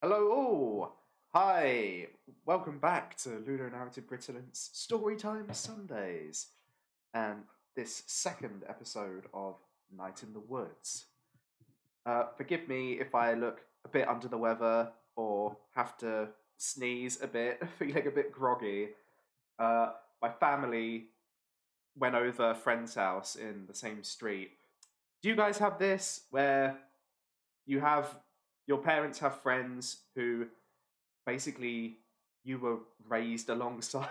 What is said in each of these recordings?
Hello all! Hi! Welcome back to Ludo Narrative Britillant's Storytime Sundays and this second episode of Night in the Woods. Forgive me if I look a bit under the weather or have to sneeze a bit, feeling a bit groggy. My family went over a friend's house in the same street. Do you guys have this where you have your parents have friends who basically you were raised alongside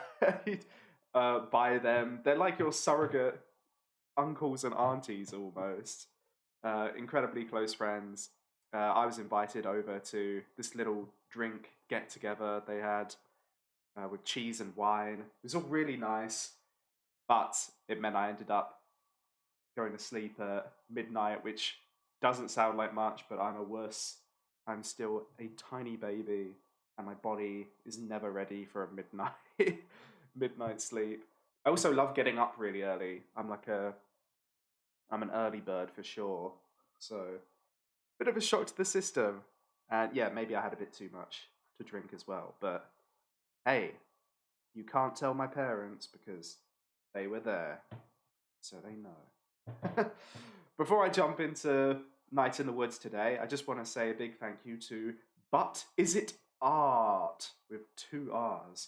by them? They're like your surrogate uncles and aunties almost. Incredibly close friends. I was invited over to this little drink get together they had with cheese and wine. It was all really nice, but it meant I ended up going to sleep at midnight, which doesn't sound like much, but I'm a wuss. I'm still a tiny baby, and my body is never ready for a midnight sleep. I also love getting up really early. I'm an early bird for sure. So, bit of a shock to the system. And yeah, maybe I had a bit too much to drink as well. But hey, you can't tell my parents because they were there. So they know. Before I jump into Night in the Woods today, I just want to say a big thank you to But Is It Art with 2 R's.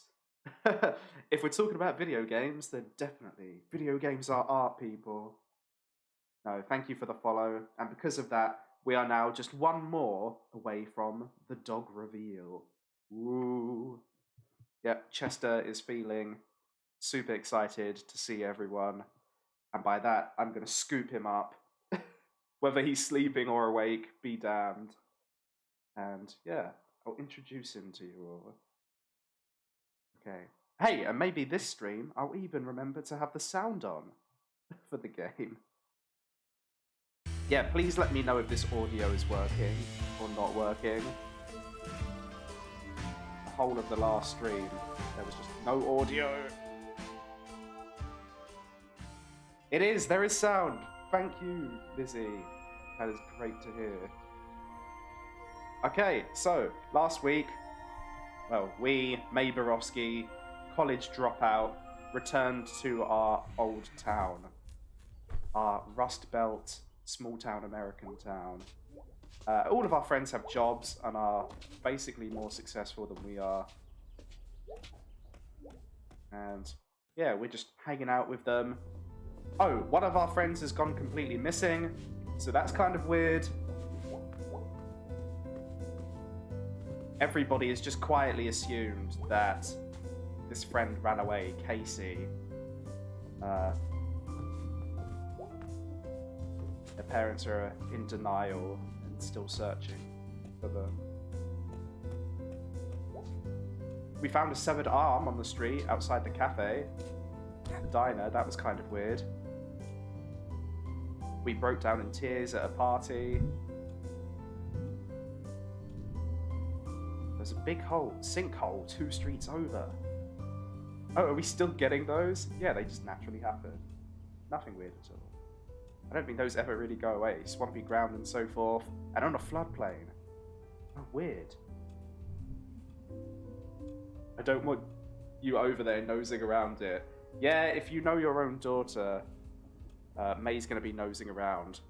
If we're talking about video games, then definitely video games are art, people. No, thank you for the follow, and because of that, we are now just one more away from the dog reveal. Woo! Yep, Chester is feeling super excited to see everyone, and by that, I'm going to scoop him up. Whether he's sleeping or awake, be damned. And yeah, I'll introduce him to you all. Okay. Hey, and maybe this stream, I'll even remember to have the sound on for the game. Yeah, please let me know if this audio is working or not working. The whole of the last stream, there was just no audio. It is, there is sound. Thank you, Lizzie. That is great to hear. Okay, so last week, well, we, May Borowski, college dropout, returned to our old town, our Rust Belt, small town American town. All of our friends have jobs and are basically more successful than we are. And yeah, we're just hanging out with them. Oh, one of our friends has gone completely missing, so that's kind of weird. Everybody has just quietly assumed that this friend ran away, Casey. Their parents are in denial and still searching for them. We found a severed arm on the street outside the cafe. The diner, that was kind of weird. We broke down in tears at a party. There's a big sinkhole 2 streets over. Oh, are we still getting those? Yeah, they just naturally happen. Nothing weird at all. I don't think those ever really go away. Swampy ground and so forth. And on a floodplain. Oh, weird. I don't want you over there nosing around it. Yeah, if you know your own daughter, May's going to be nosing around.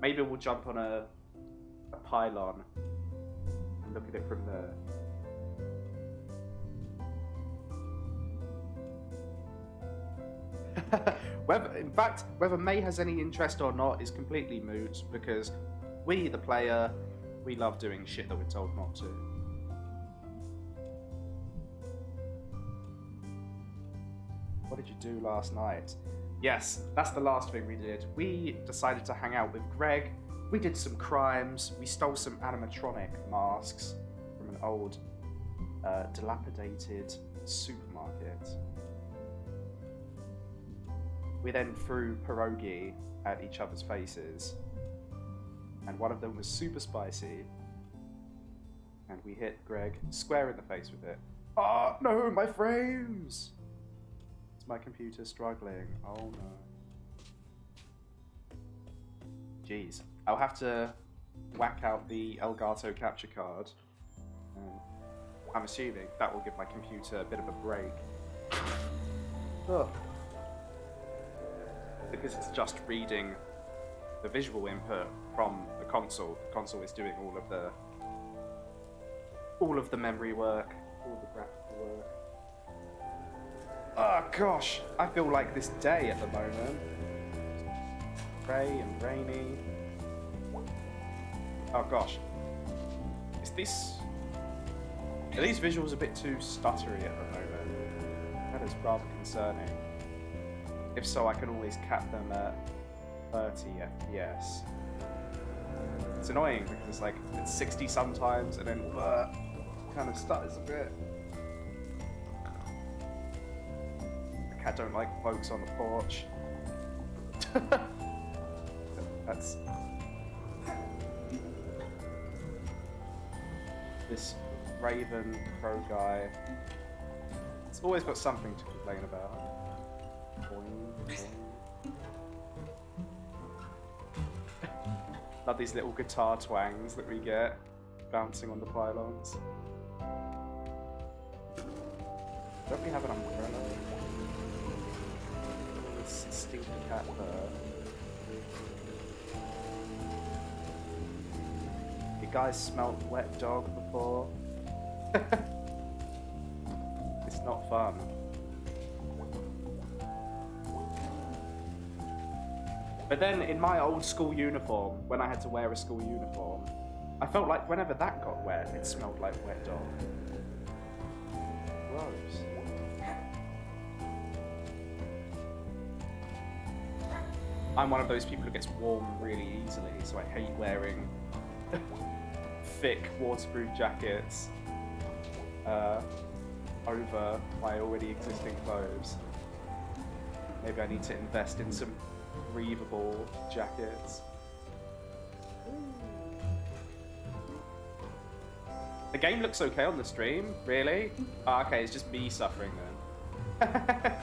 Maybe we'll jump on a pylon and look at it from there. Whether May has any interest or not is completely moot, because we, the player, we love doing shit that we're told not to. What did you do last night? Yes, that's the last thing we did. We decided to hang out with Greg. We did some crimes. We stole some animatronic masks from an old, dilapidated supermarket. We then threw pierogi at each other's faces, and one of them was super spicy, and we hit Greg square in the face with it. Oh no, my frames! Is my computer struggling? Oh no. Jeez, I'll have to whack out the Elgato capture card I'm assuming that will give my computer a bit of a break. Ugh. Because it's just reading the visual input from the console. The console is doing all of the memory work, all the graphical work. Oh gosh, I feel like this day at the moment. Grey and rainy. Oh gosh. Are these visuals a bit too stuttery at the moment? That is rather concerning. If so, I can always cap them at 30 FPS. It's annoying because it's like, it's 60 sometimes and then kind of stutters a bit. The cat don't like folks on the porch. That's... This Raven Crow guy. It's always got something to complain about. Love these little guitar twangs that we get bouncing on the pylons. Don't we have an umbrella? This stinky cat fur. You guys smelt wet dog before? It's not fun. But then in my old school uniform, when I had to wear a school uniform, I felt like whenever that got wet, it smelled like wet dog. Gross. I'm one of those people who gets warm really easily, so I hate wearing thick waterproof jackets over my already existing clothes. Maybe I need to invest in some breathable jackets. The game looks okay on the stream, really? Oh, okay, it's just me suffering then.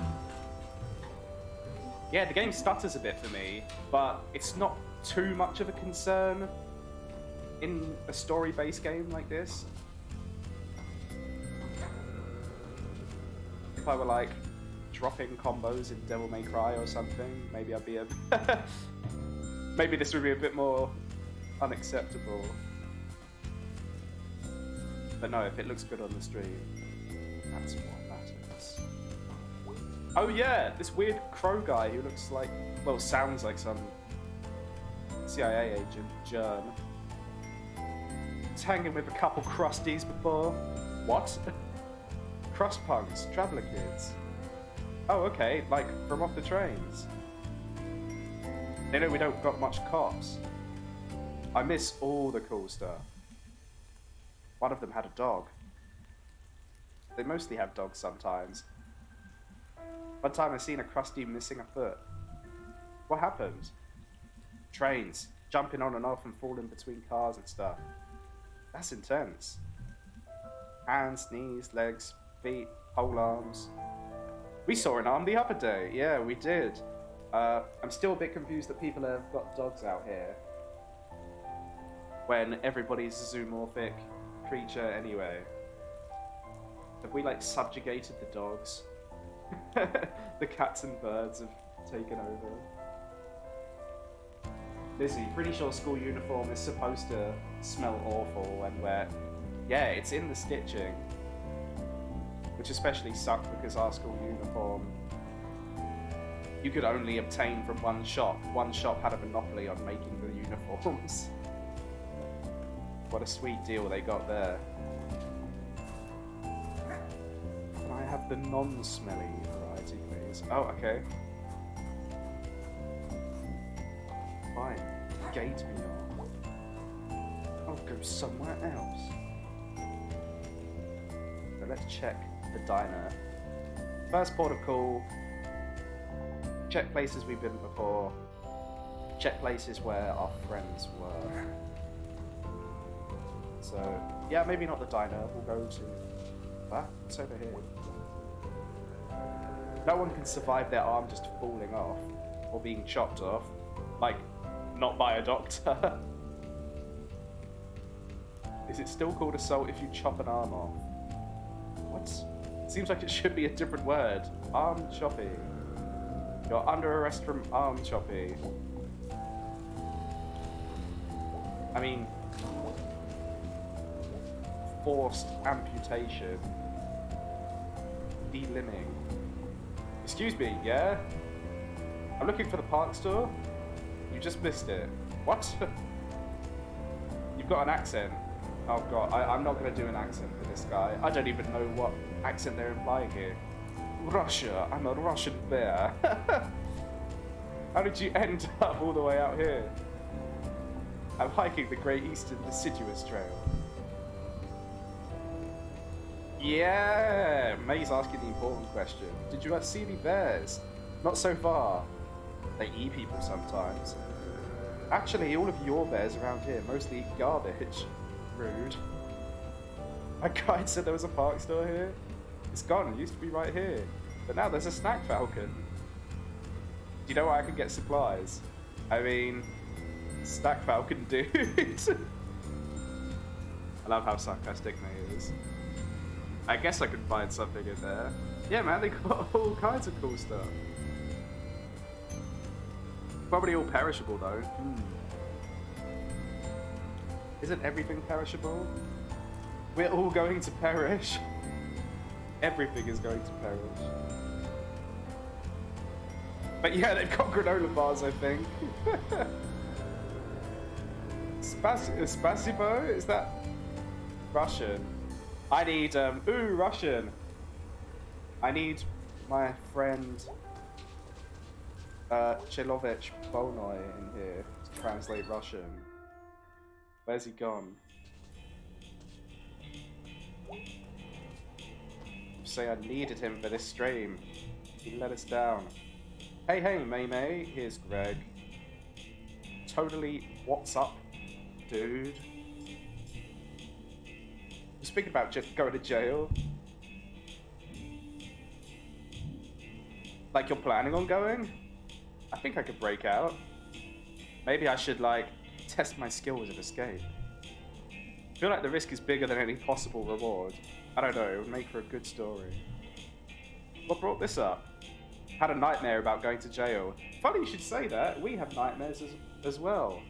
Yeah, the game stutters a bit for me, but it's not too much of a concern in a story-based game like this. If I were like dropping combos in Devil May Cry or something, maybe I'd be maybe this would be a bit more unacceptable. But no, if it looks good on the stream, that's what matters. Oh yeah, this weird crow guy who looks like, well, sounds like some CIA agent, Jern. He's hanging with a couple crusties before. What? Crust punks, traveler kids. Oh, okay, like from off the trains. They know we don't got much cops. I miss all the cool stuff. One of them had a dog. They mostly have dogs sometimes. One time I seen a crusty missing a foot. What happened? Trains, jumping on and off and falling between cars and stuff. That's intense. Hands, knees, legs, feet, whole arms. We saw an arm the other day. Yeah, we did. I'm still a bit confused that people have got dogs out here when everybody's a zoomorphic creature anyway. Have we like subjugated the dogs? The cats and birds have taken over. Lizzie, pretty sure school uniform is supposed to smell awful and wet. Yeah, it's in the stitching. Which especially sucked because our school uniform you could only obtain from one shop. One shop had a monopoly on making the uniforms. What a sweet deal they got there. Can I have the non-smelly variety, please? Oh, okay. Fine. Gate me on. I'll go somewhere else. So let's check the diner. First port of call. Check places we've been before. Check places where our friends were. So, yeah, maybe not the diner. We'll go to... What's over here? No one can survive their arm just falling off or being chopped off. Like, not by a doctor. Is it still called assault if you chop an arm off? What? Seems like it should be a different word. Arm choppy. You're under arrest from arm choppy. I mean, forced amputation. Delimbing. Excuse me, yeah? I'm looking for the park store. You just missed it. What? You've got an accent. Oh god, I'm not going to do an accent for this guy. I don't even know what accent they're implying here. Russia, I'm a Russian bear. How did you end up all the way out here? I'm hiking the Great Eastern Deciduous Trail. Yeah, May's asking the important question. Did you see any bears? Not so far. They eat people sometimes. Actually, all of your bears around here mostly eat garbage. Rude. My guide said there was a park store here. It's gone. It used to be right here. But now there's a snack falcon. Do you know where I can get supplies? I mean, snack falcon dude. I love how sarcastic May is. I guess I could find something in there. Yeah, man, they got all kinds of cool stuff. Probably all perishable, though. Isn't everything perishable? We're all going to perish. Everything is going to perish. But yeah, they've got granola bars, I think. Spasibo? Is that Russian? I need, ooh, Russian. I need my friend Chilovich Bolnoy in here to translate Russian. Where's he gone? Say I needed him for this stream. He let us down. Hey, hey, May. Here's Greg. Totally, what's up, dude? Speaking about just going to jail. Like you're planning on going? I think I could break out. Maybe I should, like, test my skills of escape. I feel like the risk is bigger than any possible reward. I don't know, it would make for a good story. What brought this up? Had a nightmare about going to jail. Funny you should say that. We have nightmares as well.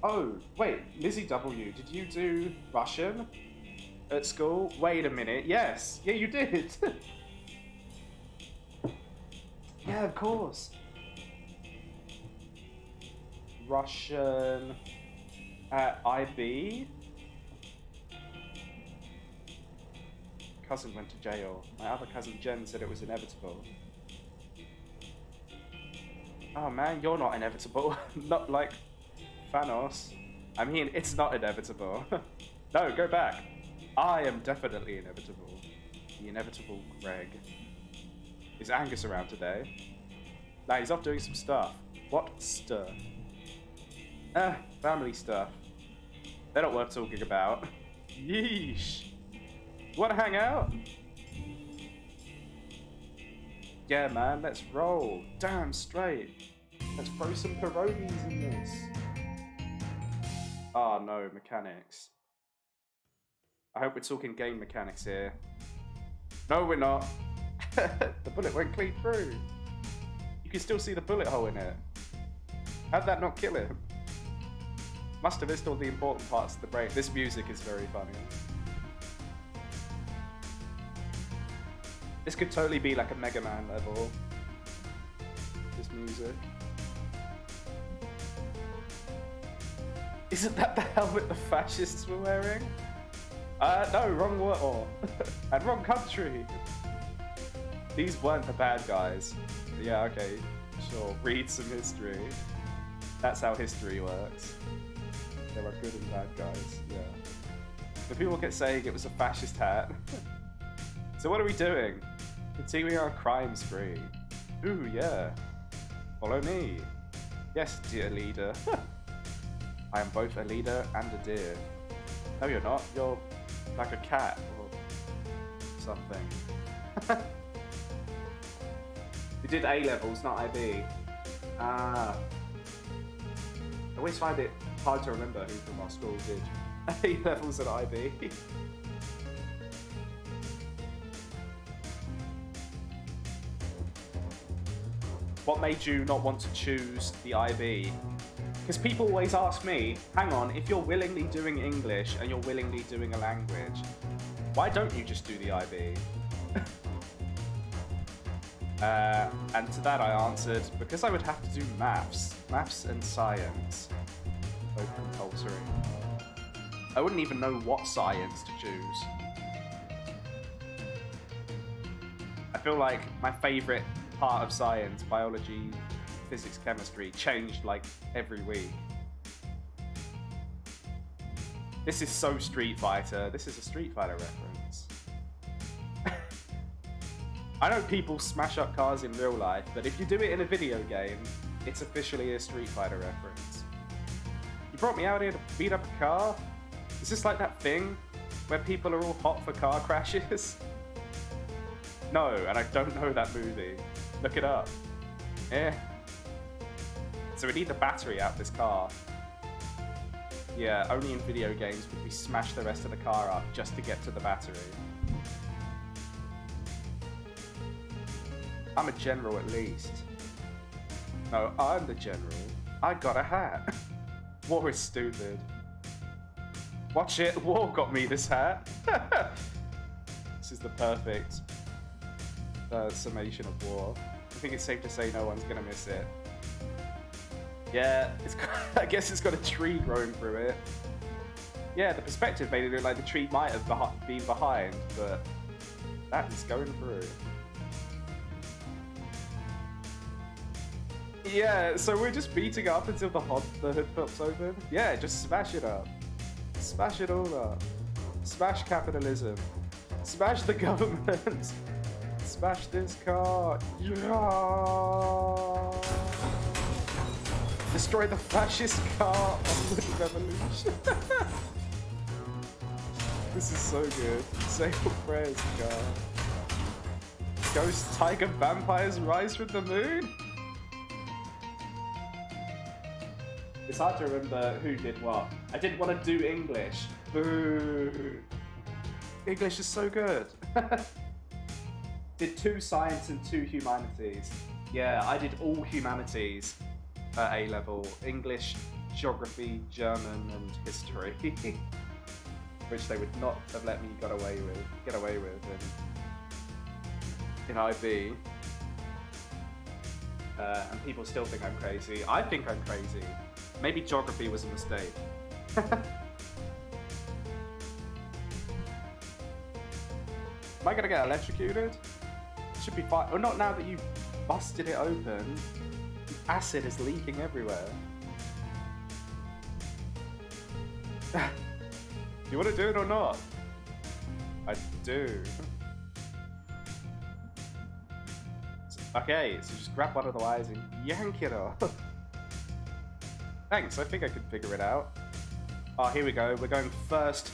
Oh, wait, Lizzie W, did you do Russian at school? Wait a minute, yes. Yeah, you did. Yeah, of course. Russian at IB? Cousin went to jail. My other cousin Jen said it was inevitable. Oh man, you're not inevitable. Not like Thanos. I mean, it's not inevitable. No, go back. I am definitely inevitable. The inevitable Greg. Is Angus around today? Nah, he's off doing some stuff. What stuff? Family stuff. They're not worth talking about. Yeesh. Want to hang out? Yeah, man, let's roll. Damn straight. Let's throw some pierogies in this. Ah, no, mechanics. I hope we're talking game mechanics here. No, we're not. The bullet went clean through. You can still see the bullet hole in it. How'd that not kill him? Must have missed all the important parts of the brain. This music is very funny. This could totally be like a Mega Man level. This music. Isn't that the helmet the fascists were wearing? No, wrong war. And wrong country. These weren't the bad guys. Yeah, okay, sure. Read some history. That's how history works. There are good and bad guys, yeah. But people kept saying it was a fascist hat. So what are we doing? Continuing our crime spree. Ooh, yeah. Follow me. Yes, dear leader. I am both a leader and a deer. No, you're not. You're like a cat or something. We did A levels, not IB. Ah. I always find it hard to remember who from our school did A levels at IB. What made you not want to choose the IB? Because people always ask me, hang on, if you're willingly doing English and you're willingly doing a language, why don't you just do the IB? And to that I answered, because I would have to do maths and science, both compulsory. I wouldn't even know what science to choose. I feel like my favourite part of science, biology, physics, chemistry, changed like every week. This is so Street Fighter. This is a Street Fighter reference. I know people smash up cars in real life, but if you do it in a video game, it's officially a Street Fighter reference. You brought me out here to beat up a car? Is this like that thing where people are all hot for car crashes? No, and I don't know that movie. Look it up. Yeah. So we need the battery out this car. Yeah, only in video games would we smash the rest of the car up just to get to the battery. I'm a general at least. No, I'm the general. I got a hat. War is stupid. Watch it, war got me this hat. This is the perfect summation of war. I think it's safe to say no one's gonna miss it. Yeah, I guess it's got a tree growing through it. Yeah, the perspective made it look like the tree might have been behind, but that is going through. Yeah, so we're just beating up until the hood pops open. Yeah, just smash it up. Smash it all up. Smash capitalism. Smash the government. Smash this car. Yeah. Destroy the fascist car of the revolution. This is so good. Say your prayers, car. Ghost tiger vampires rise from the moon? It's hard to remember who did what. I didn't want to do English. Boo. English is so good. Did 2 science and 2 humanities. Yeah, I did all humanities at A level. English, geography, German, and history. Which they would not have let me get away with in IB. And people still think I'm crazy. I think I'm crazy. Maybe geography was a mistake. Am I gonna get electrocuted? Should be fine. Oh, not now that you've busted it open. Acid is leaking everywhere. Do you want to do it or not? I do. Okay, so just grab one of the wires and yank it off. Thanks, I think I can figure it out. Oh, here we go. We're going first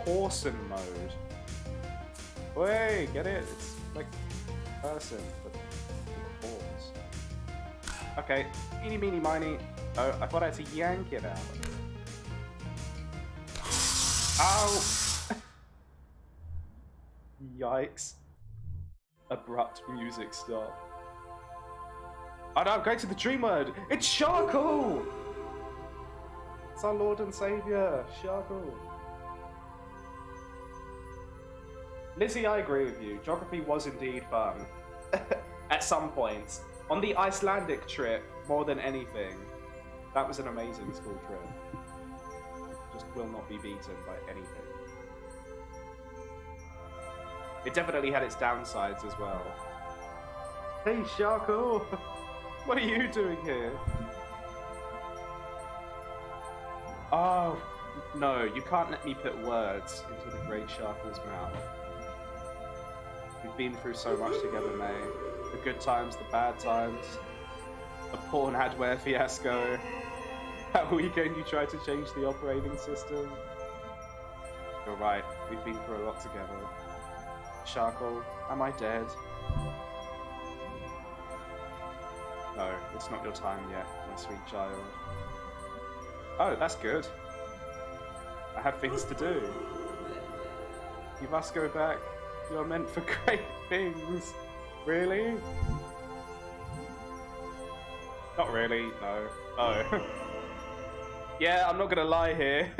Possum mode. Wait, get it? It's like person, but horse. Okay, eeny, meeny, miny. Oh, I thought I had to yank it out. Ow! Yikes. Abrupt music stop. Oh no, I'm going to the dream word! It's charcoal! It's our Lord and Saviour, charcoal. Lizzie, I agree with you. Geography was indeed fun. At some points. On the Icelandic trip, more than anything. That was an amazing school trip. Just will not be beaten by anything. It definitely had its downsides as well. Hey, Sharko! What are you doing here? Oh, no, you can't let me put words into the great Sharko's mouth. We've been through so much together, May. The good times, the bad times. A porn adware fiasco. That weekend you tried to change the operating system. You're right, we've been through a lot together. Sharko, am I dead? No, it's not your time yet, my sweet child. Oh, that's good. I have things to do. You must go back. You are meant for great things. Really? Not really, no. Oh. Yeah, I'm not gonna lie here.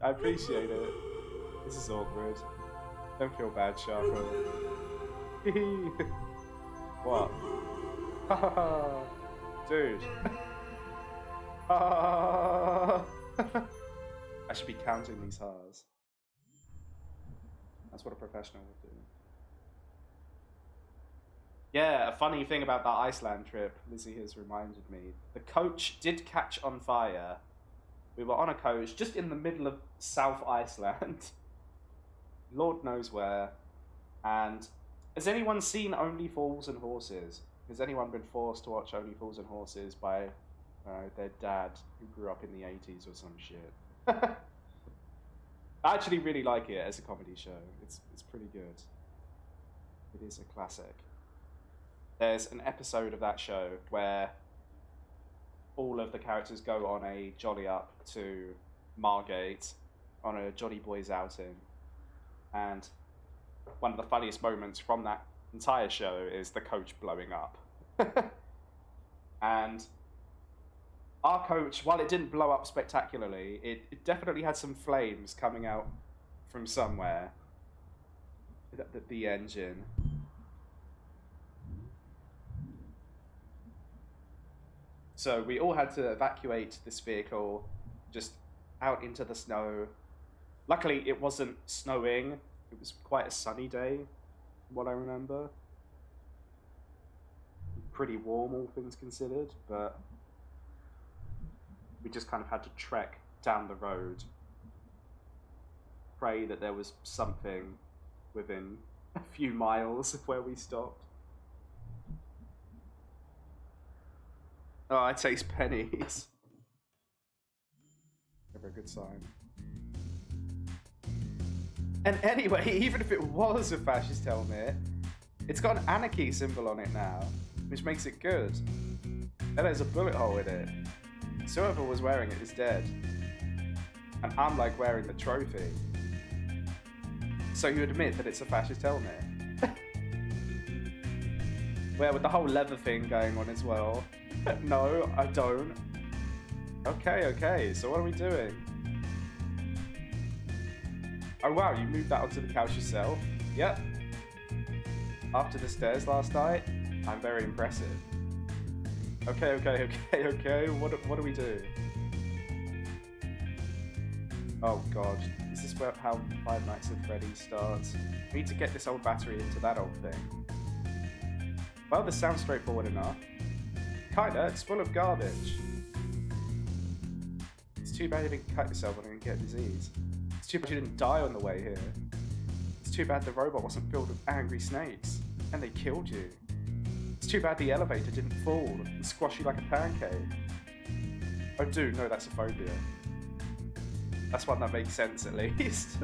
I appreciate it. This is awkward. Don't feel bad, Sharko. What? Dude. I should be counting these ha's. That's what a professional would do. Yeah, a funny thing about that Iceland trip, Lizzie has reminded me. The coach did catch on fire. We were on a coach just in the middle of South Iceland. Lord knows where. And has anyone seen Only Fools and Horses? Has anyone been forced to watch Only Fools and Horses by their dad who grew up in the 80s or some shit? I actually really like it as a comedy show. It's pretty good. It is a classic. There's an episode of that show where all of the characters go on a jolly up to Margate on a Johnny Boys outing. And one of the funniest moments from that entire show is the coach blowing up. And our coach, while it didn't blow up spectacularly, it definitely had some flames coming out from somewhere. The engine. So we all had to evacuate this vehicle just out into the snow. Luckily, it wasn't snowing. It was quite a sunny day, from what I remember. Pretty warm, all things considered, but we just kind of had to trek down the road. Pray that there was something within a few miles of where we stopped. Oh, I taste pennies. Never a good sign. And anyway, even if it was a fascist helmet, it's got an anarchy symbol on it now, which makes it good. And there's a bullet hole in it. So whoever was wearing it is dead. And I'm like wearing the trophy. So you admit that it's a fascist helmet? Where with the whole leather thing going on as well. No, I don't. Okay, so what are we doing? Oh wow, you moved that onto the couch yourself? Yep. After the stairs last night? I'm very impressive. Okay, what do we do? Oh god, is this how Five Nights at Freddy's starts? We need to get this old battery into that old thing. Well, this sounds straightforward enough. Kinda, it's full of garbage. It's too bad you didn't cut yourself and get disease. It's too bad you didn't die on the way here. It's too bad the robot wasn't filled with angry snakes, and they killed you. It's too bad the elevator didn't fall and squash you like a pancake. Oh dude, no, that's a phobia. That's one that makes sense at least.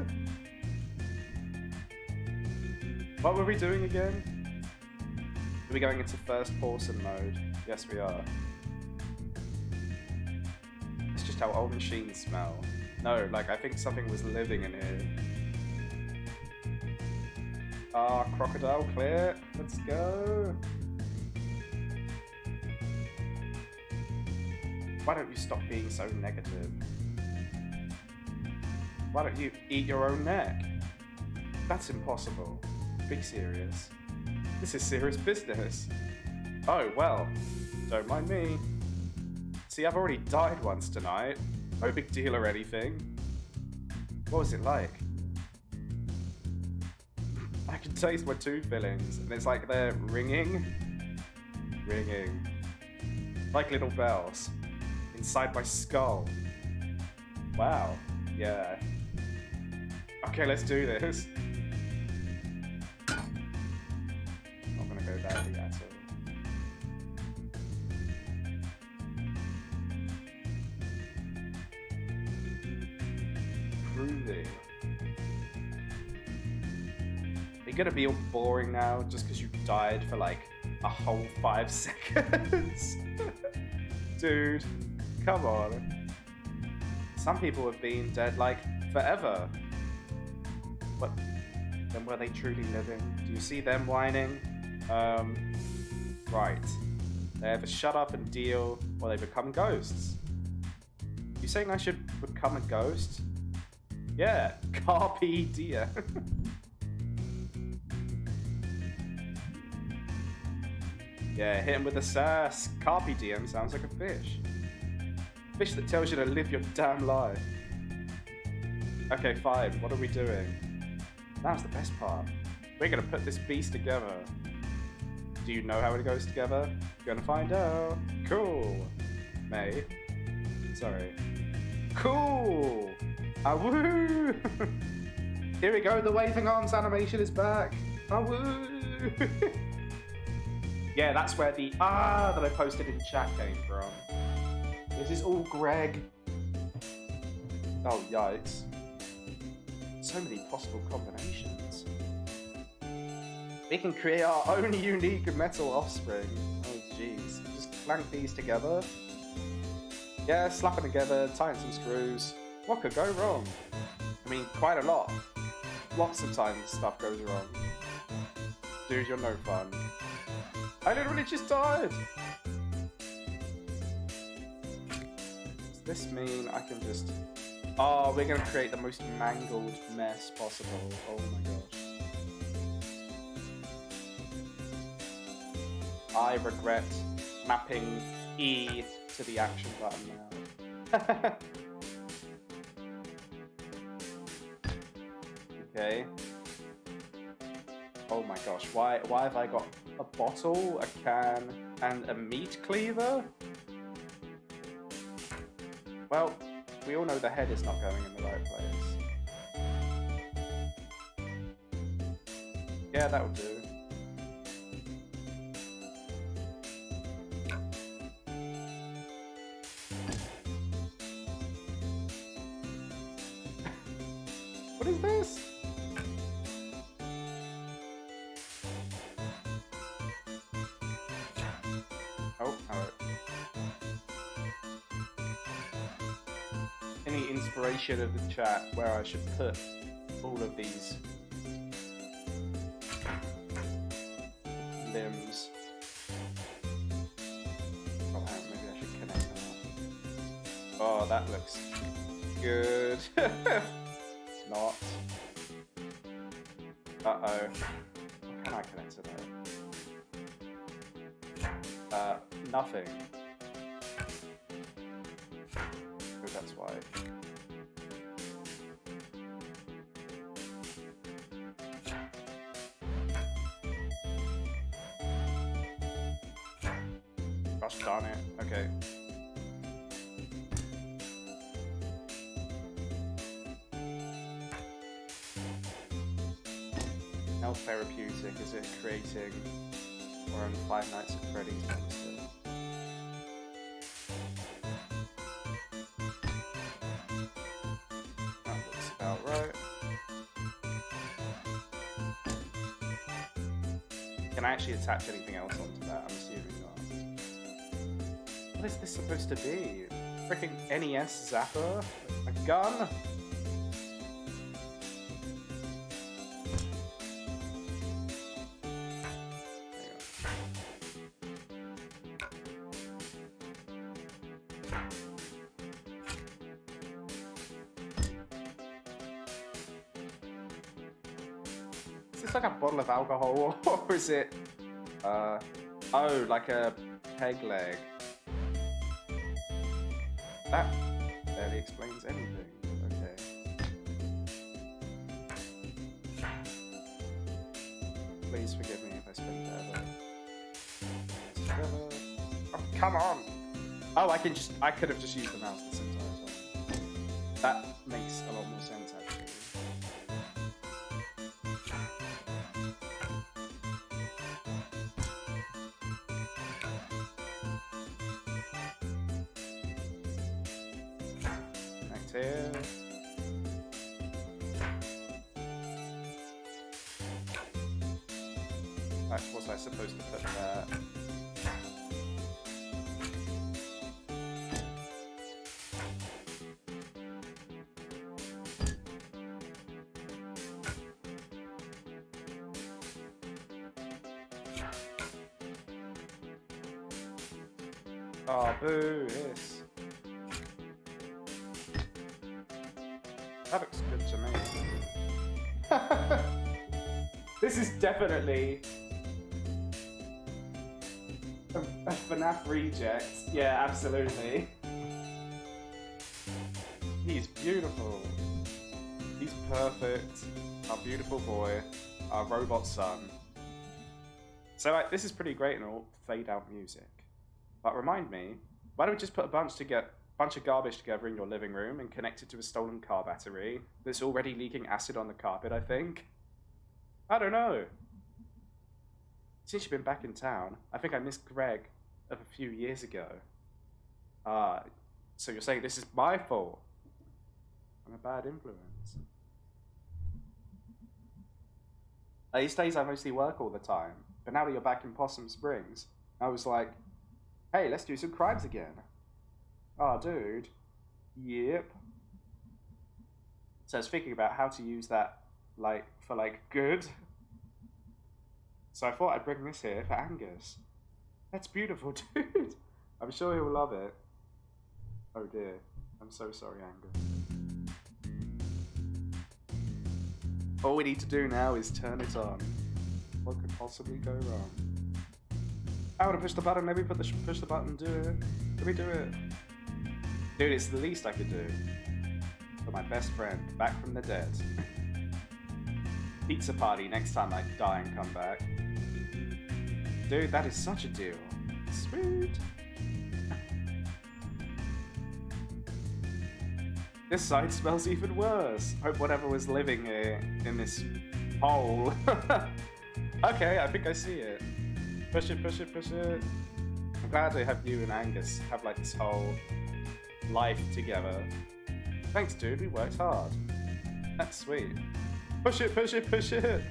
What were we doing again? Are we going into first person mode? Yes, we are. It's just how old machines smell. No, like, I think something was living in here. Ah, crocodile clear. Let's go. Why don't you stop being so negative? Why don't you eat your own neck? That's impossible. Be serious. This is serious business. Oh, well, don't mind me. See, I've already died once tonight. No big deal or anything. What was it like? I can taste my tooth fillings, and it's like they're ringing. Ringing. Like little bells. Inside my skull. Wow. Yeah. Okay, let's do this. Not gonna go badly at all. Cruisin. Are you gonna be all boring now just because you died for like a whole 5 seconds? Dude, come on. Some people have been dead, like, forever. But then were they truly living? Do you see them whining? Right. They either shut up and deal, or they become ghosts. You saying I should become a ghost? Yeah, carpe diem. Yeah, hit him with the sass. Carpe diem sounds like a fish. Fish that tells you to live your damn life. Okay, fine. What are we doing? Now's the best part. We're gonna put this beast together. Do you know how it goes together? Gonna find out. Cool. May. Sorry. Cool. Ah woo. Here we go. The waving arms animation is back. Ah woo. Yeah, that's where the that I posted in chat came from. This is all Greg. Oh, yikes. So many possible combinations. We can create our own unique metal offspring. Oh, jeez. Just clank these together. Yeah, slap them together, tighten some screws. What could go wrong? I mean, quite a lot. Lots of times stuff goes wrong. Dude, you're no fun. I literally just died! Does this mean I can just... Oh, we're gonna create the most mangled mess possible. Oh my gosh. I regret mapping E to the action button now. Okay. Oh my gosh, why have I got a bottle, a can, and a meat cleaver? Well, we all know the head is not going in the right place. Yeah, that would do. What is this? Oh, alright. Any inspiration of the chat where I should put all of these limbs? Oh, maybe I should connect them up. Oh, that looks good. Not. Uh-oh. What can I connect to that? Nothing. Oh, that's why. Gosh darn it. Okay. How therapeutic is it creating or on Five Nights at Freddy's monster? That looks about right. Can I actually attach anything else onto that? I'm assuming not. What is this supposed to be? Freaking NES zapper? A gun? Is this like a bottle of alcohol, or is it, oh, like a peg leg? That barely explains anything. Okay. Please forgive me if I spin forever. Oh, come on! Oh, I could have just used the mouse this entire time. That makes a lot more sense, actually. Here. Right, was I supposed to put that? Oh, boo, yes. That looks good to me. This is definitely a FNAF reject. Yeah, absolutely. He's beautiful. He's perfect. Our beautiful boy. Our robot son. So, like, this is pretty great and all fade out music. But remind me, why don't we just put a bunch of garbage together in your living room and connect it to a stolen car battery that's already leaking acid on the carpet, I think? I don't know. Since you've been back in town, I think I missed Greg of a few years ago. So you're saying this is my fault? I'm a bad influence. These days I mostly work all the time, but now that you're back in Possum Springs, I was like, hey, let's do some crimes again. Oh, dude. Yep. So I was thinking about how to use that, for good. So I thought I'd bring this here for Angus. That's beautiful, dude. I'm sure he'll love it. Oh dear. I'm so sorry, Angus. All we need to do now is turn it on. What could possibly go wrong? I want to push the button. Let me push the button. Do it. Let me do it. Dude, it's the least I could do. For my best friend, back from the dead. Pizza party next time I die and come back. Dude, that is such a deal. Sweet. This side smells even worse. Hope whatever was living here in this hole. Okay, I think I see it. Push it, push it, push it. I'm glad to have you and Angus have this whole life together. Thanks, dude. We worked hard. That's sweet. Push it, push it, push it.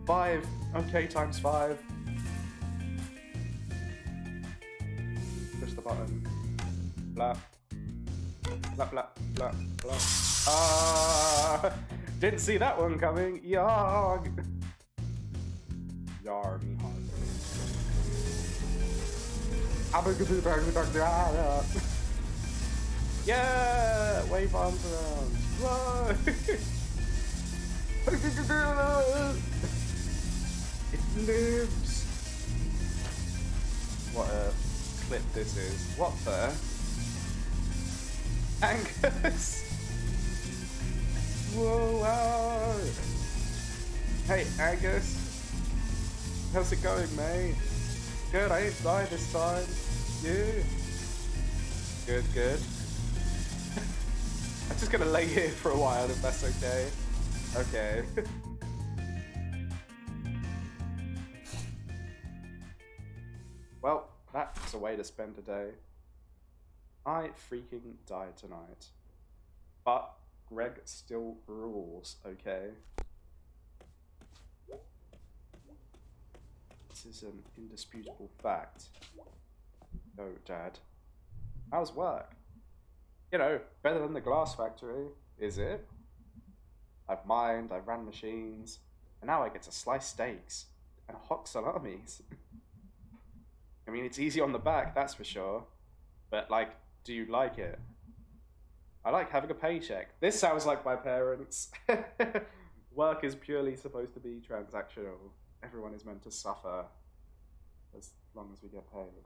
5. Okay, times 5. Push the button. Blah. Blah, blah, blah, blah. Didn't see that one coming. Yarg. Yar me hard. Yeah! Wave arms around. Whoa! It lives. What a clip this is. What the? Angus! Whoa, wow! Hey, Angus! How's it going, mate? Good, I ain't died this time. Yeah. Good, good. I'm just gonna lay here for a while if that's okay. Okay. Well, that's a way to spend a day. I freaking died tonight. But Greg still rules, okay? This is an indisputable fact. Oh, Dad. How's work? You know, better than the glass factory, is it? I've mined, I've ran machines, and now I get to slice steaks and hock salamis. I mean, it's easy on the back, that's for sure. But, do you like it? I like having a paycheck. This sounds like my parents. Work is purely supposed to be transactional. Everyone is meant to suffer as long as we get paid.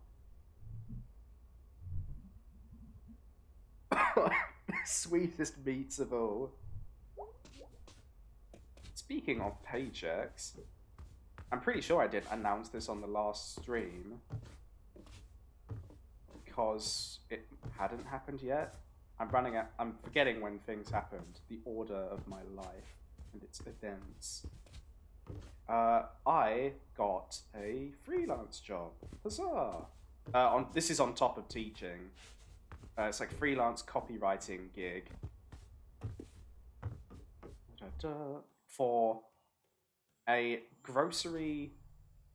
Sweetest meats of all. Speaking of paychecks, I'm pretty sure I didn't announce this on the last stream because it hadn't happened yet. I'm forgetting when things happened, the order of my life and its events. I got a freelance job. Huzzah! This is on top of teaching. It's like freelance copywriting gig for a grocery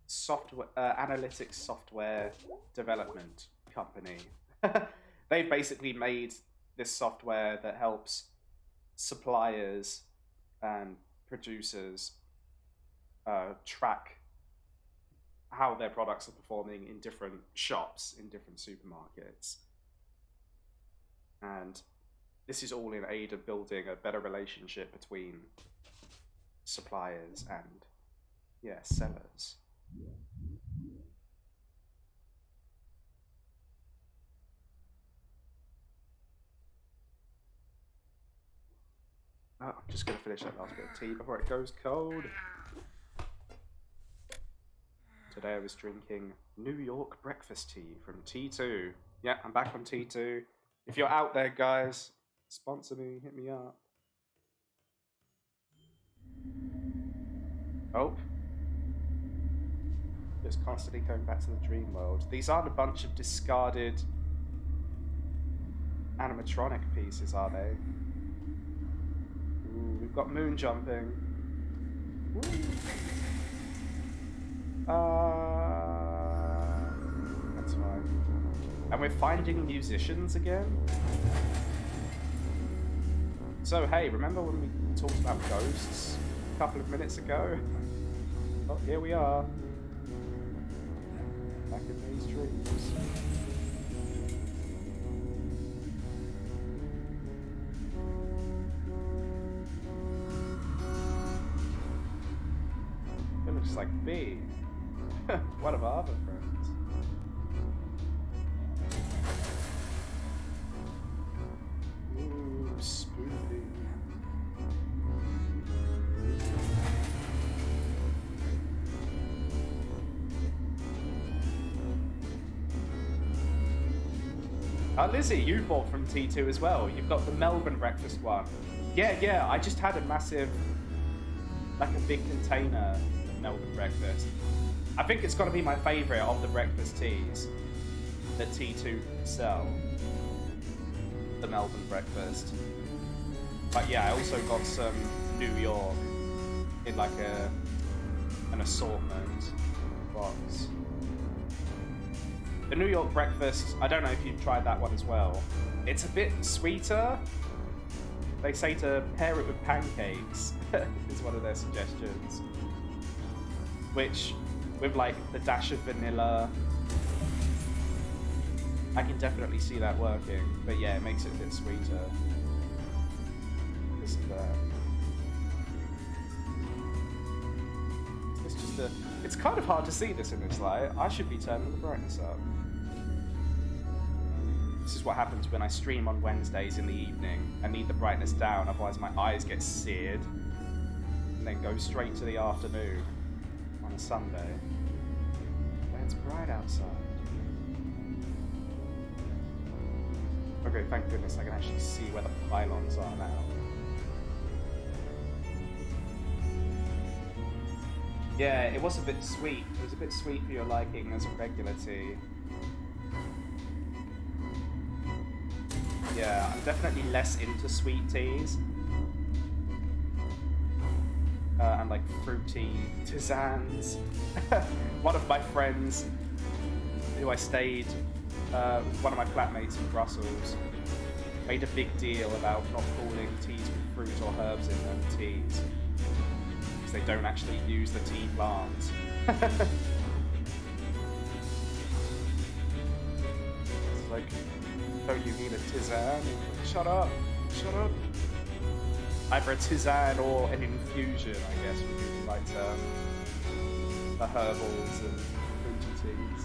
software analytics software development company. They've basically made this software that helps suppliers and producers track how their products are performing in different shops, in different supermarkets. And this is all in aid of building a better relationship between suppliers and, yeah, sellers. Oh, I'm just going to finish that last bit of tea before it goes cold. Today I was drinking New York breakfast tea from T2. Yeah, I'm back on T2. If you're out there, guys, sponsor me, hit me up. Oh. Just constantly going back to the dream world. These aren't a bunch of discarded animatronic pieces, are they? Ooh, we've got moon jumping. That's fine. And we're finding musicians again? So, hey, remember when we talked about ghosts a couple of minutes ago? Oh, here we are. Back in these dreams. It looks like B. One of our other friends. Ooh, spooky. Lizzie, you bought from T2 as well. You've got the Melbourne breakfast one. Yeah, I just had a massive, like a big container of Melbourne breakfast. I think it's got to be my favourite of the breakfast teas that T2 sell. The Melbourne breakfast. But yeah, I also got some New York in like an assortment box. The New York breakfast, I don't know if you've tried that one as well. It's a bit sweeter. They say to pair it with pancakes, is one of their suggestions. Which, with like the dash of vanilla, I can definitely see that working. But yeah, it makes it a bit sweeter. This and that. It's just a... It's kind of hard to see this in this light. I should be turning the brightness up. This is what happens when I stream on Wednesdays in the evening. I need the brightness down, otherwise my eyes get seared. And then go straight to the afternoon on a Sunday. When it's bright outside. Okay, thank goodness I can actually see where the pylons are now. Yeah, it was a bit sweet. It was a bit sweet for your liking as a regular tea. Yeah, I'm definitely less into sweet teas. And like fruity tisanes. One of my friends who I stayed, one of my flatmates in Brussels, made a big deal about not calling teas with fruit or herbs in them teas. Because they don't actually use the tea plant. It's like, don't you need a tisane? Shut up! Shut up! Either a tisane or an infusion, I guess, would be like the herbals and fruity teas.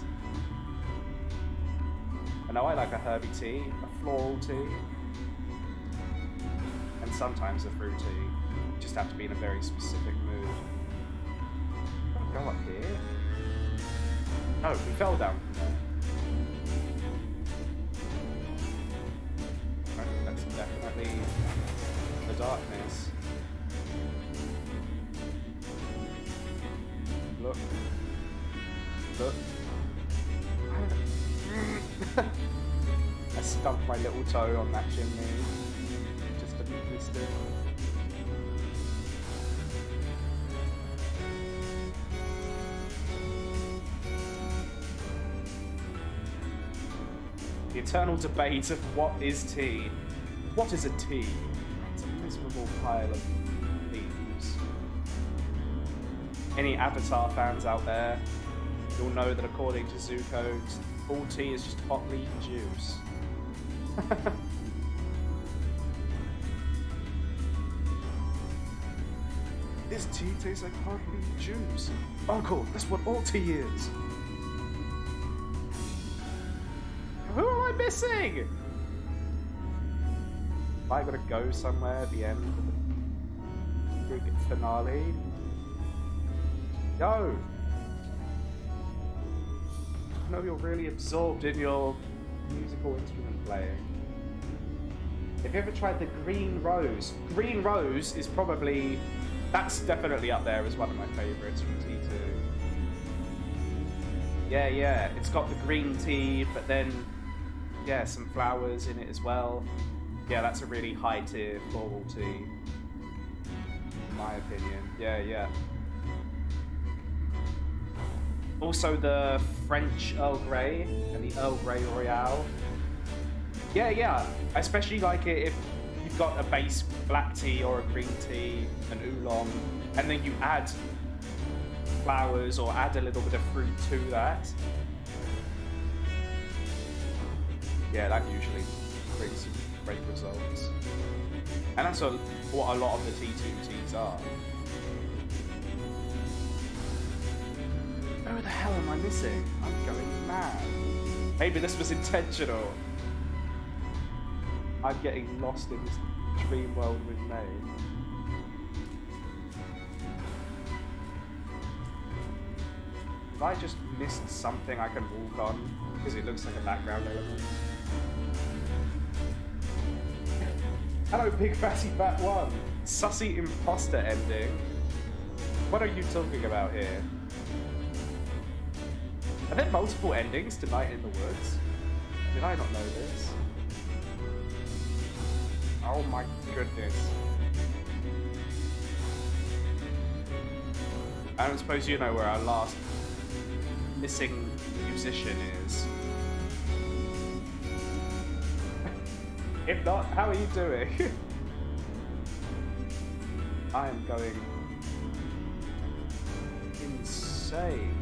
I know I like a herby tea, a floral tea, and sometimes a fruity. You just have to be in a very specific mood. Don't go up here. No, we fell down from there. That's definitely the darkness. Look. Look. I stumped my little toe on that chimney. Just to be twisted. The eternal debate of what is tea. What is a tea? It's a miserable pile of leaves. Any Avatar fans out there? you'll know that according to zoo codes, all tea is just hot leaf juice. This tea tastes like hot leaf juice. Uncle, that's what all tea is. Who am I missing? Have I got to go somewhere at the end of the big finale? Go! I know you're really absorbed in your musical instrument playing. Have you ever tried the green rose? Green rose is probably... That's definitely up there as one of my favourites from T2. Yeah, it's got the green tea, but then, yeah, some flowers in it as well. Yeah, that's a really high tier floral tea, in my opinion. Yeah. Also the French Earl Grey and the Earl Grey Royale. Yeah, I especially like it if you've got a base black tea or a green tea, an oolong, and then you add flowers or add a little bit of fruit to that. Yeah, that usually brings some great results. And that's what a lot of the T2 teas are. Where the hell am I missing? I'm going mad. Maybe this was intentional. I'm getting lost in this dream world we've made. Have I just missed something I can walk on? Because it looks like a background element. Hello, Big Fatty Fat One. Sussy imposter ending. What are you talking about here? Are there multiple endings to Night in the Woods? Did I not know this? Oh my goodness. I don't suppose you know where our last missing musician is. If not, how are you doing? I am going insane.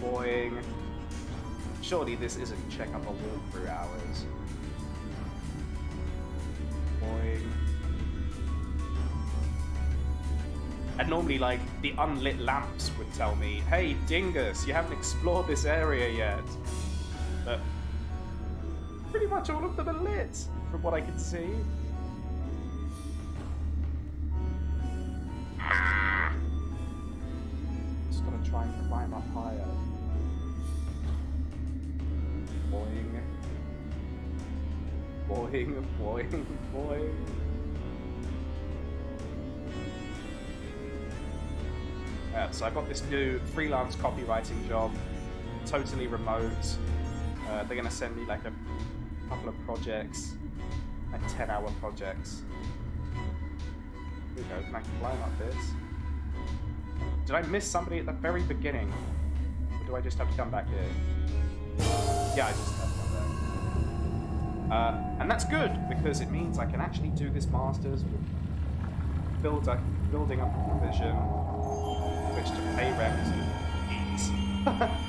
Boing. Surely this isn't check up on walkthrough hours. Boing. And normally, like, the unlit lamps would tell me, hey, Dingus, you haven't explored this area yet. But pretty much all of them are lit, from what I can see. Just gotta try and climb up higher. Boing. Yeah, so I got this new freelance copywriting job, totally remote. They're gonna send me like a couple of projects, like 10-hour projects. Here we go, can I climb up this? Did I miss somebody at the very beginning? Or do I just have to come back here? Yeah, I just have to come back. And that's good, because it means I can actually do this Masters with building up a provision, which to pay rent and eat.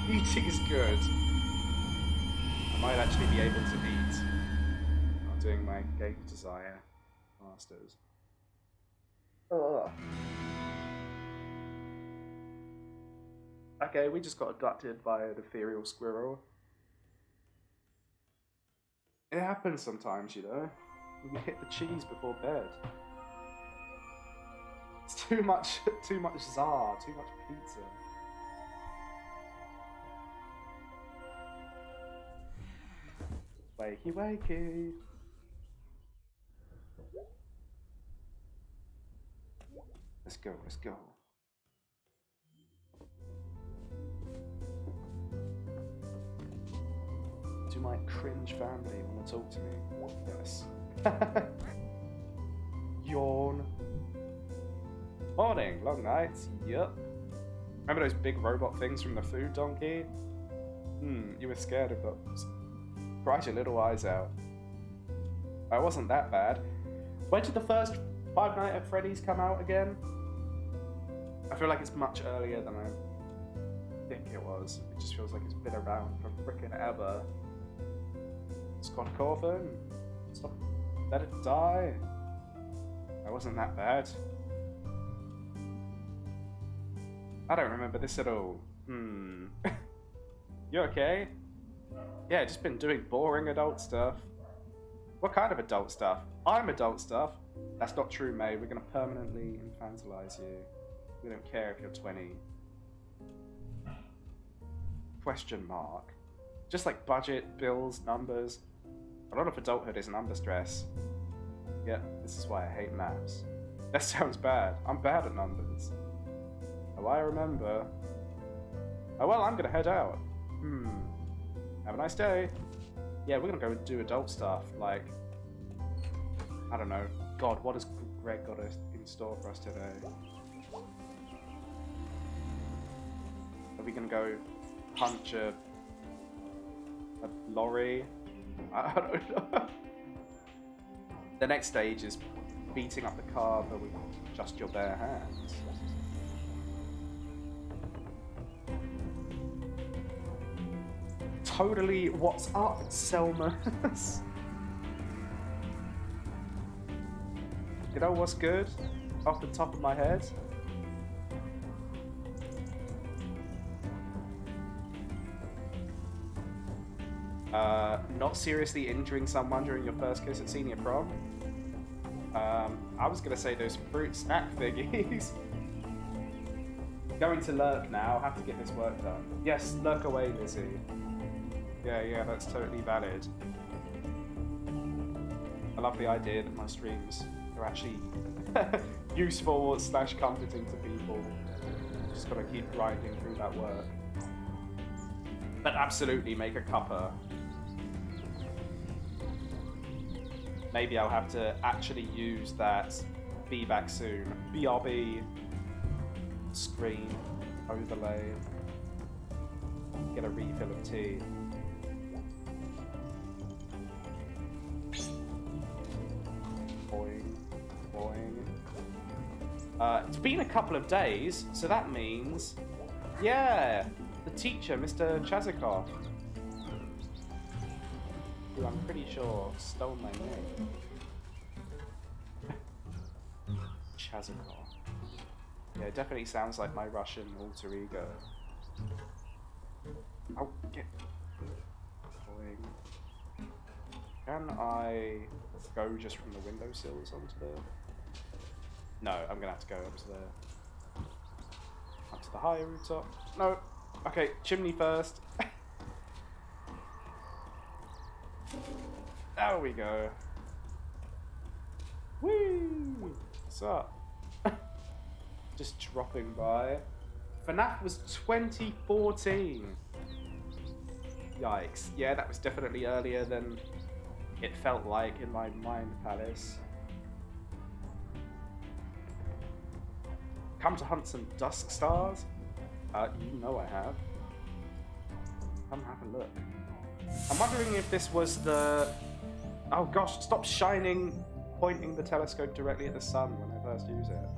Eating is good. I might actually be able to eat while doing my game design Masters. Ugh. Okay, we just got abducted by an ethereal squirrel. It happens sometimes, you know. You hit the cheese before bed. It's too much czar, too much pizza. Wakey. Let's go. Do my cringe family want to talk to me? Yes. Yawn. Morning, long nights. Yup. Remember those big robot things from the food donkey? You were scared of those. Cried your little eyes out. I wasn't that bad. When did the first Five Nights at Freddy's come out again? I feel like it's much earlier than I think it was. It just feels like it's been around for frickin' ever. Scott Cawthon, stop, let it die. That wasn't that bad. I don't remember this at all. You okay? Yeah, just been doing boring adult stuff. What kind of adult stuff? I'm adult stuff. That's not true, May. We're gonna permanently infantilize you. We don't care if you're 20. Question mark. Just like budget, bills, numbers. A lot of adulthood is an under stress. Yeah, this is why I hate maths. That sounds bad. I'm bad at numbers. Oh, I remember. Oh well, I'm gonna head out. Have a nice day. Yeah, we're gonna go and do adult stuff, like, I don't know. God, what has Greg got in store for us today? Are we gonna go punch a lorry? I don't know. The next stage is beating up the car, but with just your bare hands. Totally, what's up, Selma? You know what's good? Off the top of my head? Not seriously injuring someone during your first kiss at senior prom. I was gonna say those fruit snack figgies. Going to lurk now, have to get this work done. Yes, lurk away, Lizzie. Yeah, that's totally valid. I love the idea that my streams are actually useful / comforting to people. Just gotta keep grinding through that work. But absolutely make a cuppa. Maybe I'll have to actually use that Be Back Soon BRB screen overlay. Get a refill of tea. Boing, boing. It's been a couple of days, so that means, yeah, the teacher, Mr. Chazikov, who I'm pretty sure stole my name. Chazikov. Yeah, it definitely sounds like my Russian alter ego. Oh, get. Can I go just from the windowsills onto the... No, I'm gonna have to go up to the higher rooftop. No. Okay, chimney first. There we go. Whee! What's up? Just dropping by. FNAF was 2014. Yikes. Yeah, that was definitely earlier than it felt like in my mind palace. Come to hunt some dusk stars? You know I have. Come have a look. I'm wondering if this was the... Oh gosh, stop pointing the telescope directly at the sun when I first use it.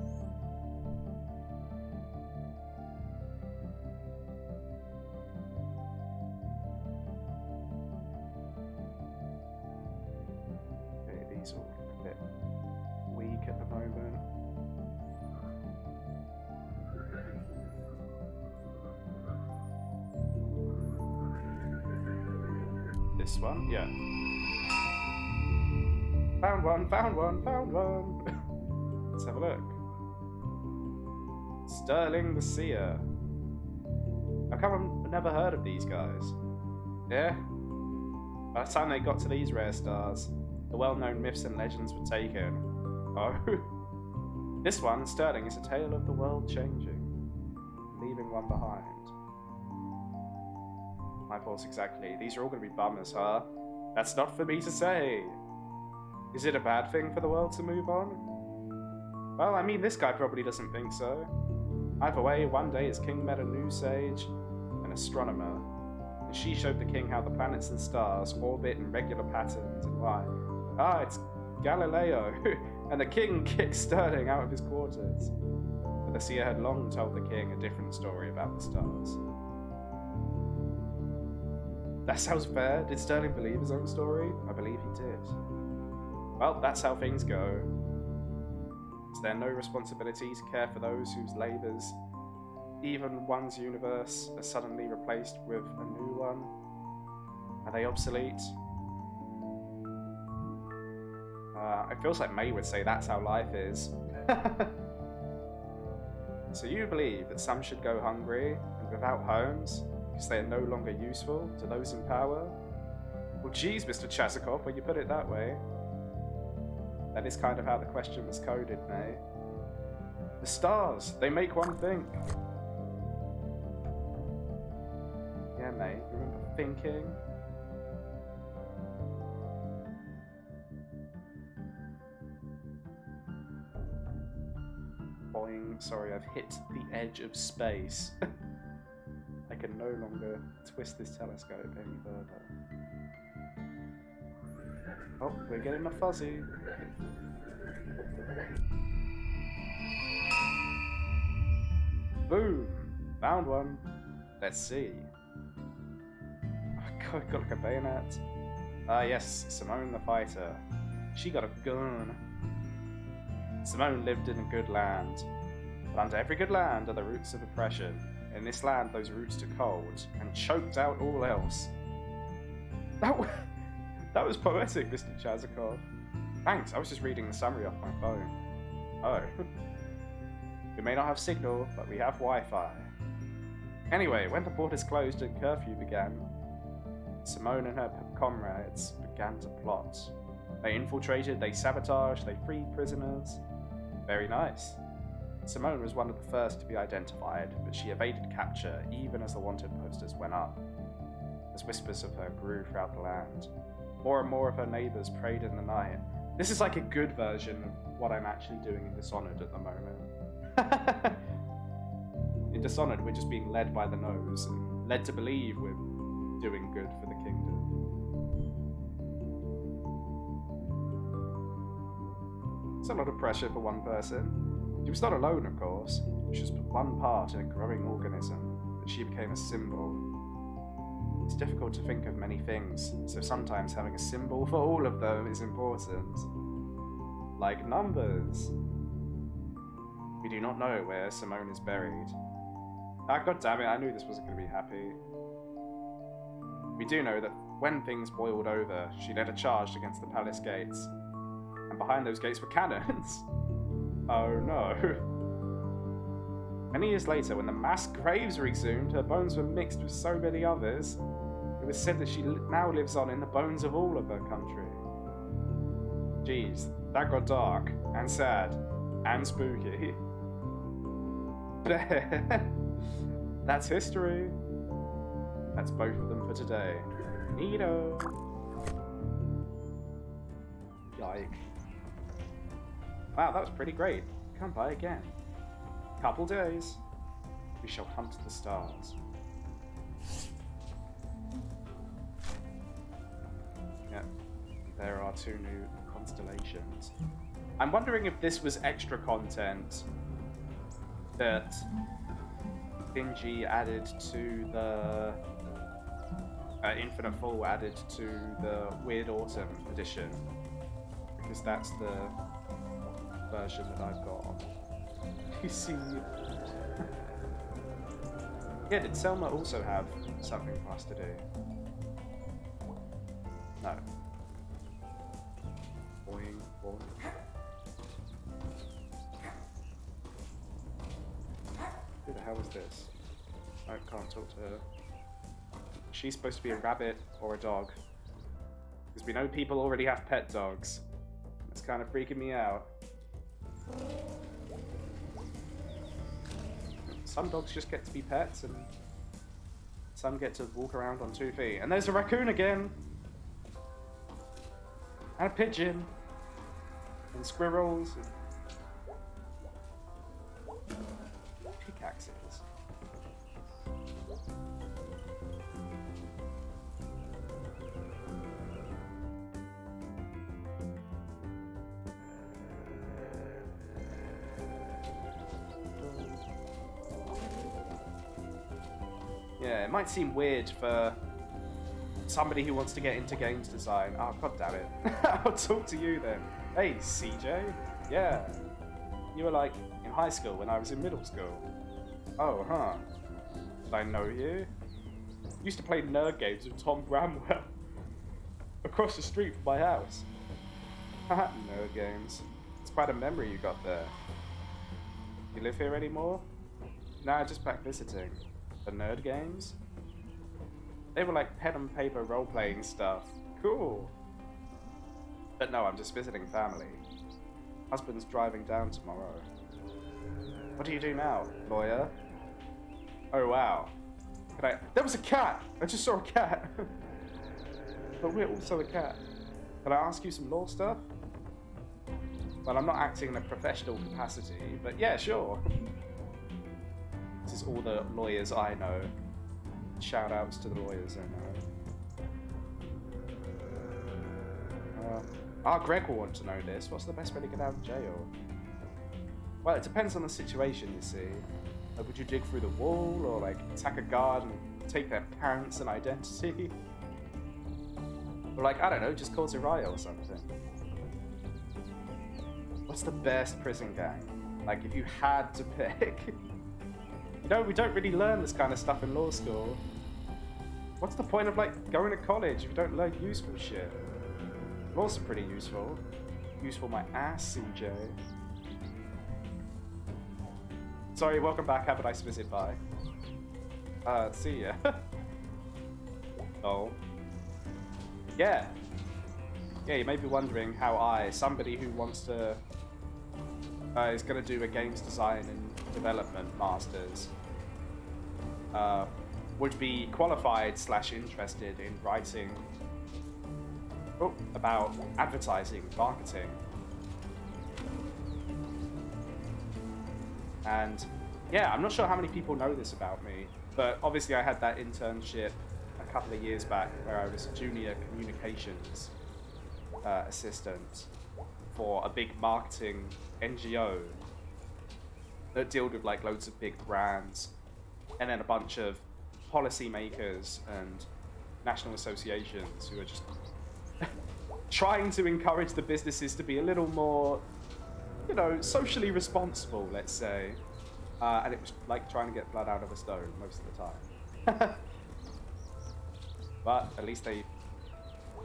Okay, these all look a bit weak at the moment. This one? Yeah. Found one. Let's have a look. Sterling the Seer. How come I've never heard of these guys? Yeah? By the time they got to these rare stars, the well-known myths and legends were taken. Oh. This one, Sterling, is a tale of the world changing, leaving one behind. My thoughts exactly. These are all going to be bummers, huh? That's not for me to say. Is it a bad thing for the world to move on? Well, I mean, this guy probably doesn't think so. Either way, one day his king met a new sage, an astronomer, and she showed the king how the planets and stars orbit in regular patterns and why. Ah, it's Galileo! And the king kicked Sterling out of his quarters. but the seer had long told the king a different story about the stars. That sounds fair. Did Sterling believe his own story? I believe he did. Well, that's how things go. Is there no responsibility to care for those whose labours, even one's universe, are suddenly replaced with a new one? Are they obsolete? It feels like May would say that's how life is. So you believe that some should go hungry and without homes because they are no longer useful to those in power? Well, geez, Mr. Chasakov, when you put it that way. That is kind of how the question was coded, May. The stars, they make one think. Yeah, May, you remember thinking? Boing, sorry, I've hit the edge of space. I can no longer twist this telescope any further. Oh, we're getting a fuzzy. Boom! Found one. Let's see. Oh, God, got like a bayonet. Ah, yes, Simone the fighter. She got a gun. Simone lived in a good land. But under every good land are the roots of oppression. In this land, those roots took hold and choked out all else. That was poetic, Mr. Chazakov. Thanks, I was just reading the summary off my phone. Oh. We may not have signal, but we have Wi-Fi. Anyway, when the borders closed and curfew began, Simone and her comrades began to plot. They infiltrated, they sabotaged, they freed prisoners. Very nice. Simone was one of the first to be identified, but she evaded capture even as the wanted posters went up. As whispers of her grew throughout the land, more and more of her neighbours prayed in the night. This is like a good version of what I'm actually doing in Dishonored at the moment. In Dishonored, we're just being led by the nose, and led to believe we're doing good for the kingdom. It's a lot of pressure for one person. She was not alone, of course. She was but one part in a growing organism, but she became a symbol. It's difficult to think of many things, so sometimes having a symbol for all of them is important. Like numbers. We do not know where Simone is buried. Ah, god damn it, I knew this wasn't going to be happy. We do know that when things boiled over, she led a charge against the palace gates. And behind those gates were cannons. Oh no. Many years later, when the mass graves were exhumed, her bones were mixed with so many others. It was said that she now lives on in the bones of all of her country. Jeez, that got dark, and sad, and spooky. That's history. That's both of them for today. Neato. Yike. Wow, that was pretty great. Come by again. Couple days. We shall hunt the stars. Yep. There are 2 new constellations. I'm wondering if this was extra content that Bingy added to the Infinite Fall added to the Weird Autumn edition, because that's the version that I've got. You see, yeah, did Selma also have something for us to do? No. Boing, boing. Who the hell is this? I can't talk to her. She's supposed to be a rabbit or a dog. Because we know people already have pet dogs. It's kind of freaking me out. Some dogs just get to be pets, and some get to walk around on 2 feet. And there's a raccoon again! And a pigeon! And squirrels! And pickaxes. it might seem weird for somebody who wants to get into games design. Oh, god damn it. I'll talk to you then. Hey, CJ. Yeah. You were like in high school when I was in middle school. Oh, huh. Did I know you? Used to play nerd games with Tom Bramwell across the street from my house. Haha, nerd games. It's quite a memory you got there. You live here anymore? Nah, just back visiting. The nerd games? They were like pen and paper role-playing stuff. Cool. But no, I'm just visiting family. Husband's driving down tomorrow. What do you do now, lawyer? Oh wow. There was a cat! I just saw a cat! But we're also a cat. Can I ask you some law stuff? Well, I'm not acting in a professional capacity, but yeah, sure. This is all the lawyers I know. Shout outs to the lawyers I know. Greg will want to know this. What's the best way to get out of jail? Well, it depends on the situation, you see. Like, would you dig through the wall, or like attack a guard and take their parents and identity? Or like, I don't know, just cause a riot or something. What's the best prison gang? Like, if you had to pick. You know, we don't really learn this kind of stuff in law school. What's the point of, like, going to college if you don't learn useful shit? Laws are pretty useful. Useful my ass, CJ. Sorry, welcome back. Have a nice visit. Bye. See ya. Oh. Yeah. Yeah, you may be wondering how I, somebody who wants to, is going to do a games design and development masters, would be qualified / interested in writing about advertising, marketing. And yeah, I'm not sure how many people know this about me, but obviously I had that internship a couple of years back where I was a junior communications assistant for a big marketing NGO that dealt with like loads of big brands, and then a bunch of policymakers and national associations who are just trying to encourage the businesses to be a little more, you know, socially responsible, let's say. And it was like trying to get blood out of a stone most of the time. But at least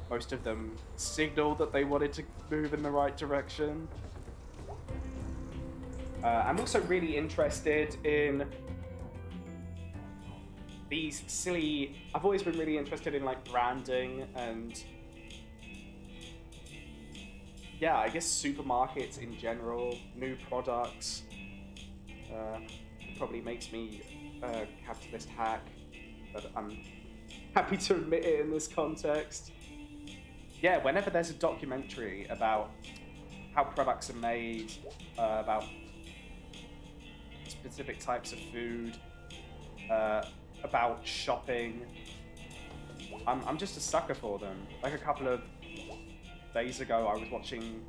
most of them signaled that they wanted to move in the right direction. I'm also really interested in these silly... I've always been really interested in like branding and... yeah, I guess supermarkets in general, new products. Probably makes me a capitalist hack, but I'm happy to admit it in this context. Yeah, whenever there's a documentary about how products are made, about specific types of food, about shopping, I'm just a sucker for them. Like a couple of days ago, I was watching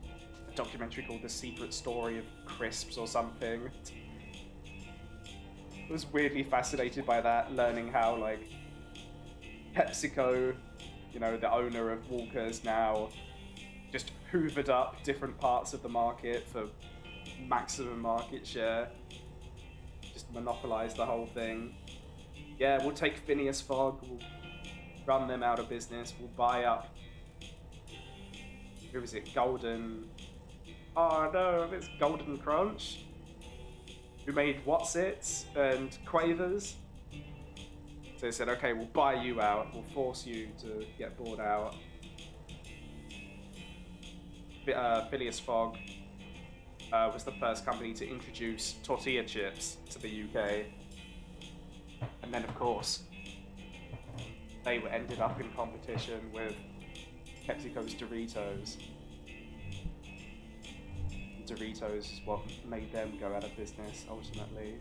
a documentary called The Secret Story of Crisps or something. I was weirdly fascinated by that, learning how, like, PepsiCo, you know, the owner of Walker's now, just hoovered up different parts of the market for maximum market share. Just monopolized the whole thing. Yeah, we'll take Phineas Fogg, we'll run them out of business, we'll buy up... who is it? Golden... oh no, it's Golden Crunch. Who made What's-Its and Quavers. So they said, okay, we'll buy you out, we'll force you to get bought out. Phileas Fogg was the first company to introduce tortilla chips to the UK. And then, of course, they ended up in competition with PepsiCo's Doritos. Doritos is what made them go out of business, ultimately.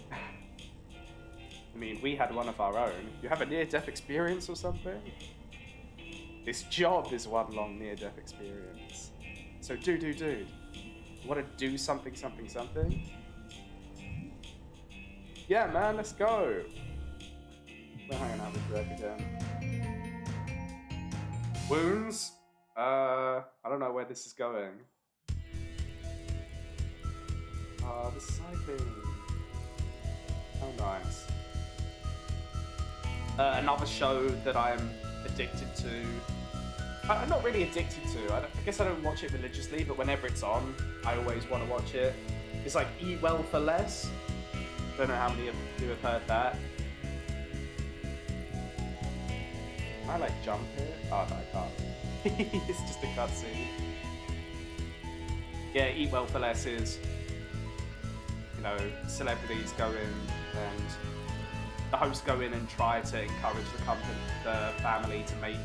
I mean, we had one of our own. You have a near-death experience or something? This job is one long near-death experience. So dude, you want to do something? Yeah, man, let's go. We're hanging out with Greg again. Wounds? I don't know where this is going. The cycling. Oh, nice. Another show that I'm addicted to. I'm not really addicted to. I guess I don't watch it religiously, but whenever it's on, I always want to watch it. It's like Eat Well for Less. Don't know how many of you have heard that. Can I like jump here? Oh no, I can't. It's just a cutscene. Yeah, Eat Well for Less is, you know, celebrities go in and the hosts go in and try to encourage the family to make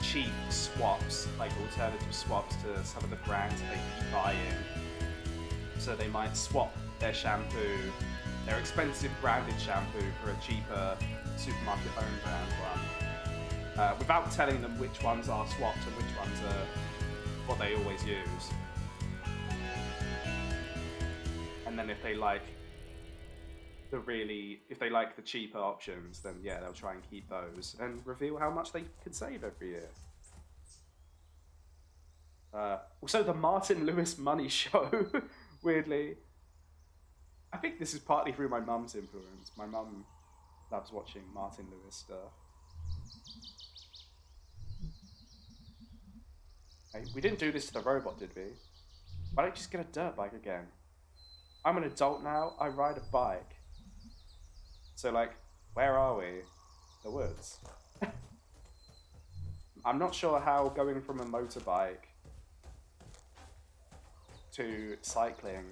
cheap swaps, like alternative swaps to some of the brands that they keep buying. So they might swap their shampoo, their expensive branded shampoo, for a cheaper supermarket owned brand one, without telling them which ones are swapped and which ones are what they always use. And then if they like the cheaper options, then yeah, they'll try and keep those and reveal how much they could save every year. Also, the Martin Lewis Money Show, weirdly. I think this is partly through my mum's influence. My mum loves watching Martin Lewis stuff. Hey, we didn't do this to the robot, did we? Why don't you just get a dirt bike again? I'm an adult now, I ride a bike. So, like, where are we? The woods. I'm not sure how going from a motorbike to cycling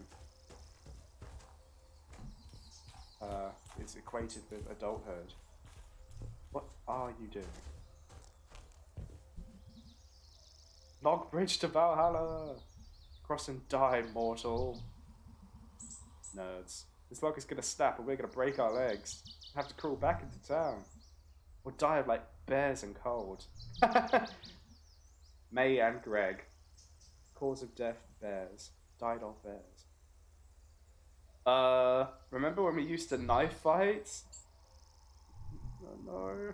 is equated with adulthood. What are you doing? Log bridge to Valhalla! Cross and die, mortal. Nerds. This log is gonna snap and we're gonna break our legs. Have to crawl back into town. Or die of like bears and cold. May and Greg. Cause of death, bears. Died of bears. Remember when we used to knife fight? Oh no.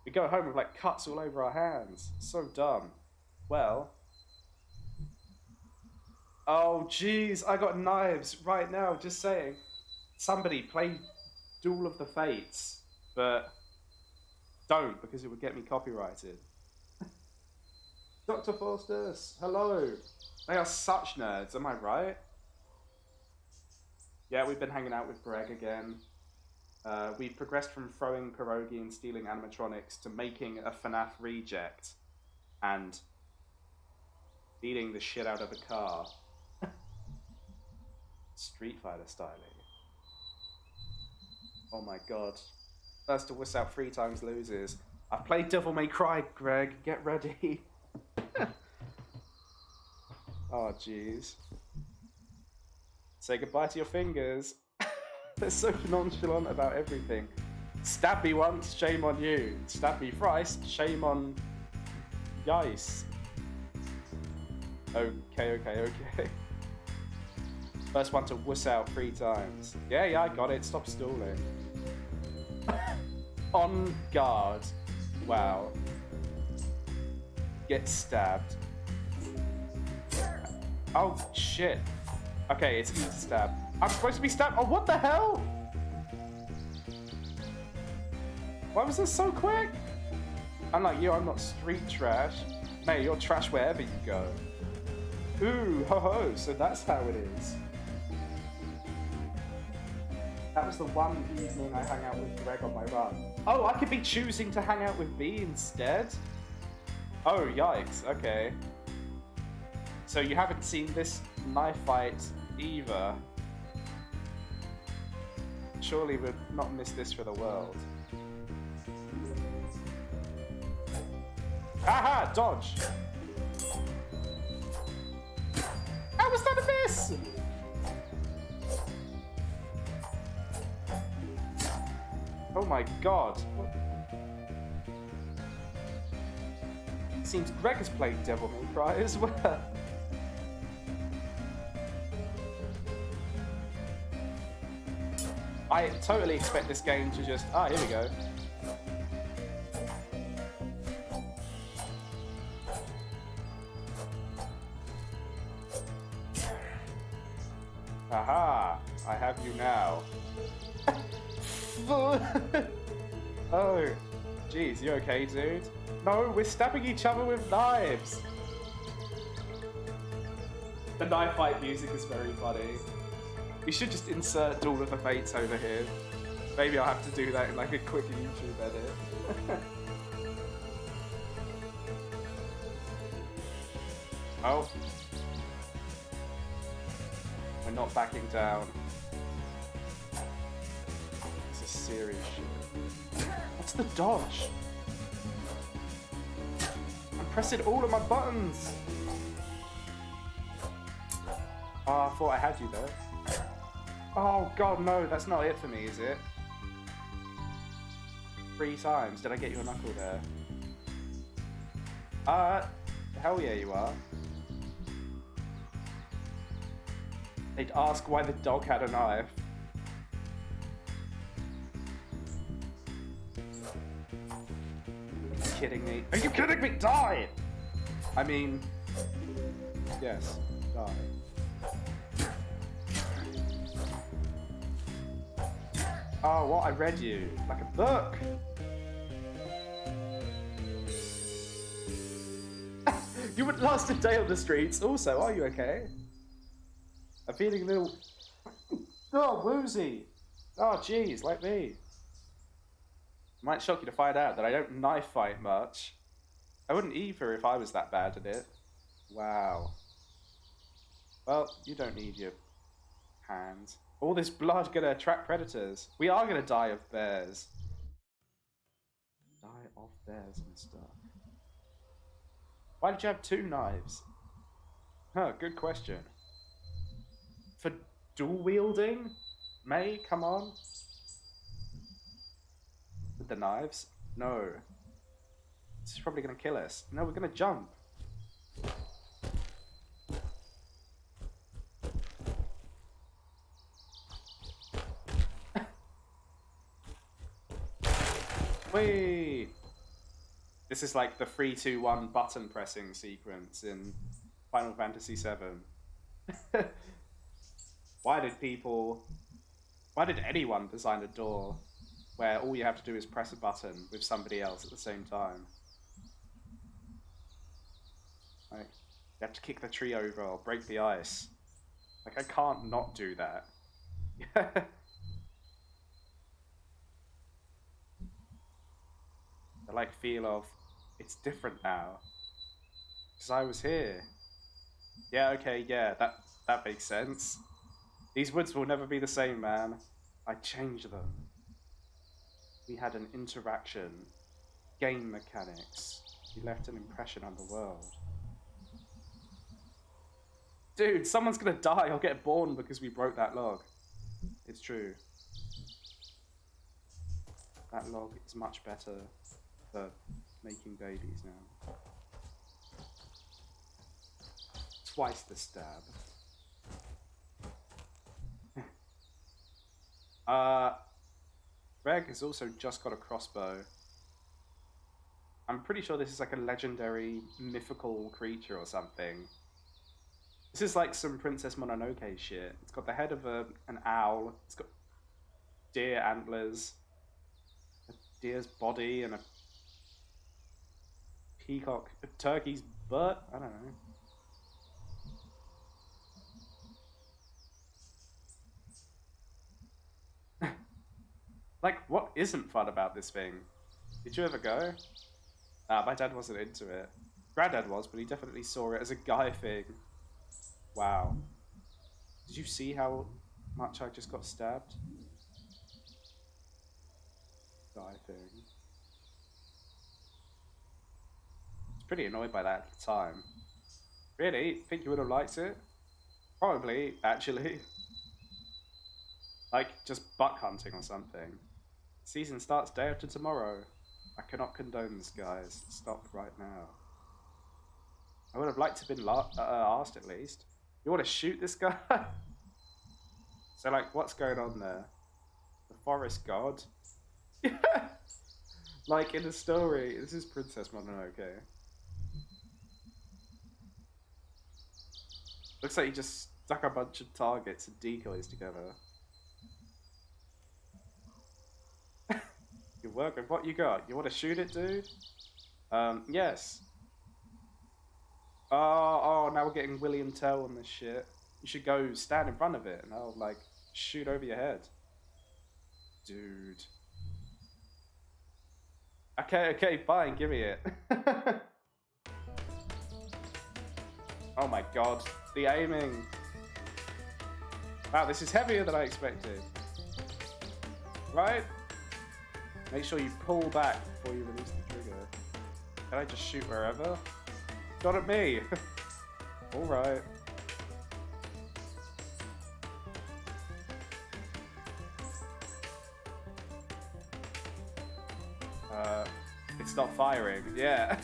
We go home with like cuts all over our hands. So dumb. Well. Oh jeez, I got knives right now, just saying. Somebody play Duel of the Fates, but don't, because it would get me copyrighted. Dr. Faustus, hello. They are such nerds, am I right? Yeah, we've been hanging out with Greg again. We've progressed from throwing pierogi and stealing animatronics to making a FNAF reject and beating the shit out of a car. Street Fighter styling. Oh my god. First to whisk out 3 times loses. I've played Devil May Cry, Greg. Get ready. Oh, jeez. Say goodbye to your fingers. They're so nonchalant about everything. Stab me once, shame on you. Stab me thrice, shame on... Yice. Okay. First one to wuss out 3 times. Yeah, I got it. Stop stalling. On guard. Wow. Get stabbed. Oh, shit. Okay, it's easy to stab. I'm supposed to be stabbed. Oh, what the hell? Why was this so quick? Unlike you, I'm not street trash. Mate, you're trash wherever you go. Ooh, ho, so that's how it is. That was the one evening I hung out with Greg on my run. Oh, I could be choosing to hang out with V instead? Oh, yikes, okay. So you haven't seen this knife fight either. Surely we'd not miss this for the world. Aha! Dodge! How was that a miss? Oh my god. seems Greg has played Devil May Cry as well. I totally expect this game to just... Ah, here we go. Aha! I have you now. Oh, jeez, you okay, dude? No, we're stabbing each other with knives. The knife fight music is very funny. We should just insert Duel of the Fates over here. Maybe I'll have to do that in like a quick YouTube edit. Oh. We're not backing down. This is serious shit. What's the dodge? I'm pressing all of my buttons. Oh, I thought I had you though. Oh god, no, that's not it for me, is it? 3 times. Did I get you a knuckle there? Hell yeah you are. They'd ask why the dog had a knife. Are you kidding me? Are you kidding me? Die! I mean... Yes, die. Oh, what? I read you. Like a book. You wouldn't last a day on the streets. Also, are you okay? I'm feeling a little... Oh, woozy. Oh, jeez, like me. Might shock you to find out that I don't knife fight much. I wouldn't either if I was that bad at it. Wow. Well, you don't need your hands. All this blood gonna attract predators. We are gonna die of bears. Die of bears and stuff. Why did you have 2 knives? Huh, good question. For dual wielding? May, come on. With the knives? No. This is probably gonna kill us. No, we're gonna jump. Whee! This is like the 3, 2, 1 button pressing sequence in Final Fantasy VII. Why did anyone design a door where all you have to do is press a button with somebody else at the same time? Like, you have to kick the tree over or break the ice. Like, I can't not do that. The like feel of, it's different now. Because I was here. Yeah, okay, yeah, that makes sense. These woods will never be the same, man. I changed them. We had an interaction. Game mechanics. We left an impression on the world. Dude, someone's gonna die or get born because we broke that log. It's true. That log is much better for making babies now. Twice the stab. Greg has also just got a crossbow. I'm pretty sure this is like a legendary mythical creature or something. This is like some Princess Mononoke shit. It's got the head of an owl. It's got deer antlers, a deer's body, and a peacock, a turkey's butt. I don't know. Like, what isn't fun about this thing? Did you ever go? My dad wasn't into it. Granddad was, but he definitely saw it as a guy thing. Wow. Did you see how much I just got stabbed? Guy thing. I was pretty annoyed by that at the time. Really? Think you would have liked it? Probably, actually. Like, just buck hunting or something. Season starts day after tomorrow. I cannot condone this, guys. Stop right now. I would have liked to have been asked at least. You want to shoot this guy? So, like, what's going on there? The forest god? Like in the story, this is Princess Mononoke. Looks like you just stuck a bunch of targets and decoys together. You're working. What you got? You want to shoot it, dude? Yes. Oh, now we're getting William Tell on this shit. You should go stand in front of it and I'll, like, shoot over your head. Dude. Okay, fine, give me it. Oh my god, the aiming. Wow, this is heavier than I expected. Right? Make sure you pull back before you release the trigger. Can I just shoot wherever? Not at me. Alright. It's not firing. Yeah.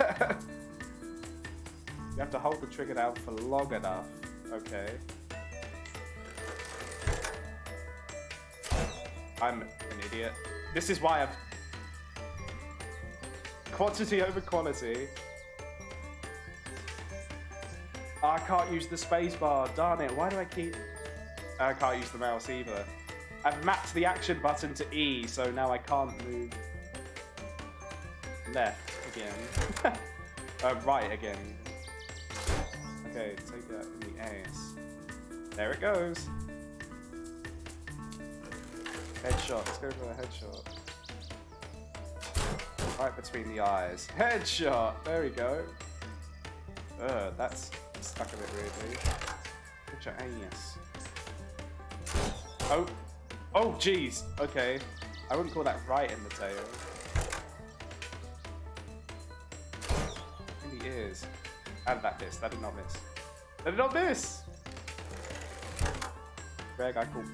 You have to hold the trigger down for long enough. Okay. I'm an idiot. This is why I've... Quantity over quality. Oh, I can't use the spacebar. Darn it. Why do I keep... I can't use the mouse either. I've mapped the action button to E, so now I can't move left again. Right again. Okay, take that in the ace. There it goes. Headshot. Let's go for a headshot. Right between the eyes. Headshot! There we go. That's stuck a bit weirdly. Put your anus. Oh. Oh, jeez. Okay. I wouldn't call that right in the tail. In the ears. How did that miss? That did not miss. That did not miss! Greg, I call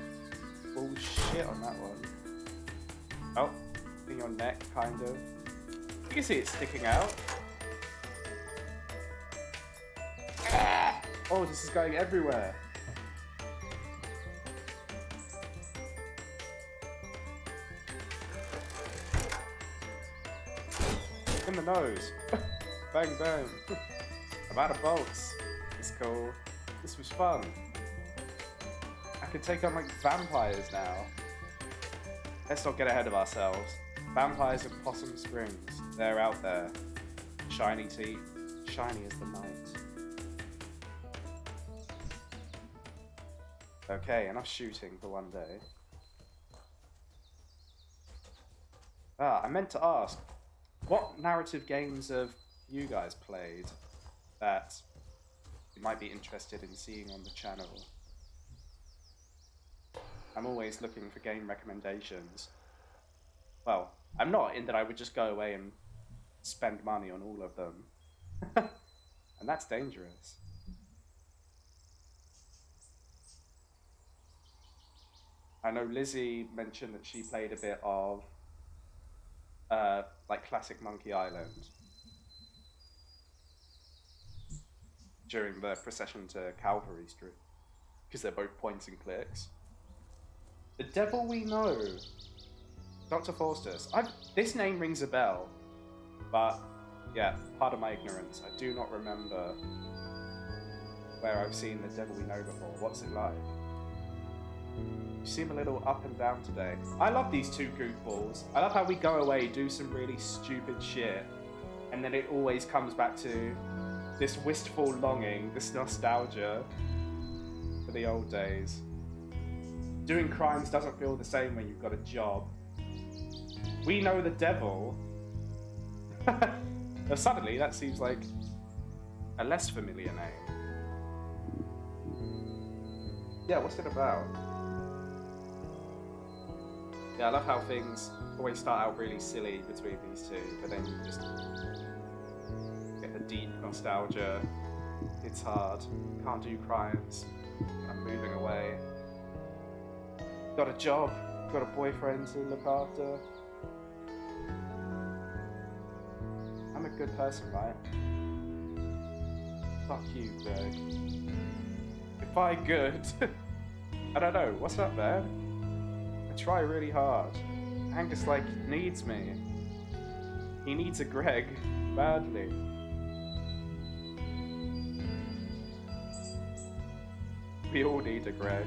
bullshit on that one. Oh. In your neck, kind of. You can see it sticking out. Oh, this is going everywhere. In the nose. Bang, bang. I'm out of bolts. It's cool. This was fun. I can take on, like, vampires now. Let's not get ahead of ourselves. Vampires of Possum Springs. They're out there. Shiny teeth. Shiny as the night. Okay, enough shooting for one day. I meant to ask, what narrative games have you guys played that you might be interested in seeing on the channel? I'm always looking for game recommendations. Well, I'm not, in that I would just go away and spend money on all of them. And that's dangerous. I know Lizzie mentioned that she played a bit of like classic Monkey Island during the procession to Calvary Street, because they're both points and clicks. The Devil We Know, Dr. Faustus. This name rings a bell, but yeah, pardon my ignorance. I do not remember where I've seen The Devil We Know before. What's it like? You seem a little up and down today. I love these two goofballs. I love how we go away, do some really stupid shit, and then it always comes back to this wistful longing, this nostalgia for the old days. Doing crimes doesn't feel the same when you've got a job. We know the devil. Now suddenly that seems like a less familiar name. Yeah, what's it about? Yeah, I love how things always start out really silly between these two, but then you just get the deep nostalgia. It's hard. Can't do crimes. I'm moving away. Got a job. Got a boyfriend to look after. I'm a good person, right? Fuck you, Greg. If I could... I don't know, what's up, man? I try really hard. Angus, like, needs me. He needs a Greg, badly. We all need a Greg.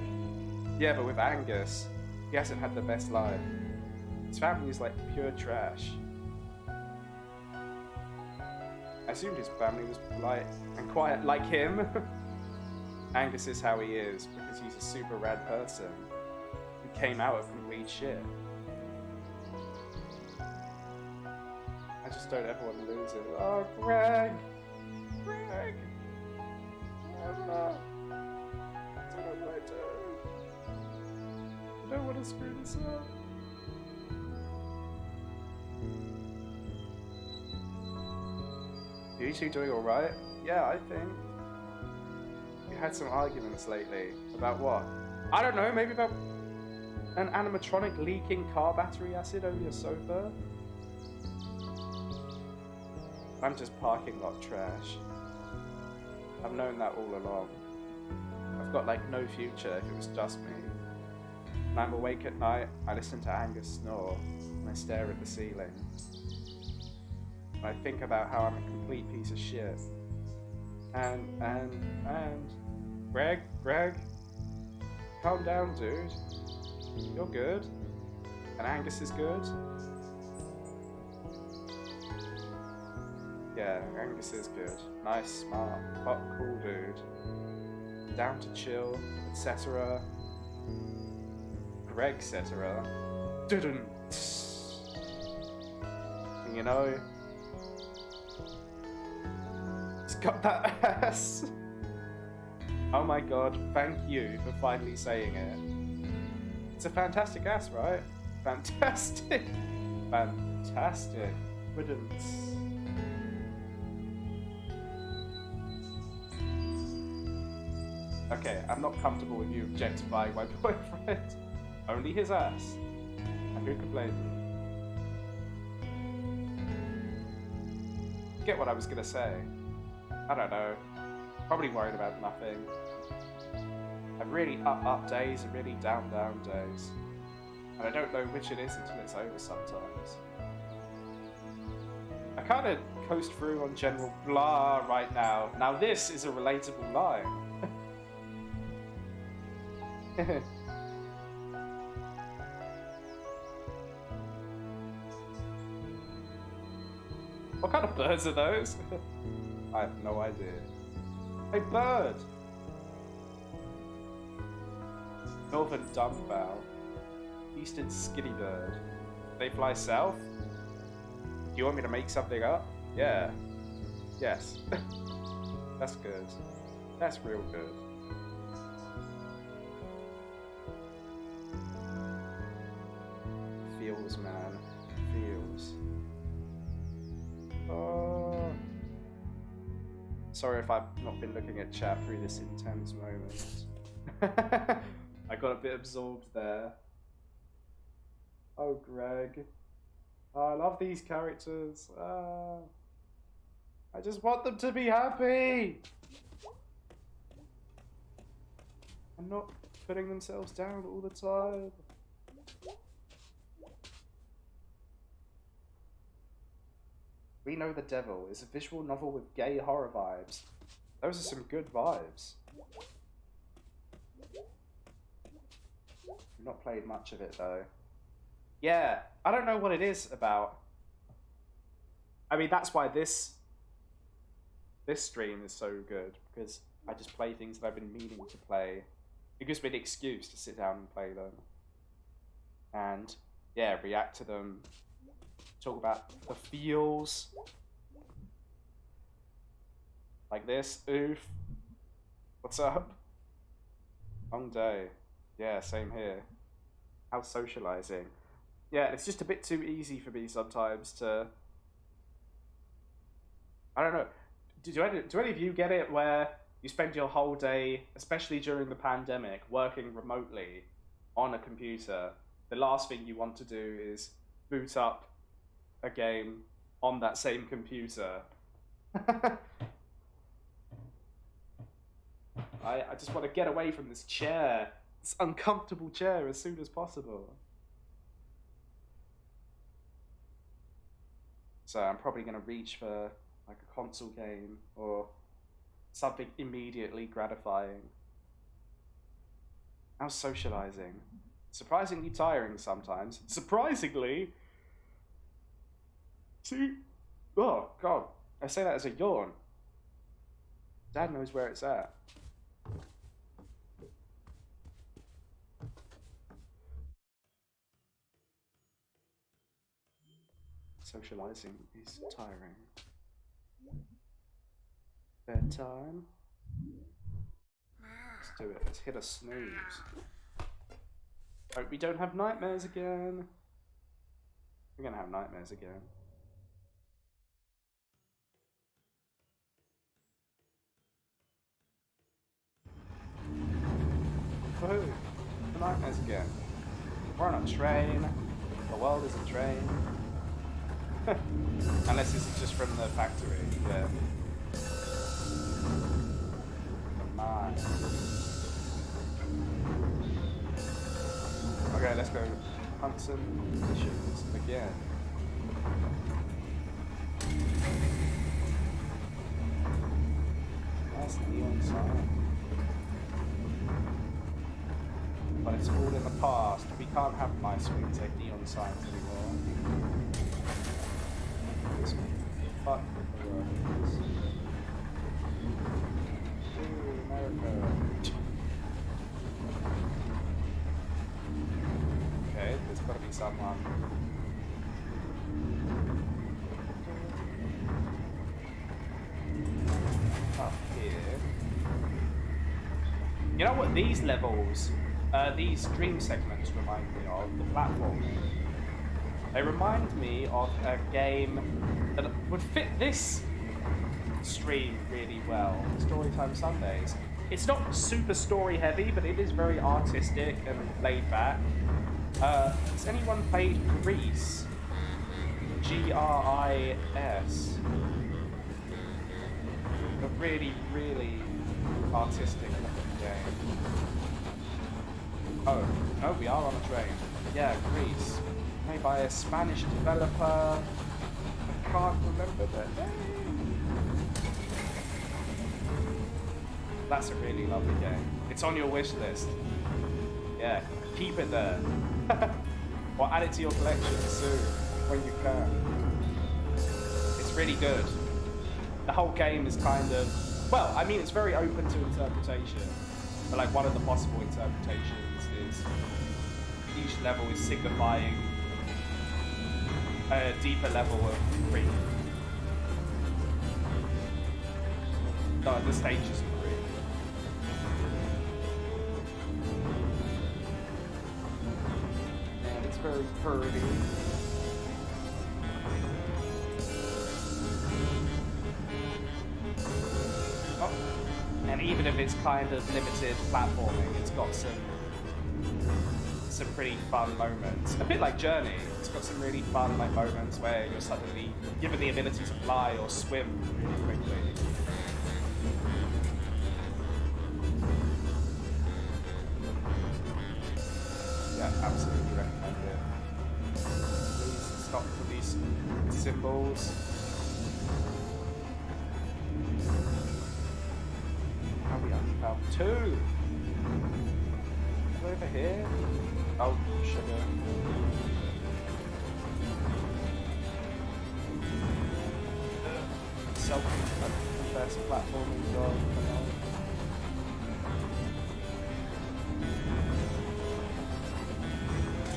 Yeah, but with Angus, he hasn't had the best life. His family is like pure trash. I assumed his family was polite and quiet like him. Angus is how he is because he's a super rad person who came out of complete shit. I just don't ever want to lose him. Oh, Greg! Greg! Emma! What do I do? I don't want to screw this up. Are you two doing alright? Yeah, I think. We had some arguments lately. About what? I don't know, maybe about an animatronic leaking car battery acid over your sofa? I'm just parking lot trash. I've known that all along. I've got like no future if it was just me. When I'm awake at night, I listen to Angus snore and I stare at the ceiling. And I think about how I'm a complete piece of shit. And Greg, calm down, dude. You're good. And Angus is good. Yeah, Angus is good. Nice, smart, hot, cool dude. Down to chill, etc. Greg, etc. Didn't. You know, he's got that ass. Oh my god, thank you for finally saying it. It's a fantastic ass, right? Fantastic. Fantastic. Wouldn't. Okay, I'm not comfortable with you objectifying my boyfriend. Only his ass. And who could blame me? Get what I was gonna say. I don't know. Probably worried about nothing. I've really up days and really down days. And I don't know which it is until it's over sometimes. I kind of coast through on general blah right now. Now this is a relatable line. What kind of birds are those? I have no idea. Hey, bird! Northern dumfowl. Eastern skinny bird. They fly south? Do you want me to make something up? Yeah. Yes. That's good. That's real good. Feels, man. Feels. Oh. Sorry if I've not been looking at chat through this intense moment. I got a bit absorbed there. Oh, Greg. Oh, I love these characters. I just want them to be happy. And not putting themselves down all the time. We Know the Devil is a visual novel with gay horror vibes. Those are some good vibes. I've not played much of it though. Yeah, I don't know what it is about. I mean, that's why this stream is so good, because I just play things that I've been meaning to play. It gives me an excuse to sit down and play them. And yeah, react to them. Talk about the feels. Like this. Oof. What's up? Long day. Yeah, same here. How's socializing? Yeah, it's just a bit too easy for me sometimes to... I don't know. Do any of you get it where you spend your whole day, especially during the pandemic, working remotely on a computer? The last thing you want to do is boot up a game on that same computer. I just want to get away from this chair, this uncomfortable chair, as soon as possible. So I'm probably going to reach for like a console game or something immediately gratifying. How's socializing? Surprisingly tiring sometimes. Surprisingly? See? Oh, God. I say that as a yawn. Dad knows where it's at. Socializing is tiring. Bedtime. Let's do it. Let's hit a snooze. Hope we don't have nightmares again. We're gonna have nightmares again. Woohoo! The nightmares again. We're on a train. The world is a train. Unless this is just from the factory. Yeah. Come on. Okay, let's go hunt some missions again. That's neon sign. But it's all in the past. We can't have my swings like neon signs anymore. Fuck the workers. Ooh, America. Okay, there's gotta be someone. Up here. You know what these levels, these dream segments remind me of? The platforming. They remind me of a game that would fit this stream really well, Storytime Sundays. It's not super story heavy, but it is very artistic and laid back. Has anyone played Grease? G-R-I-S. A really, really artistic looking game. Oh, no, we are on a train. Yeah, Grease. Made by a Spanish developer. I can't remember their name. That's a really lovely game. It's on your wish list. Yeah, keep it there. Or add it to your collection soon, when you can. It's really good. The whole game is kind of, well, I mean, it's very open to interpretation. But like one of the possible interpretations is each level is signifying a deeper level of grief. No, the stages of grief. And it's very pretty. Oh. And even if it's kind of limited platforming, it's got some pretty fun moments. A bit like Journey, it's got some really fun like moments where you're suddenly given the ability to fly or swim really quickly. Yeah, absolutely recommend it. Please stop with these symbols. Oh, we only found 2. Over here. Oh, sugar. Self-confessed platforming god.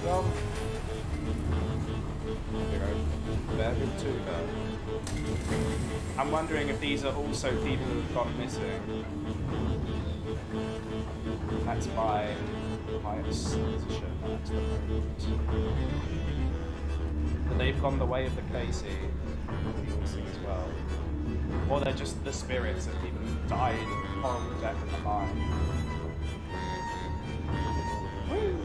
Jump. There you go. There been 2 though. I'm wondering if these are also people who've gone missing. That's my assumption at the moment. But they've gone the way of the Casey, missing as well. Or they're just the spirits of people who died horrible death in the mine. Woo!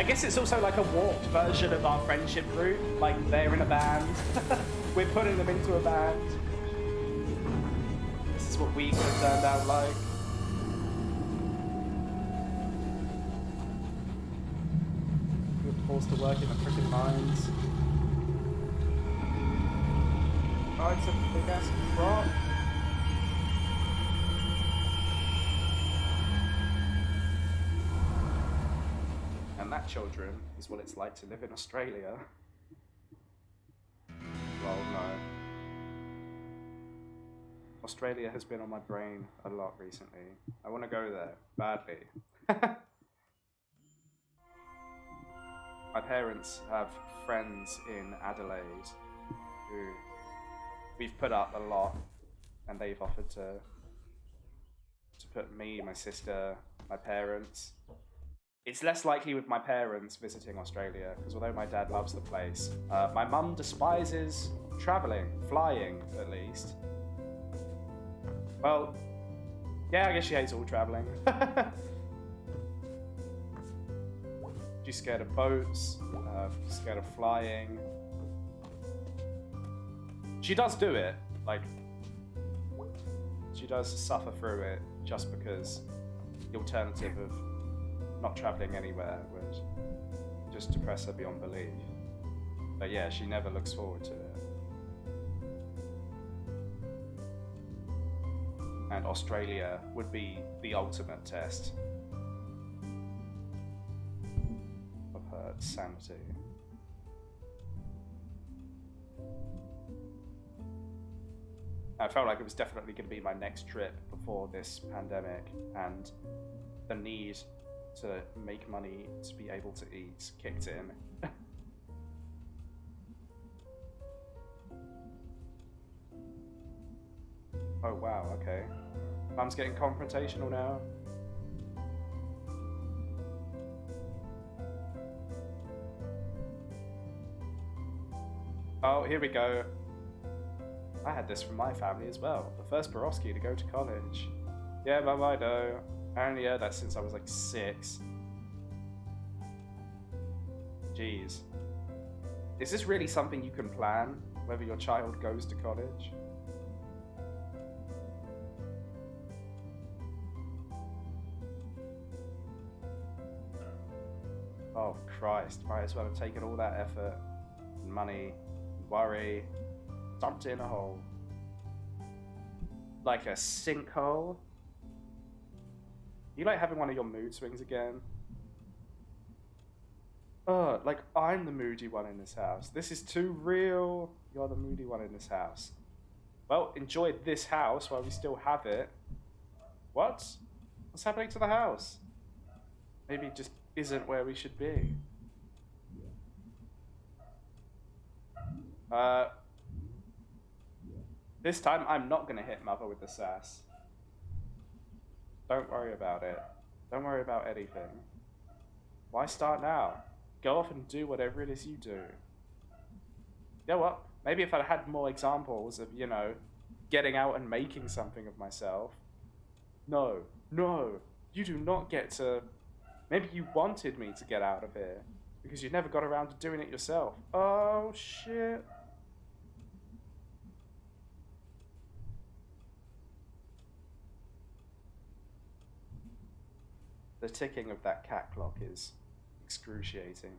I guess it's also like a warped version of our friendship group. Like, they're in a band. We're putting them into a band. This is what we could have turned out like. We were forced to work in the freaking mines. Oh, it's a big ass rock. And that, children, is what it's like to live in Australia. Well, no. Australia has been on my brain a lot recently. I want to go there, badly. My parents have friends in Adelaide who we've put up a lot, and they've offered to put me, my sister, my parents. It's less likely with my parents visiting Australia, because although my dad loves the place, my mum despises travelling, flying at least. Well, yeah, I guess she hates all travelling. She's scared of boats, scared of flying. She does do it, like, she does suffer through it just because the alternative of not travelling anywhere would just depress her beyond belief. But yeah, she never looks forward to it. And Australia would be the ultimate test of her sanity. I felt like it was definitely going to be my next trip before this pandemic, and the need to make money to be able to eat kicked in. Oh wow, okay. Mum's getting confrontational now. Oh, here we go. I had this from my family as well. The first Borowski to go to college. Yeah, Mum, I know. I only heard that since I was like 6. Jeez. Is this really something you can plan, whether your child goes to college? Oh Christ, might as well have taken all that effort and money and worry, dumped it in a hole. Like a sinkhole? You like having one of your mood swings again? Oh, like I'm the moody one in this house. This is too real. You're the moody one in this house. Well, enjoy this house while we still have it. What? What's happening to the house? Maybe it just isn't where we should be. This time I'm not gonna hit Mother with the sass. Don't worry about it. Don't worry about anything. Why start now? Go off and do whatever it is you do. You know what? Maybe if I had more examples of, you know, getting out and making something of myself. No, you do not get to... Maybe you wanted me to get out of here because you never got around to doing it yourself. Oh, shit. The ticking of that cat clock is excruciating.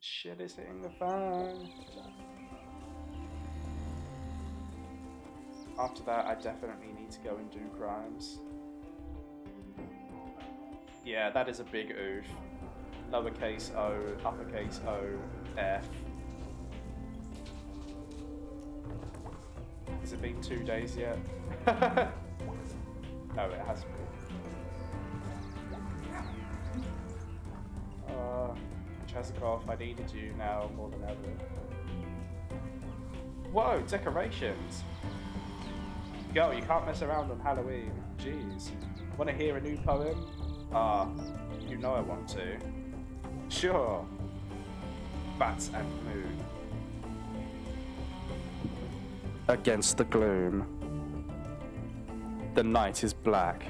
Shit is hitting the fan. After that, I definitely need to go and do crimes. Yeah, that is a big oof. Lowercase o, uppercase O, F. Has it been 2 days yet? No, it hasn't been. Chazikov, I needed you now more than ever. Whoa, decorations! Girl, you can't mess around on Halloween. Jeez. Want to hear a new poem? You know I want to. Sure. Bats and moon. Against the gloom. The night is black.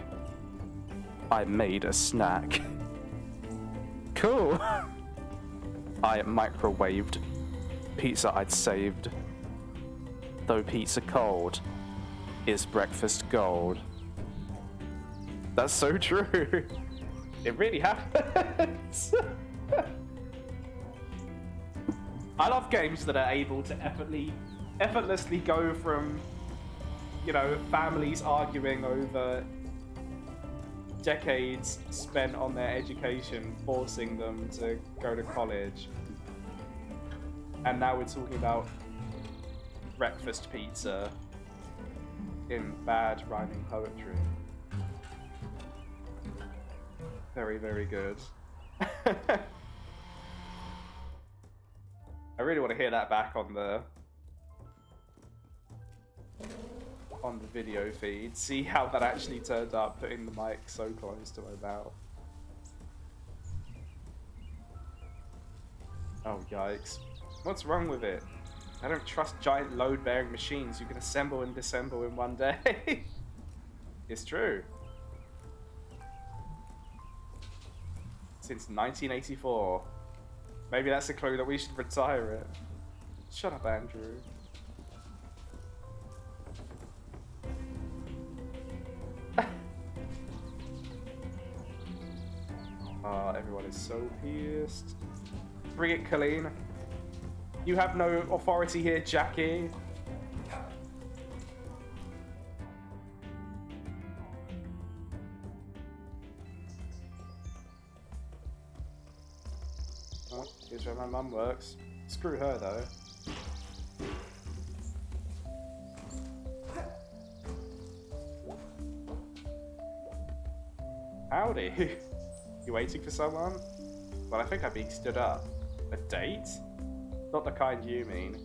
I made a snack. Cool. I microwaved pizza I'd saved. Though pizza cold is breakfast gold. That's so true. It really happens. I love games that are able to effortlessly go from, you know, families arguing over decades spent on their education, forcing them to go to college. And now we're talking about breakfast pizza in bad rhyming poetry. Very, very good. I really want to hear that back on the video feed. See how that actually turned out, putting the mic so close to my mouth. Oh, yikes. What's wrong with it? I don't trust giant load-bearing machines you can assemble and disassemble in one day. It's true. Since 1984. Maybe that's a clue that we should retire it. Shut up, Andrew. Oh, everyone is so pissed. Bring it, Colleen. You have no authority here, Jackie. Oh, here's where my mum works. Screw her, though. Howdy. You waiting for someone? Well, I think I'm being stood up. A date? Not the kind you mean.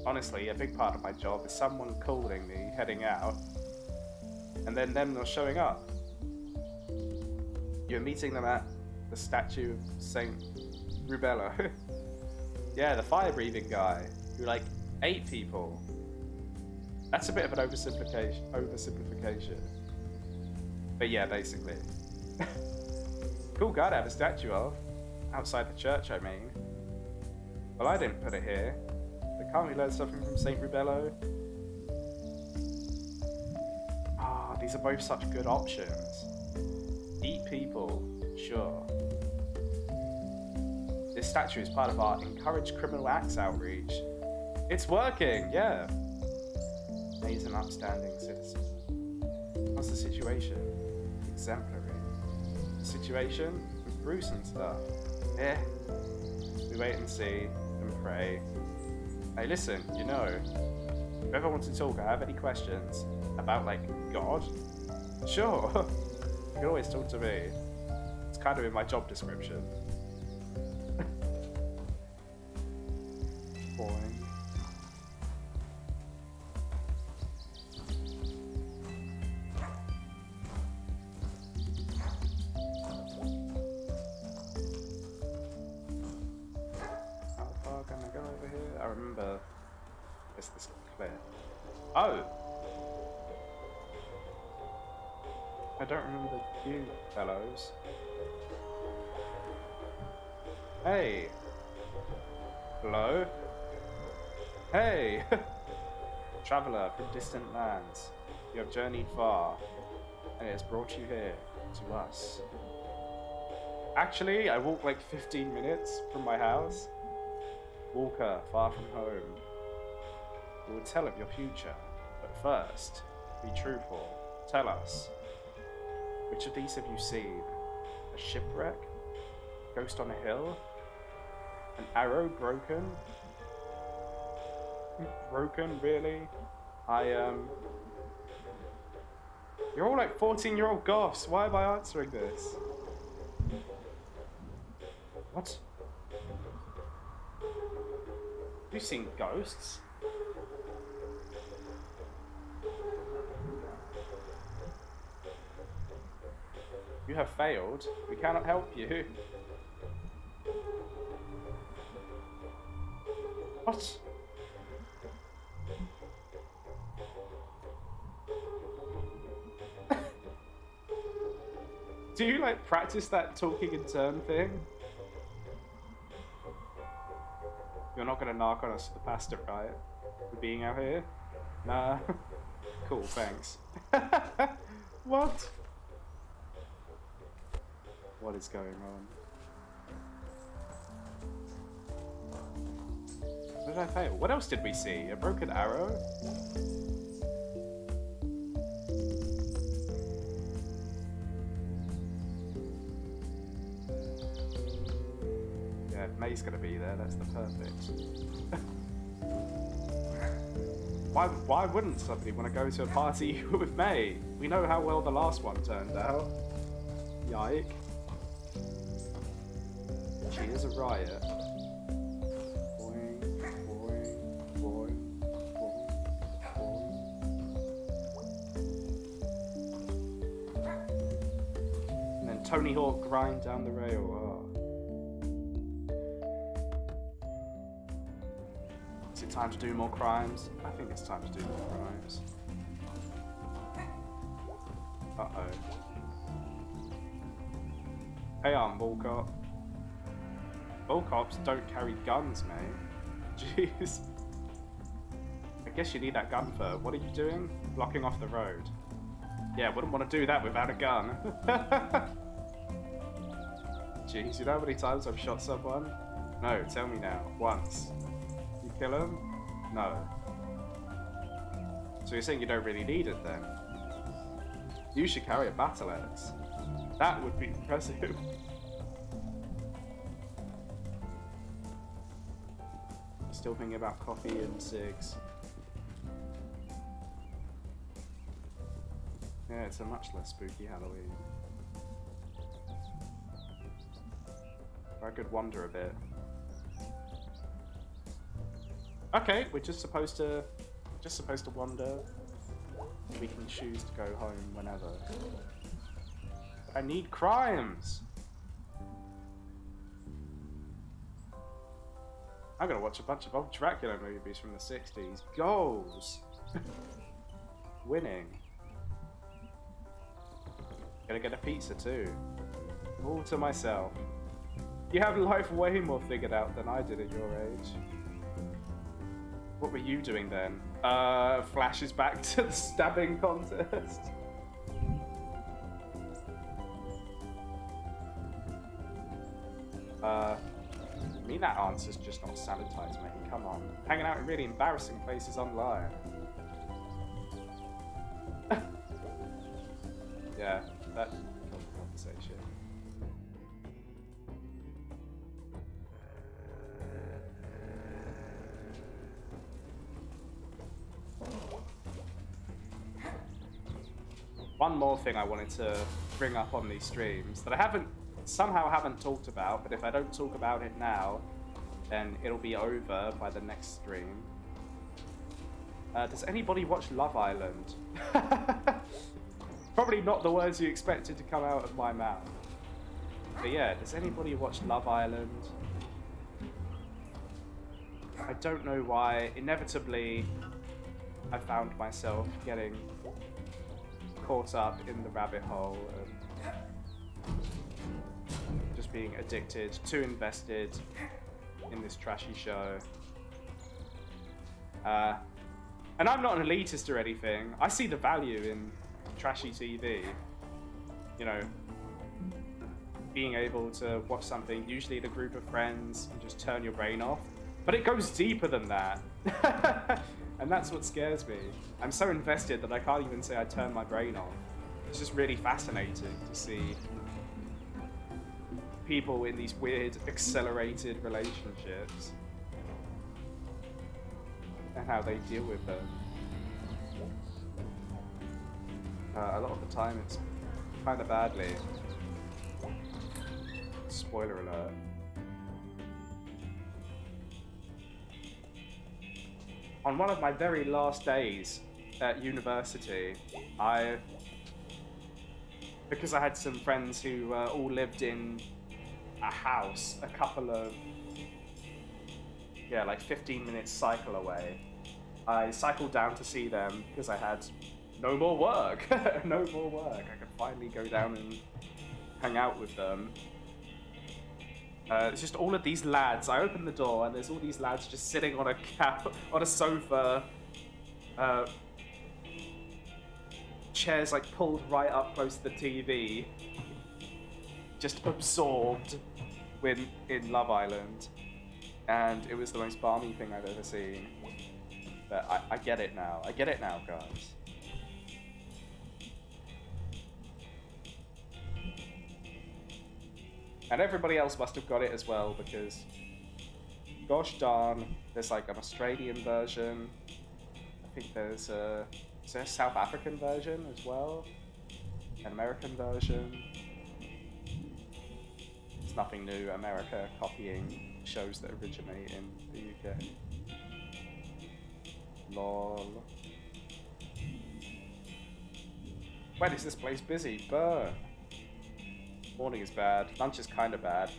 Honestly, a big part of my job is someone calling me, heading out, and then them not showing up. You're meeting them at the statue of Saint Rubello. Yeah, the fire-breathing guy who, like, ate people. That's a bit of an oversimplification. But yeah, basically. Cool guy to have a statue of. Outside the church, I mean. Well, I didn't put it here. But can't we learn something from Saint Rubello? Ah, these are both such good options. Eat people, sure. This statue is part of our Encourage Criminal Acts outreach. It's working, yeah. He's an upstanding citizen. What's the situation? Exemplary. The situation? With Bruce and stuff. We wait and see and pray. Hey, listen, you know, if you ever want to talk or have any questions about, like, God, sure, you can always talk to me. It's kind of in my job description. Boring. This clear. Oh! I don't remember you fellows. Hey! Hello? Hey! Traveler from distant lands, you have journeyed far, and it has brought you here, to us. Actually, I walk like 15 minutes from my house. Walker, far from home. We will tell of your future, but first, be truthful. Tell us, which of these have you seen? A shipwreck? Ghost on a hill? An arrow broken? Broken, really? You're all like 14-year-old goths. Why am I answering this? What? Have you seen ghosts? You have failed. We cannot help you. What? Do you, like, practice that talking in turn thing? You're not gonna knock on us for the pasta, right? For being out here? Nah. Cool, thanks. What? What is going on? What did I fail? What else did we see? A broken arrow? Yeah, May's gonna be there, that's the perfect. Why wouldn't somebody want to go to a party with May? We know how well the last one turned out. Yike. She is a riot. Boing, boing, boing, boing, boing. And then Tony Hawk grind down the rail. Oh. Is it time to do more crimes? I think it's time to do more crimes. Uh-oh. Hey, Bull Cop. Bull Cops don't carry guns, mate. Jeez. I guess you need that gun for... What are you doing? Blocking off the road. Yeah, wouldn't want to do that without a gun. Jeez, you know how many times I've shot someone? No, tell me now. Once. You kill him? No. So you're saying you don't really need it then? You should carry a battle axe. That would be impressive. Still thinking about coffee and cigs. Yeah, it's a much less spooky Halloween. I could wander a bit. Okay, we're just supposed to wander. We can choose to go home whenever. I need crimes. I'm gonna watch a bunch of old Dracula movies from the 60s. Goals! Winning. Gonna get a pizza too. All to myself. You have life way more figured out than I did at your age. What were you doing then? Flashes back to the stabbing contest. I mean, that answer's just not sanitized, mate. Come on. Hanging out in really embarrassing places online. Yeah, that conversation. One more thing I wanted to bring up on these streams that I somehow haven't talked about, but if I don't talk about it now, then it'll be over by the next stream. Does anybody watch Love Island? Probably not the words you expected to come out of my mouth. But yeah, does anybody watch Love Island? I don't know why. Inevitably, I found myself getting caught up in the rabbit hole and just being addicted, too invested in this trashy show. And I'm not an elitist or anything. I see the value in trashy TV. You know, being able to watch something, usually in a group of friends, and just turn your brain off. But it goes deeper than that. And that's what scares me. I'm so invested that I can't even say I turn my brain off. It's just really fascinating to see people in these weird, accelerated relationships and how they deal with them. A lot of the time it's kind of badly. Spoiler alert. On one of my very last days at university, because I had some friends who all lived in a house a couple of, like 15 minutes cycle away. I cycled down to see them because I had no more work. No more work. I could finally go down and hang out with them. It's just all of these lads. I open the door and there's all these lads just sitting on on a sofa. Chairs like pulled right up close to the TV. Just absorbed in Love Island. And it was the most balmy thing I've ever seen. But I get it now. I get it now, guys. And everybody else must have got it as well, because gosh darn, there's like an Australian version. I think there's a South African version as well. An American version. It's nothing new, America copying shows that originate in the UK. Lol. When is this place busy? Burn. Morning is bad. Lunch is kind of bad.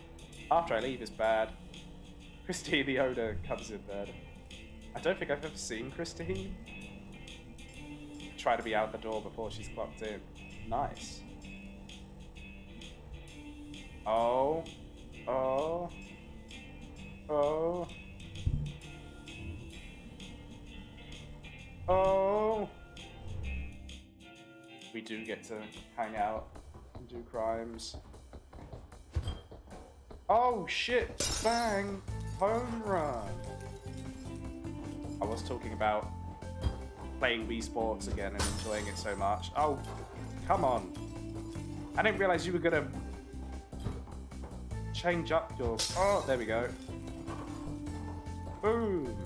After I leave is bad. Christine the owner comes in bed. I don't think I've ever seen Christine. Try to be out the door before she's clocked in. Nice. Oh. Oh. Oh. Oh. We do get to hang out and do crimes. Oh shit! Bang! Home run! I was talking about playing Wii Sports again and enjoying it so much. Oh, come on. I didn't realize you were gonna change up your... Oh, there we go. Boom!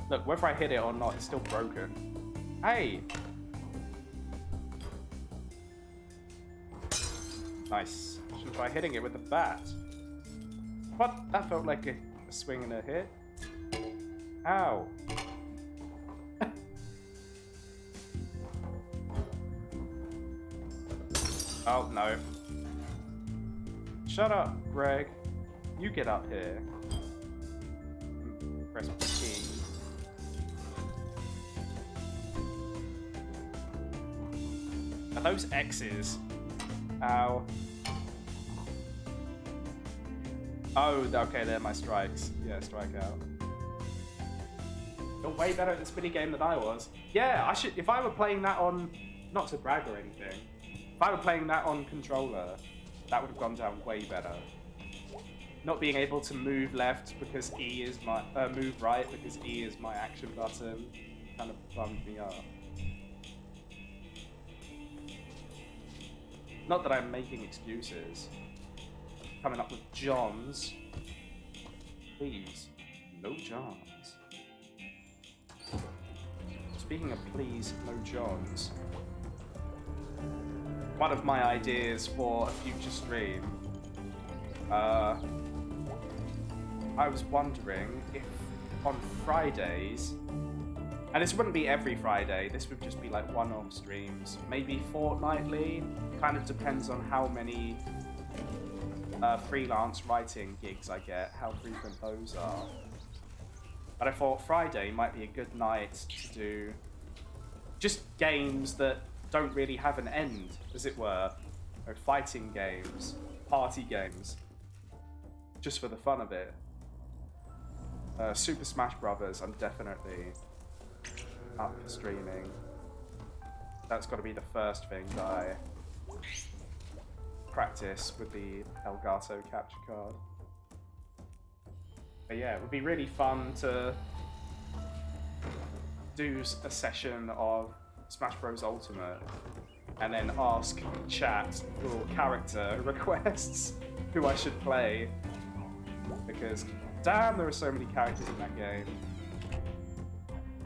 Look, whether I hit it or not, it's still broken. Hey! Nice. Should try hitting it with the bat. What? That felt like a swing and a hit. Ow. Oh, no. Shut up, Greg. You get up here. Press P. Are those X's? Ow. Oh, okay, they're my strikes. Yeah, strike out. You're way better at this minigame than I was. Yeah, I should. If I were playing that on, not to brag or anything, if I were playing that on controller, that would have gone down way better. Not being able to move left because E is my move right because E is my action button kind of bummed me up. Not that I'm making excuses. Coming up with Johns. Please, no Johns. Speaking of please, no Johns. One of my ideas for a future stream. I was wondering if on Fridays, and this wouldn't be every Friday, this would just be like one-off streams, maybe fortnightly, kind of depends on how many freelance writing gigs I get, how frequent those are. But I thought Friday might be a good night to do just games that don't really have an end, as it were. Or fighting games, party games, just for the fun of it. Super Smash Brothers, I'm definitely up for streaming. That's got to be the first thing that I practice with the Elgato capture card. But yeah, it would be really fun to do a session of Smash Bros. Ultimate and then ask chat for character requests who I should play. Because damn, there are so many characters in that game.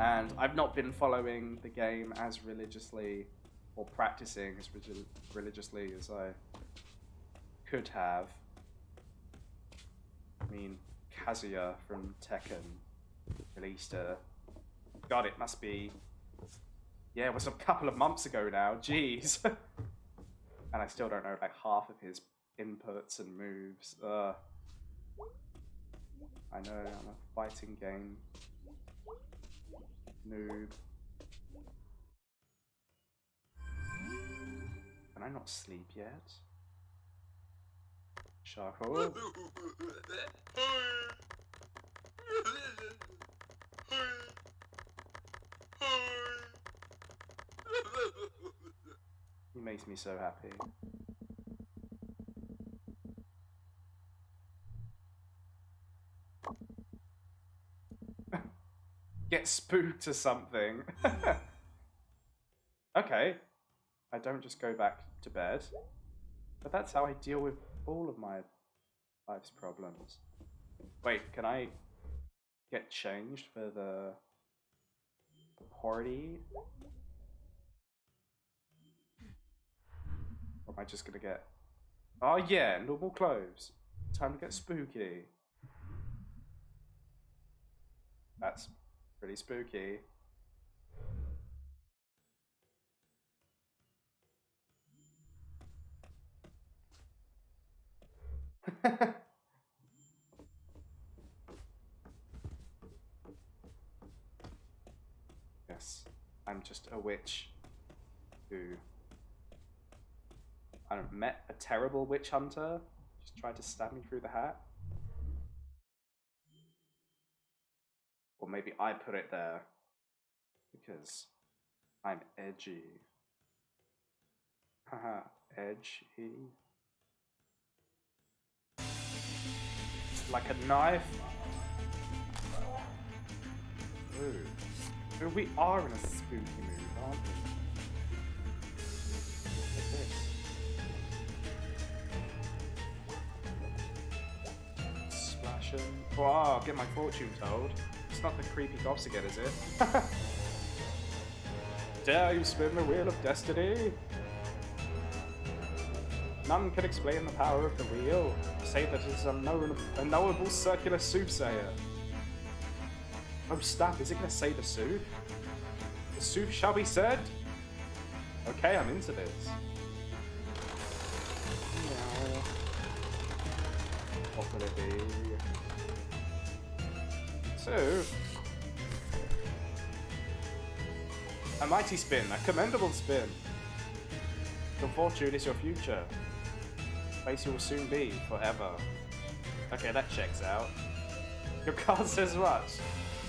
And I've not been following the game as religiously or practicing as religiously as I could have. I mean, Kazuya from Tekken released a... God, it must be... Yeah, it was a couple of months ago now, jeez. And I still don't know like half of his inputs and moves. I know, I'm a fighting game noob. Can I I not sleep yet? Charcoal. He makes me so happy. Get spooked or something. Okay. I don't just go back to bed. But that's how I deal with all of my life's problems. Wait, can I get changed for the party? Or am I just gonna get... Oh yeah, normal clothes. Time to get spooky. That's pretty spooky. Yes, I'm just a witch who... I don't met a terrible witch hunter. Just tried to stab me through the hat. Or maybe I put it there because I'm edgy. Haha, edgy. Like a knife. Ooh. Ooh, we are in a spooky mood, aren't we? Look at this. Splashing. Oh, I'll get my fortune told. It's not the creepy goths again, is it? Dare you spin the wheel of destiny? None can explain the power of the wheel, say that it is a knowable circular soothsayer. Oh, stop, is it going to say the sooth? The sooth shall be said? Okay, I'm into this. Meow. What will it be? So, a mighty spin, a commendable spin. Your fortune is your future. Place you will soon be, forever. Okay, that checks out. Your card says what?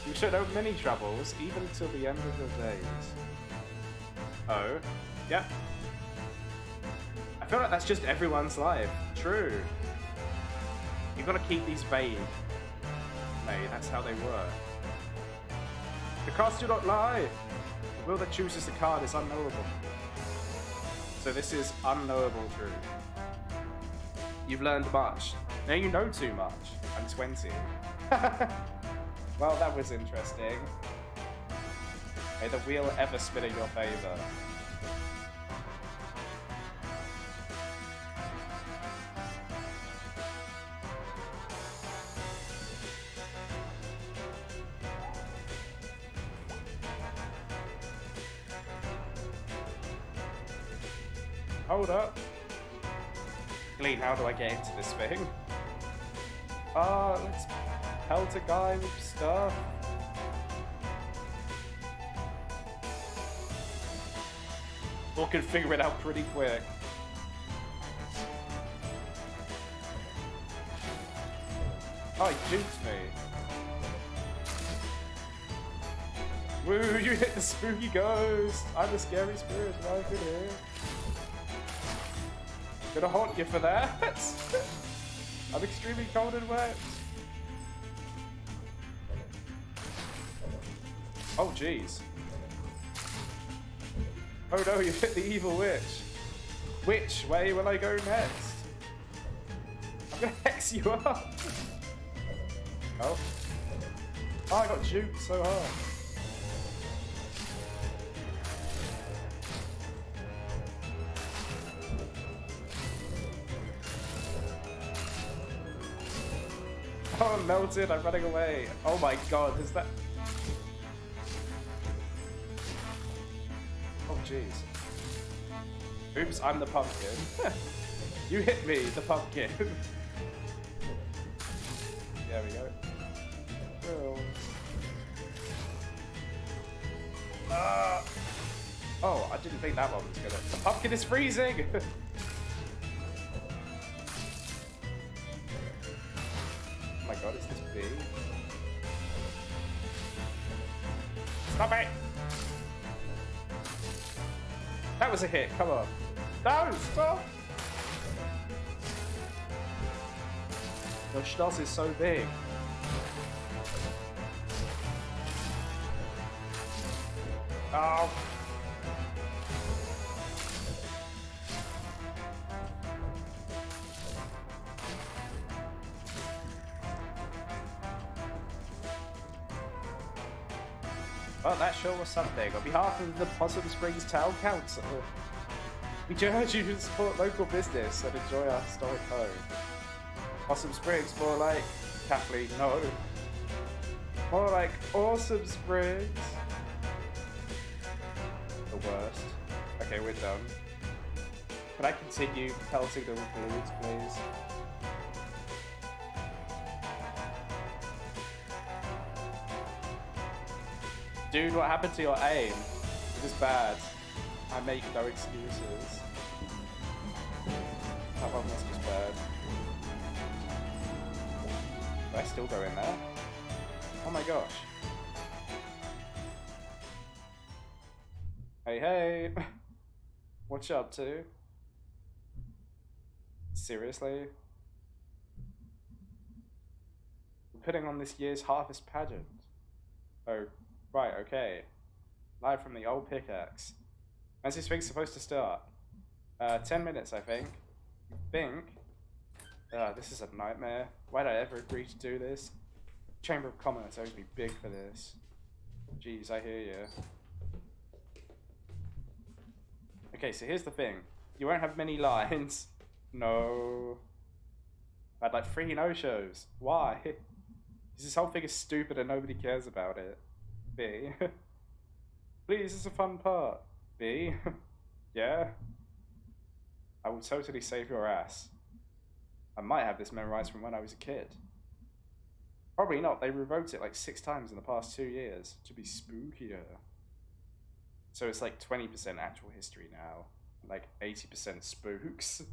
You should have many troubles, even till the end of your days. Oh, yep. I feel like that's just everyone's life. True. You've got to keep these vague. Mate, that's how they work. The cards do not lie. The will that chooses the card is unknowable. So this is unknowable truth. You've learned much. Now you know too much. I'm 20. Well, that was interesting. May the wheel ever spin in your favor. Hold up. Glean, how do I get into this thing? Let's pelt a guy with stuff. Or can figure it out pretty quick. Oh, he duped me. Woo, you hit the spooky ghost. I'm the scary spirit and I've been here. Gonna haunt you for that. I'm extremely cold and wet. Oh, jeez. Oh no, you hit the evil witch. Which way will I go next? I'm gonna hex you up. Oh. Oh, I got juked so hard. Oh, I'm melted, I'm running away. Oh my god, is that... Oh jeez. Oops, I'm the pumpkin. You hit me, the pumpkin. There we go. Oh. Oh, I didn't think that one was gonna... The pumpkin is freezing! Oh my god, is this big? Stop it! That was a hit, come on. No, stop! Your schnoz is so big. Oh. Well, that sure was something. On behalf of the Possum Springs Town Council, we urge you to support local business and enjoy our historic home. Possum Springs, more like... Kathleen, no. More like Awesome Springs. The worst. Okay, we're done. Can I continue pelting them with balloons, please? Dude, what happened to your aim? It was bad. I make no excuses. That one was just bad. Do I still go in there? Oh my gosh. Hey, hey! What you up to? Seriously? We're putting on this year's Harfest pageant. Oh, right, okay. Live from the old pickaxe. When's this thing supposed to start? 10 minutes, I think. This is a nightmare. Why did I ever agree to do this? Chamber of Commerce owes me big for this. Jeez, I hear you. Okay, so here's the thing. You won't have many lines. No. I had like 3 no-shows. Why? Because this whole thing is stupid and nobody cares about it. B. Please, it's a fun part. B. Yeah? I will totally save your ass. I might have this memorized from when I was a kid. Probably not. They rewrote it like 6 times in the past 2 years to be spookier. So it's like 20% actual history now, like 80% spooks.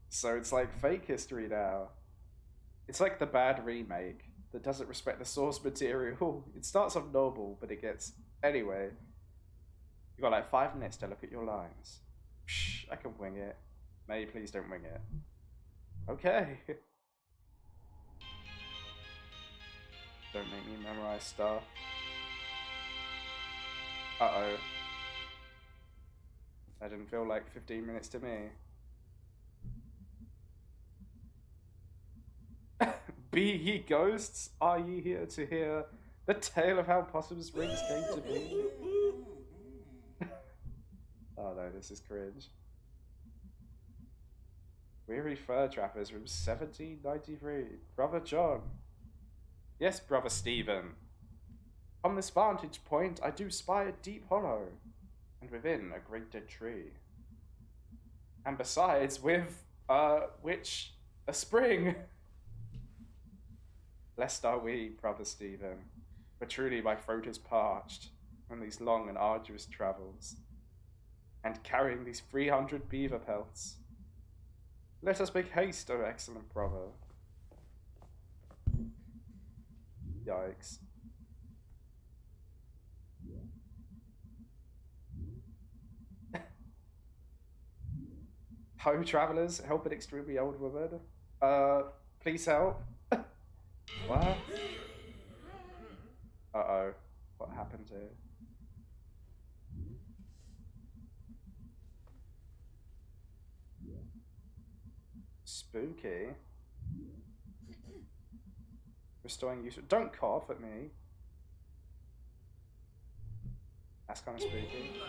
So it's like fake history now. It's like the bad remake that doesn't respect the source material. It starts off normal, but it gets... Anyway, you got like 5 minutes to look at your lines. Shh, I can wing it. May, please don't wing it. Okay. Don't make me memorize stuff. Uh-oh. That didn't feel like 15 minutes to me. Be ye ghosts, are ye here to hear the tale of how Possum Springs came to be? Oh no, this is cringe. Weary fur trappers from 1793. Brother John. Yes, Brother Stephen. On this vantage point, I do spy a deep hollow, and within a great dead tree. And besides, with, which, a spring. Blessed are we, Brother Stephen, for truly my throat is parched on these long and arduous travels, and carrying these 300 beaver pelts. Let us make haste, O excellent brother. Yikes. Ho, travelers, help an extremely old woman. Please help. What? Uh-oh. What happened here? Spooky. Restoring use. Don't cough at me. That's kind of spooky.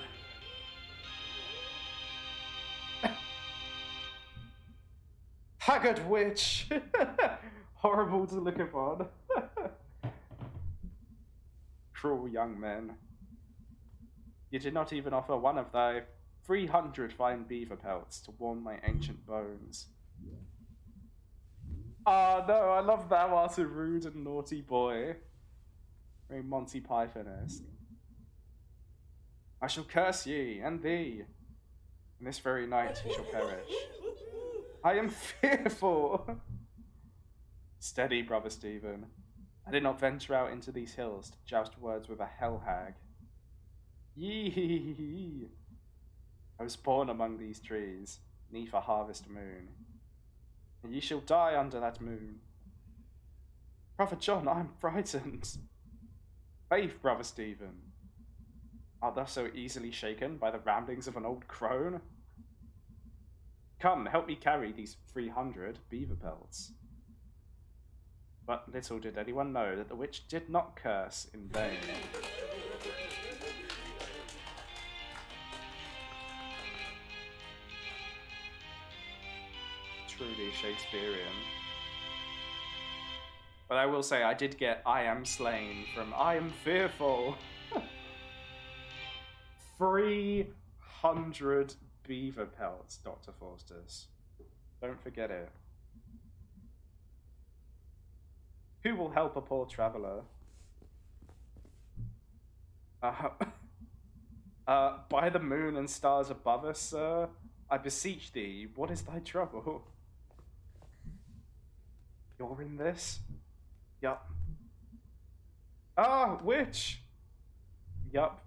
Haggard witch! Horrible to look upon. Cruel young men. You did not even offer one of thy 300 fine beaver pelts to warm my ancient bones. Ah, no, I love thou art a rude and naughty boy. Monty Python-esque. I shall curse ye, and thee, and this very night ye shall perish. I am fearful! Steady, brother Stephen. I did not venture out into these hills to joust words with a hell hag. Yee! I was born among these trees, 'neath a harvest moon, and ye shall die under that moon. Brother John, I am frightened. Faith, brother Stephen, art thou so easily shaken by the ramblings of an old crone? Come, help me carry these 300 beaver pelts. But little did anyone know that the witch did not curse in vain. Truly Shakespearean. But I will say, I did get I am slain from I am fearful. 300 beaver pelts, Dr. Faustus. Don't forget it. Who will help a poor traveller? By the moon and stars above us, sir, I beseech thee, what is thy trouble? You're in this? Yup. Ah, witch! Yup.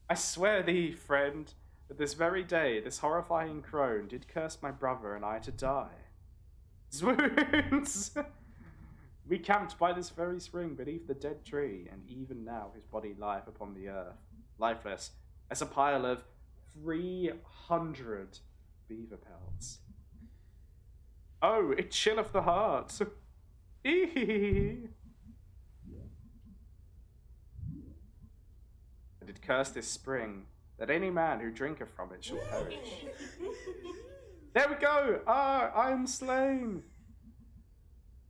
I swear thee, friend, that this very day this horrifying crone did curse my brother and I to die. Swoons! We camped by this very spring beneath the dead tree, and even now his body lieth upon the earth, lifeless, as a pile of 300 beaver pelts. Oh, it chilleth the heart. Eehee. I did curse this spring, that any man who drinketh from it shall perish. There we go! Ah, I am slain!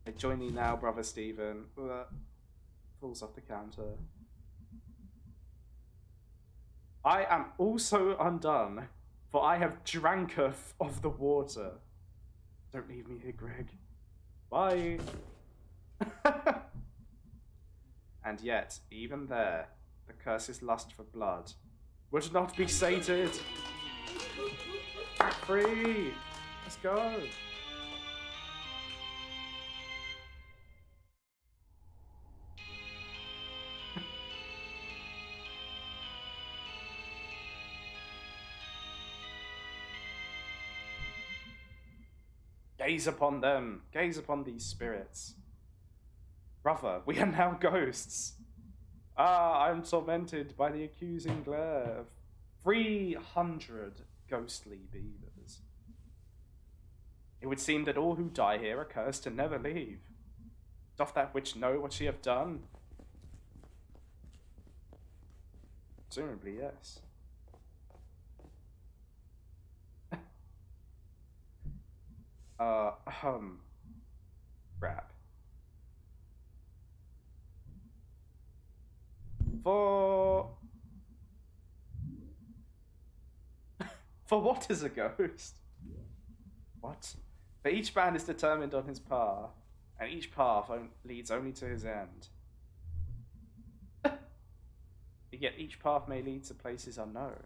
I join thee now, brother Stephen. Falls off the counter. I am also undone, for I have dranketh of the water. Don't leave me here, Greg. Bye. And yet, even there, the curse's lust for blood would not be sated. Free! Let's go! Gaze upon them! Gaze upon these spirits! Brother, we are now ghosts! Ah, I am tormented by the accusing glare of 300 ghostly beavers. It would seem that all who die here are cursed to never leave. Doth that witch know what she hath done? Presumably, yes. Crap. For what is a ghost? What? For each man is determined on his path, and each path leads only to his end. Yet each path may lead to places unknown.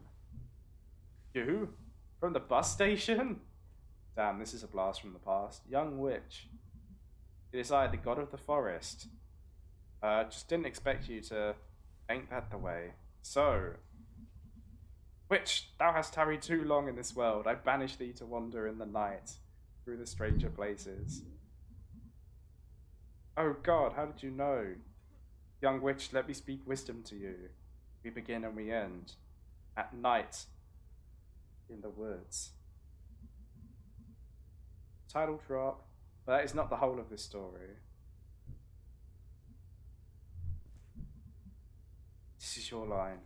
You? From the bus station? Damn, this is a blast from the past. Young witch. It is I, the god of the forest. Just didn't expect you to... Ain't that the way? So... Witch, thou hast tarried too long in this world. I banish thee to wander in the night, through the stranger places. Oh God, how did you know? Young witch, let me speak wisdom to you. We begin and we end. At night. In the woods. Title drop. But that is not the whole of this story. This is your line.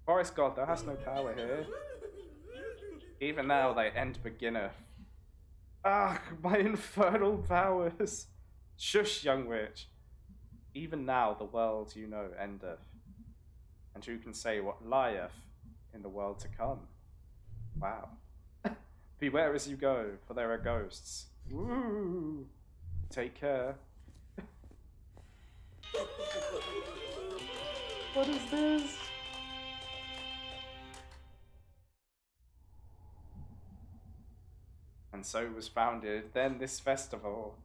Forest god, thou hast no power here. Even now thy end beginneth. Ah, my infernal powers! Shush, young witch. Even now the world you know endeth. And who can say what lieth in the world to come? Wow. Beware as you go, for there are ghosts. Woo! Take care. What is this? And so was founded then this festival.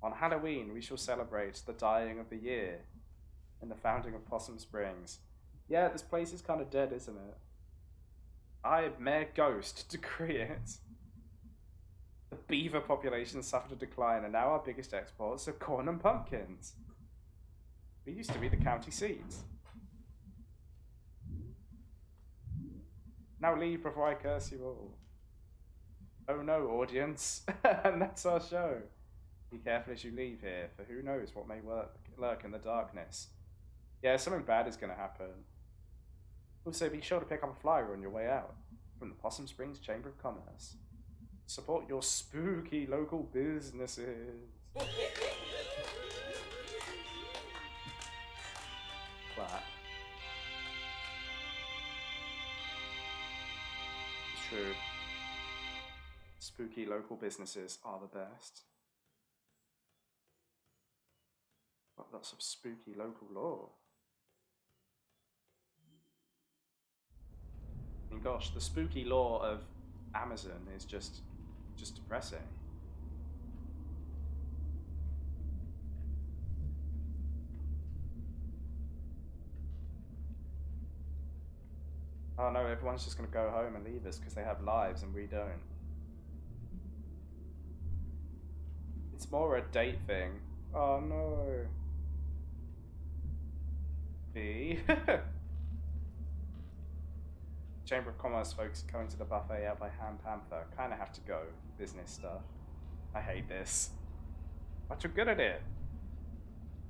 On Halloween we shall celebrate the dying of the year and the founding of Possum Springs. Yeah, this place is kind of dead, isn't it? I, mere ghost, decree it. The beaver population suffered a decline, and now our biggest exports are corn and pumpkins. We used to be the county seat. Now leave before I curse you all. Oh no, audience. And that's our show. Be careful as you leave here, for who knows what may lurk in the darkness. Yeah, something bad is going to happen. Also, be sure to pick up a flyer on your way out from the Possum Springs Chamber of Commerce. Support your spooky local businesses. Clap. It's true. Spooky local businesses are the best. Got lots of spooky local lore. I mean, gosh, the spooky lore of Amazon is just depressing. Oh no, everyone's just gonna go home and leave us because they have lives and we don't. It's more a date thing. Oh no. B. Chamber of Commerce folks are coming to the buffet out by Ham Panther. Kinda have to go. Business stuff. I hate this. But you're good at it.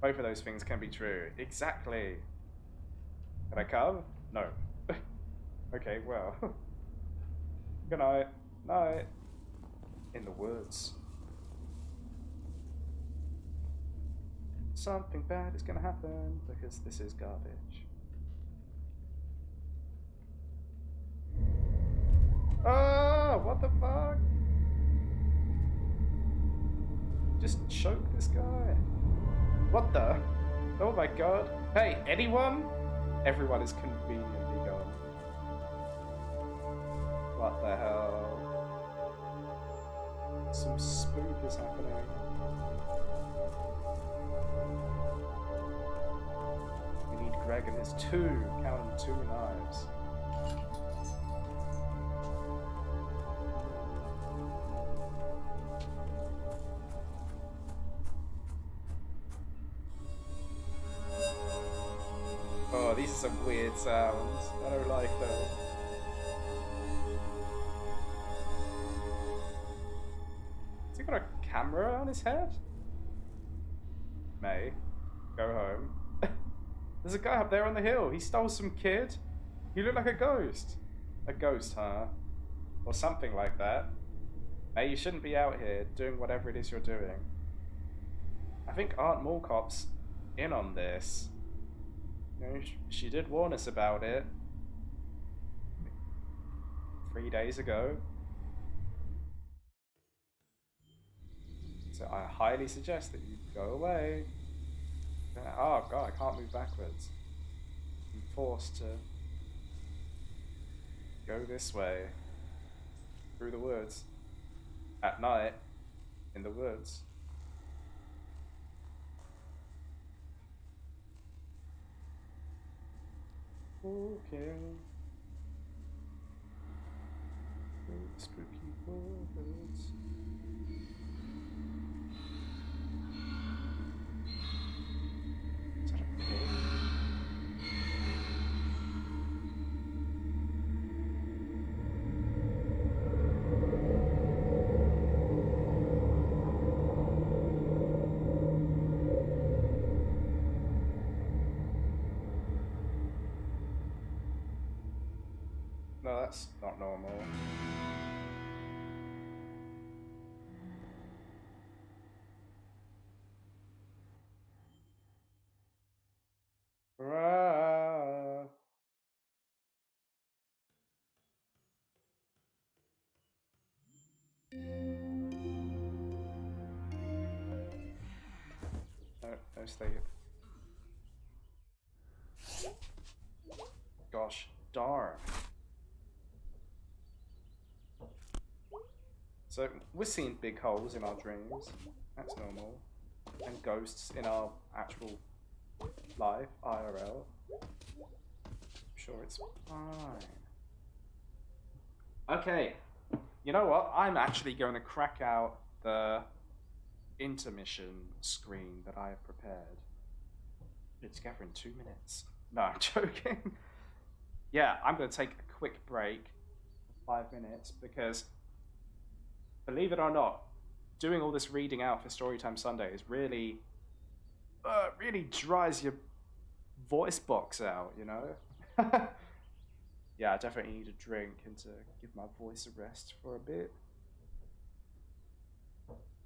Both of those things can be true. Exactly. Can I come? No. Okay, well. Good night. Night. In the woods. Something bad is gonna happen because this is garbage. Oh, what the fuck? Just choke this guy. What the? Oh my god. Hey, anyone? Everyone is conveniently gone. What the hell? Some spook is happening. We need Greg and his count them, 2 knives. Oh, these are some weird sounds. I don't like them. Has he got a camera on his head? May, go home. There's a guy up there on the hill. He stole some kid. You look like a ghost. A ghost, huh? Or something like that. May, you shouldn't be out here doing whatever it is you're doing. I think Aunt Mallcop's in on this. You know, she did warn us about it 3 days ago. So I highly suggest that you go away. Oh god, I can't move backwards. I'm forced to go this way. Through the woods. At night. In the woods. Okay. Spooky woods. Is that a pig? No, that's not normal. most they... Gosh darn. So, we're seeing big holes in our dreams. That's normal. And ghosts in our actual life, IRL. I'm sure it's fine. Okay. You know what? I'm actually going to crack out the intermission screen that I have prepared. Put it together in 2 minutes. No, I'm joking. Yeah, I'm going to take a quick break, 5 minutes, because believe it or not, doing all this reading out for Storytime Sundays really dries your voice box out, you know? Yeah, I definitely need a drink and to give my voice a rest for a bit.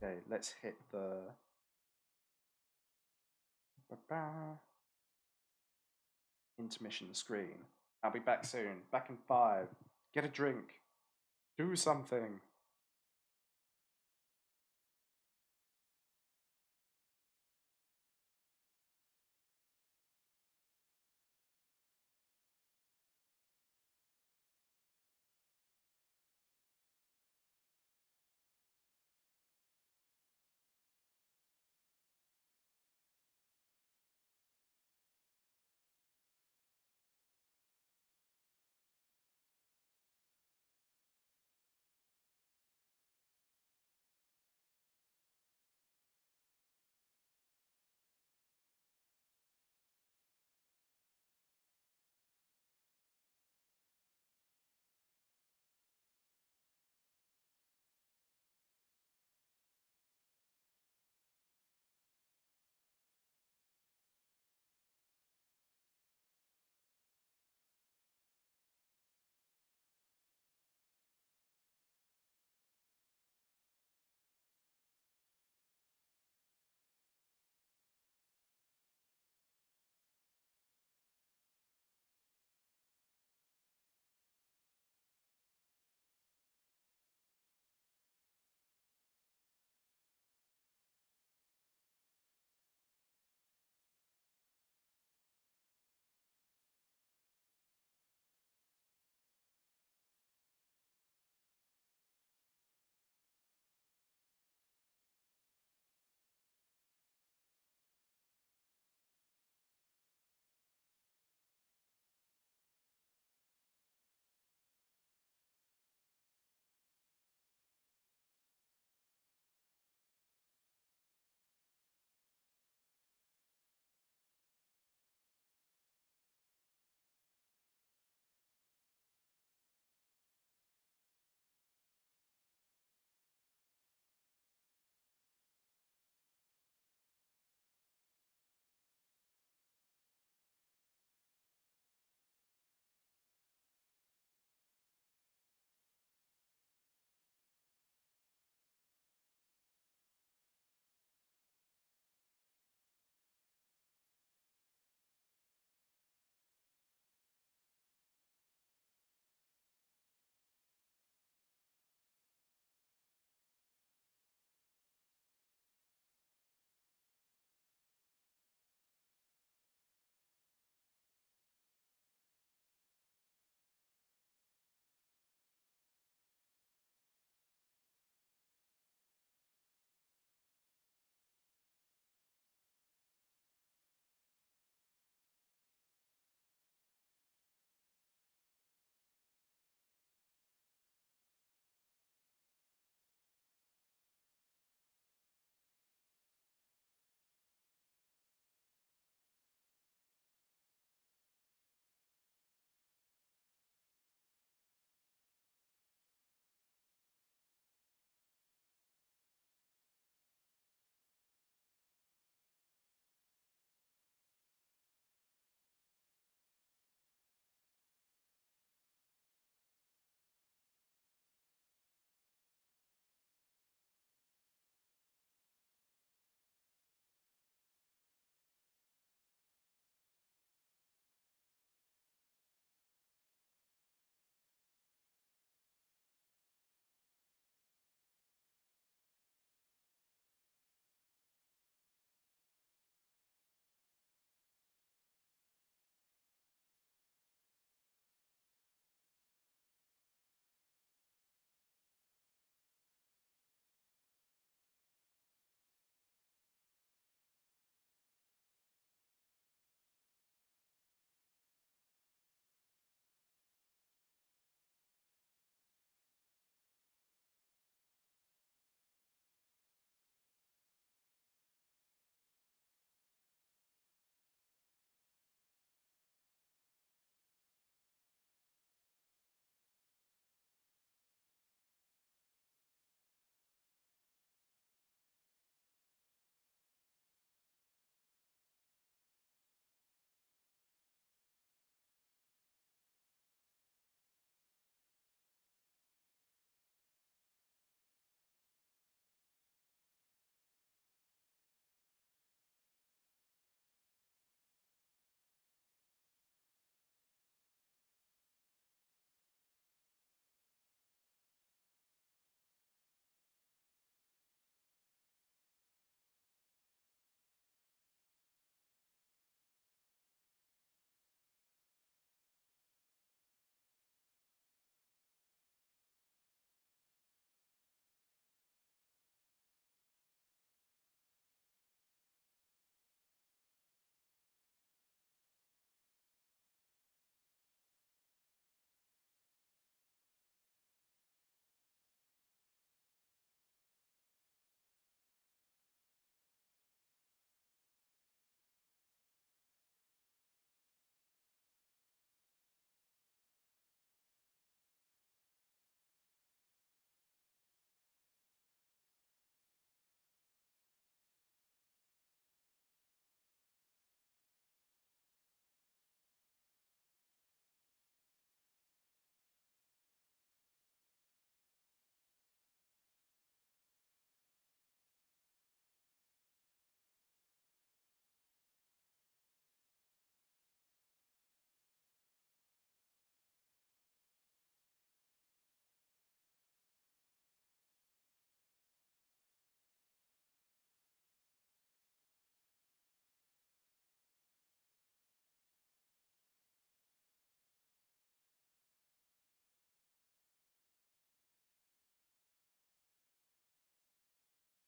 Okay, let's hit the... intermission screen. I'll be back soon. Back in 5. Get a drink. Do something.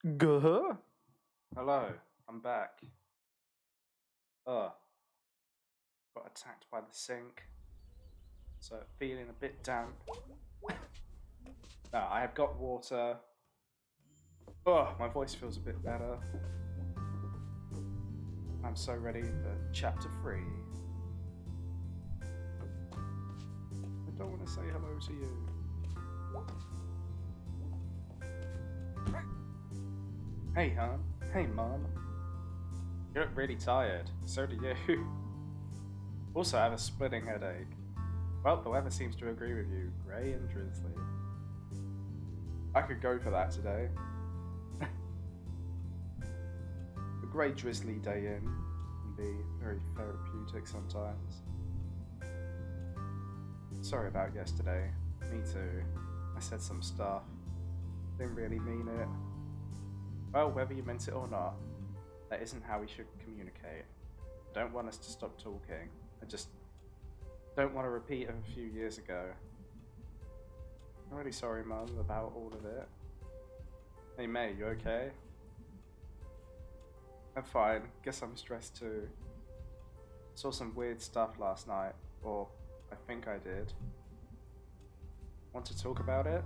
Guh. Hello, I'm back. Got attacked by the sink, so feeling a bit damp. No, I have got water. My voice feels a bit better. I'm so ready for chapter 3. I don't want to say hello to you. Hey, hon. Hey, Mom. You look really tired. So do you. Also, I have a splitting headache. Well, the weather seems to agree with you. Grey and drizzly. I could go for that today. A grey drizzly day in can be very therapeutic sometimes. Sorry about yesterday. Me too. I said some stuff. Didn't really mean it. Well, whether you meant it or not, that isn't how we should communicate. I don't want us to stop talking. I just don't want to repeat of a few years ago. I'm really sorry, Mum, about all of it. Hey, May, you okay? I'm fine. Guess I'm stressed too. Saw some weird stuff last night, or I think I did. Want to talk about it?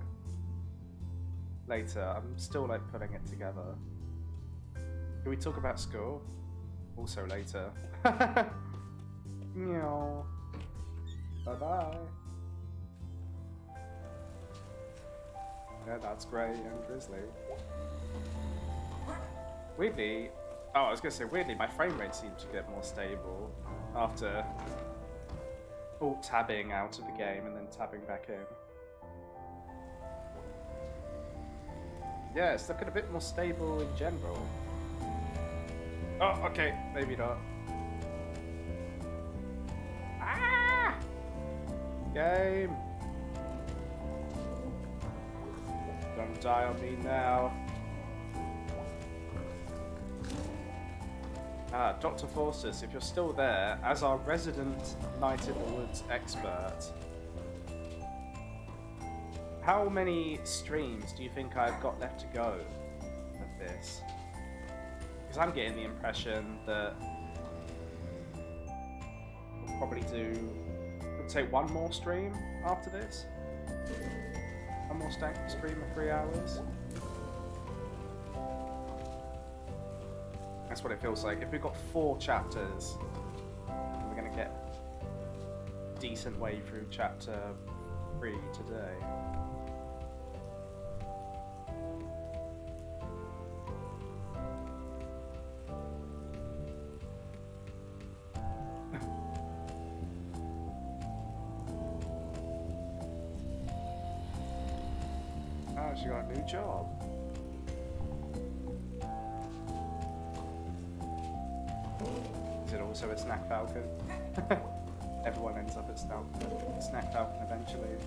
Later. I'm still putting it together. Can we talk about school? Also later. Meow. Bye-bye. Yeah, that's grey and drizzly. Weirdly, I was going to say weirdly, my frame rate seemed to get more stable after tabbing out of the game and then tabbing back in. Yeah, it's looking a bit more stable in general. Oh, okay, maybe not. Ah! Game! Don't die on me now. Dr. Faustus, if you're still there, as our resident Night in the Woods expert, how many streams do you think I've got left to go of this? Because I'm getting the impression that we'll probably do, let's say, one more stream after this. One more stream of 3 hours. That's what it feels like. If we've got 4 chapters, we're going to get a decent way through chapter 3 today. She got a new job. Is it also a snack falcon? Everyone ends up at snack falcon eventually.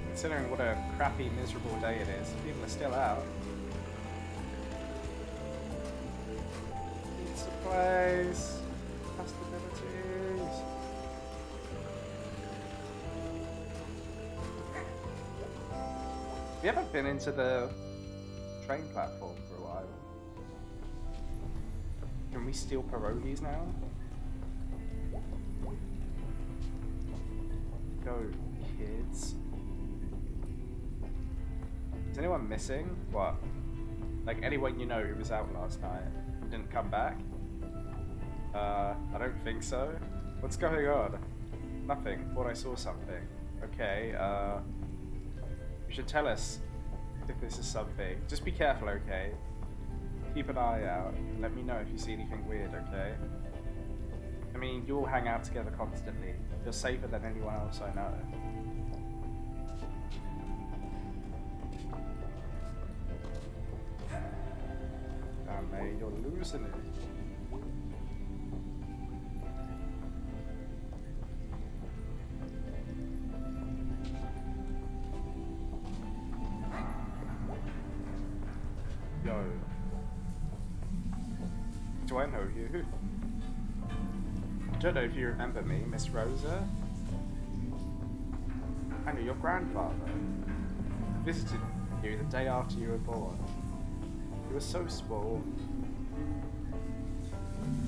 Considering what a crappy, miserable day it is, people are still out. Place, possibilities. We haven't been into the train platform for a while. Can we steal pierogies now? Go, kids. Is anyone missing? What? Like anyone you know who was out last night and didn't come back? I don't think so. What's going on? Nothing. Thought I saw something. Okay, you should tell us if this is something. Just be careful, okay? Keep an eye out. Let me know if you see anything weird, okay? I mean, you all hang out together constantly. You're safer than anyone else I know. Damn, mate, you're losing it. don't know if you remember me, Miss Rosa. I knew your grandfather. I visited you the day after you were born. You were so small.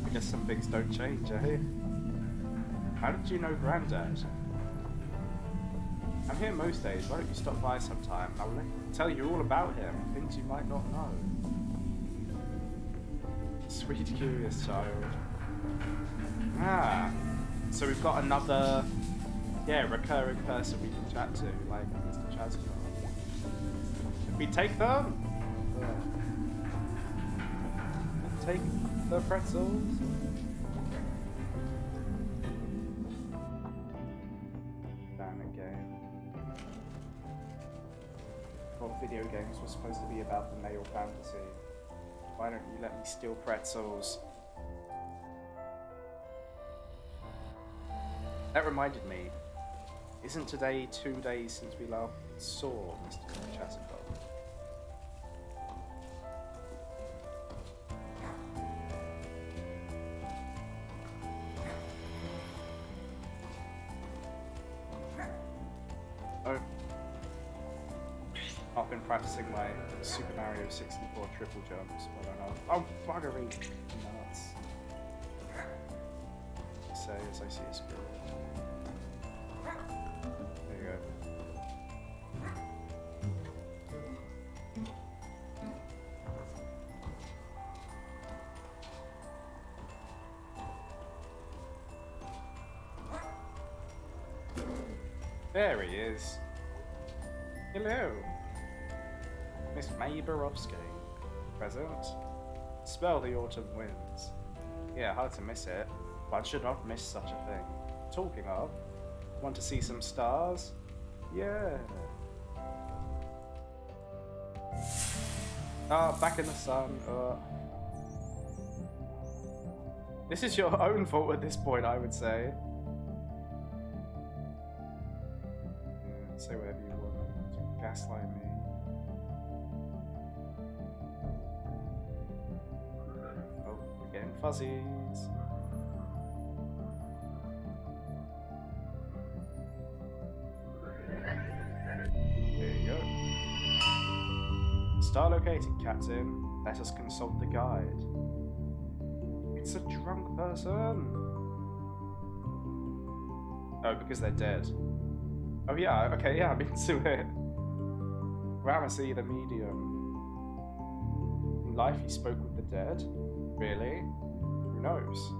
I guess some things don't change, eh? How did you know Granddad? I'm here most days. Why don't you stop by sometime? I'll tell you all about him, things you might not know. Sweet, curious child. Ah, so we've got another, recurring person we can chat to, like Mr. Chazgar. Should we take them? Take the pretzels. Damn it, game. Well, video games were supposed to be about the male fantasy. Why don't you let me steal pretzels? That reminded me, isn't today 2 days since we last saw Mr. Chazgar? Oh. I've been practicing my Super Mario 64 triple jumps, but I know. Oh, buggery! Nuts. Say as I see a squirrel. There you go. There he is. Hello. Miss May Borowski. Present. Smell the autumn winds. Yeah, hard to miss it. One should not miss such a thing. Talking of, want to see some stars? Yeah. Ah, back in the sun. This is your own fault at this point, I would say. Say whatever you want. Gaslight me. Oh, we're getting fuzzies. There you go. Star located, Captain. Let us consult the guide. It's a drunk person. Oh, because they're dead. Oh yeah, okay, yeah, I'm into it. Ramesses the medium. In life he spoke with the dead? Really? Who knows?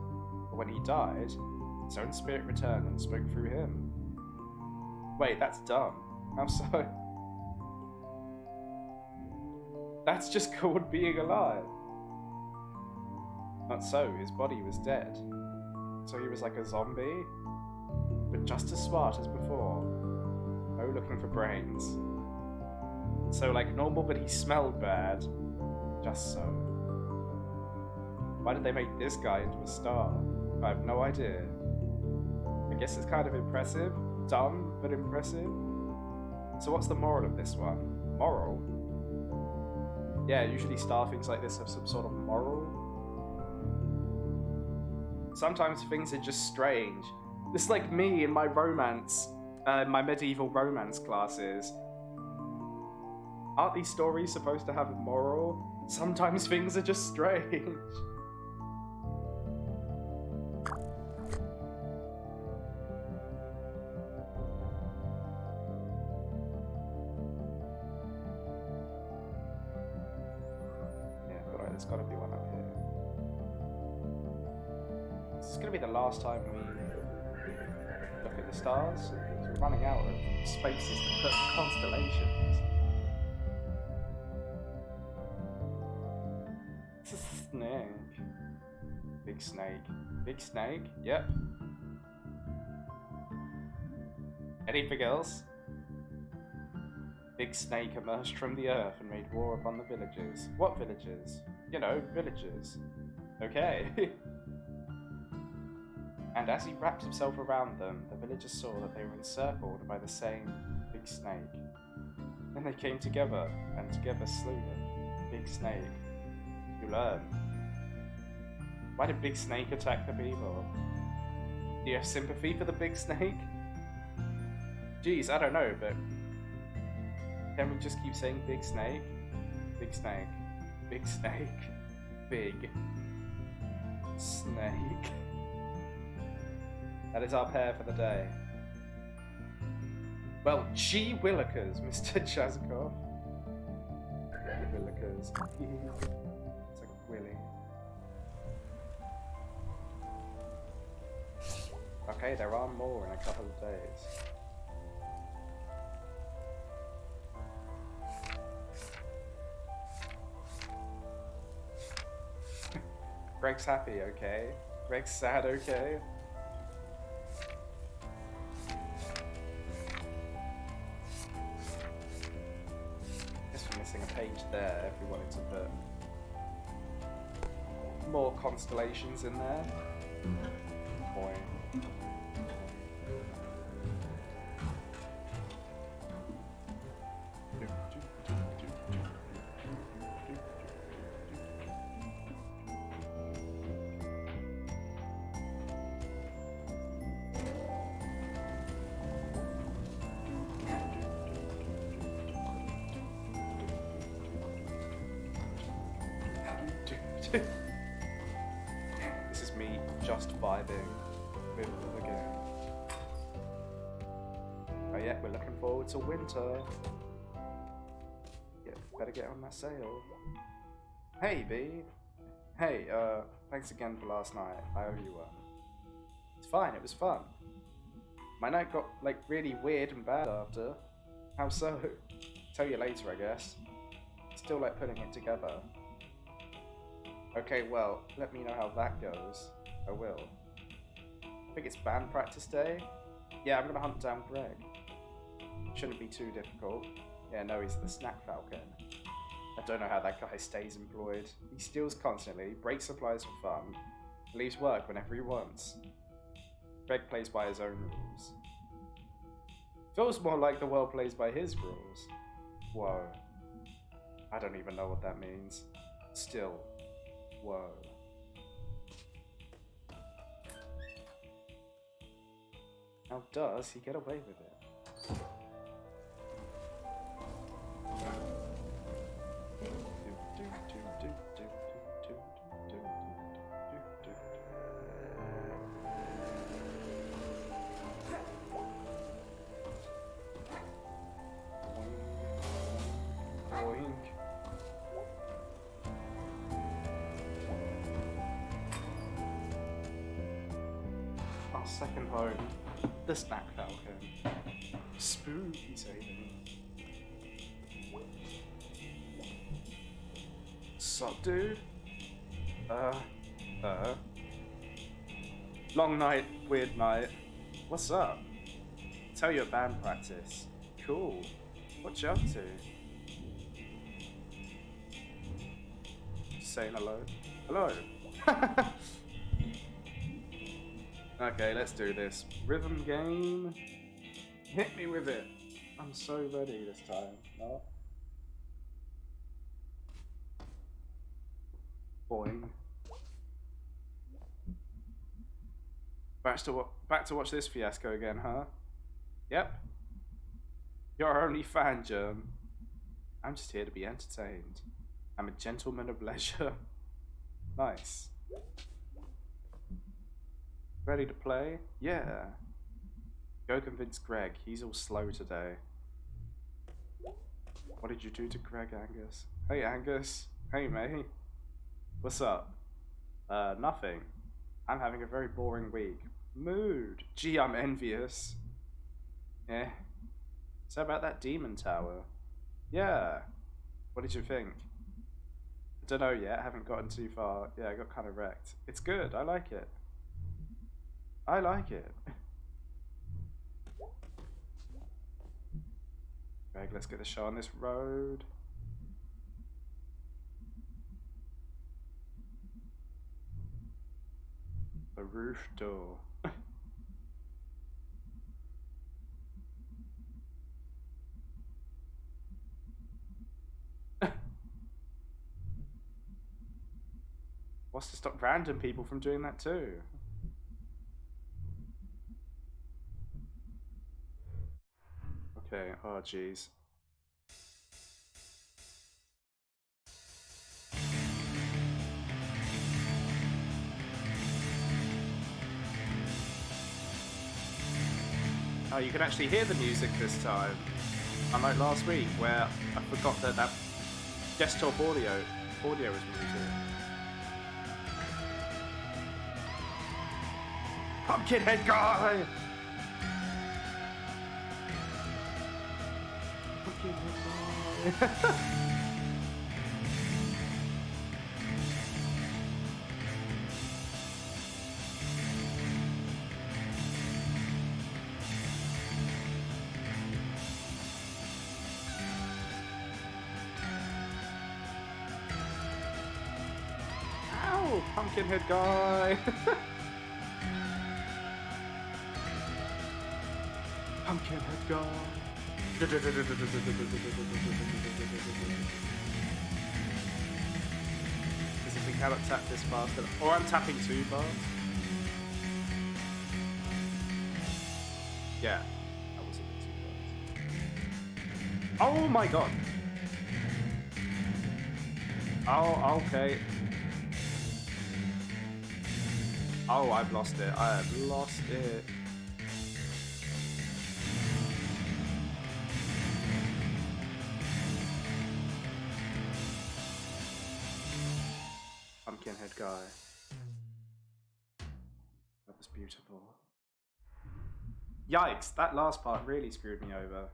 But when he died, his own spirit returned and spoke through him. Wait, that's dumb. How so? That's just called being alive. Not so, his body was dead. So he was like a zombie? But just as smart as before. Oh, looking for brains. So like normal, but he smelled bad. Just so. Why did they make this guy into a star? I have no idea. I guess it's kind of impressive. Dumb, but impressive. So what's the moral of this one? Moral? Yeah, usually star things like this have some sort of moral. Sometimes things are just strange. It's like me in my romance, my medieval romance classes. Aren't these stories supposed to have a moral? Sometimes things are just strange. There's got to be one up here. This is going to be the last time we look at the stars. We're running out of spaces to put constellations. It's a snake. Big snake. Big snake? Yep. Anything else? Big snake emerged from the earth and made war upon the villages. What villages? You know, villages. Okay. And as he wrapped himself around them, the villagers saw that they were encircled by the same big snake. Then they came together, and together slew him. Big snake. You learn. Why did Big Snake attack the people? Do you have sympathy for the big snake? Geez, I don't know, but can we just keep saying big snake? Big snake. Big snake. Big snake. That is our pair for the day. Well, gee willikers, Mr. Chazikov. Willikers. It's like a willy. Okay, there are more in a couple of days. Greg's happy, okay? Greg's sad, okay? Guess we're missing a page there if we wanted to put more constellations in there. Boy. This is me just vibing with the game. Oh yeah, we're looking forward to winter. Yeah, better get on that sail. Hey B. Hey, thanks again for last night. I owe you one. It's fine, it was fun. My night got like really weird and bad after. How so? Tell you later, I guess. Still like putting it together. Okay, well, let me know how that goes. I will. I think it's band practice day. Yeah, I'm gonna hunt down Greg. Shouldn't be too difficult. Yeah, no, he's the snack falcon. I don't know how that guy stays employed. He steals constantly, breaks supplies for fun, leaves work whenever he wants. Greg plays by his own rules. Feels more like the world plays by his rules. Whoa. I don't even know what that means. Still. Whoa. How does he get away with it? Our second home, the snack falcon. Spooky saving. Sup, dude? Long night, weird night. What's up? Tell you at band practice. Cool. What you up to? Just saying hello. Hello. Okay, let's do this. Rhythm game. Hit me with it. I'm so ready this time. No? Boing. Back to watch this fiasco again, huh? Yep. You're our only fan, Germ. I'm just here to be entertained. I'm a gentleman of leisure. Nice. Ready to play? Yeah. Go convince Greg. He's all slow today. What did you do to Greg, Angus? Hey, Angus. Hey, mate. What's up? Nothing. I'm having a very boring week. Mood. Gee, I'm envious. Eh. So about that demon tower? Yeah. What did you think? I don't know yet. I haven't gotten too far. Yeah, I got kind of wrecked. It's good. I like it. I like it. Greg, let's get the show on this road. The roof door. What's to stop random people from doing that too? thing. Oh, jeez. Oh, you can actually hear the music this time. Unlike last week, where I forgot that desktop audio was muted. Pumpkinhead guy! Pumpkinhead guy! Ow! Pumpkinhead guy! Pumpkinhead guy! Because if we cannot tap this fast enough, or I'm tapping too fast. Yeah, that was a bit too fast. Oh my god! Oh, okay. Oh, I've lost it. I have lost it. Pumpkinhead guy. That was beautiful. Yikes, that last part really screwed me over.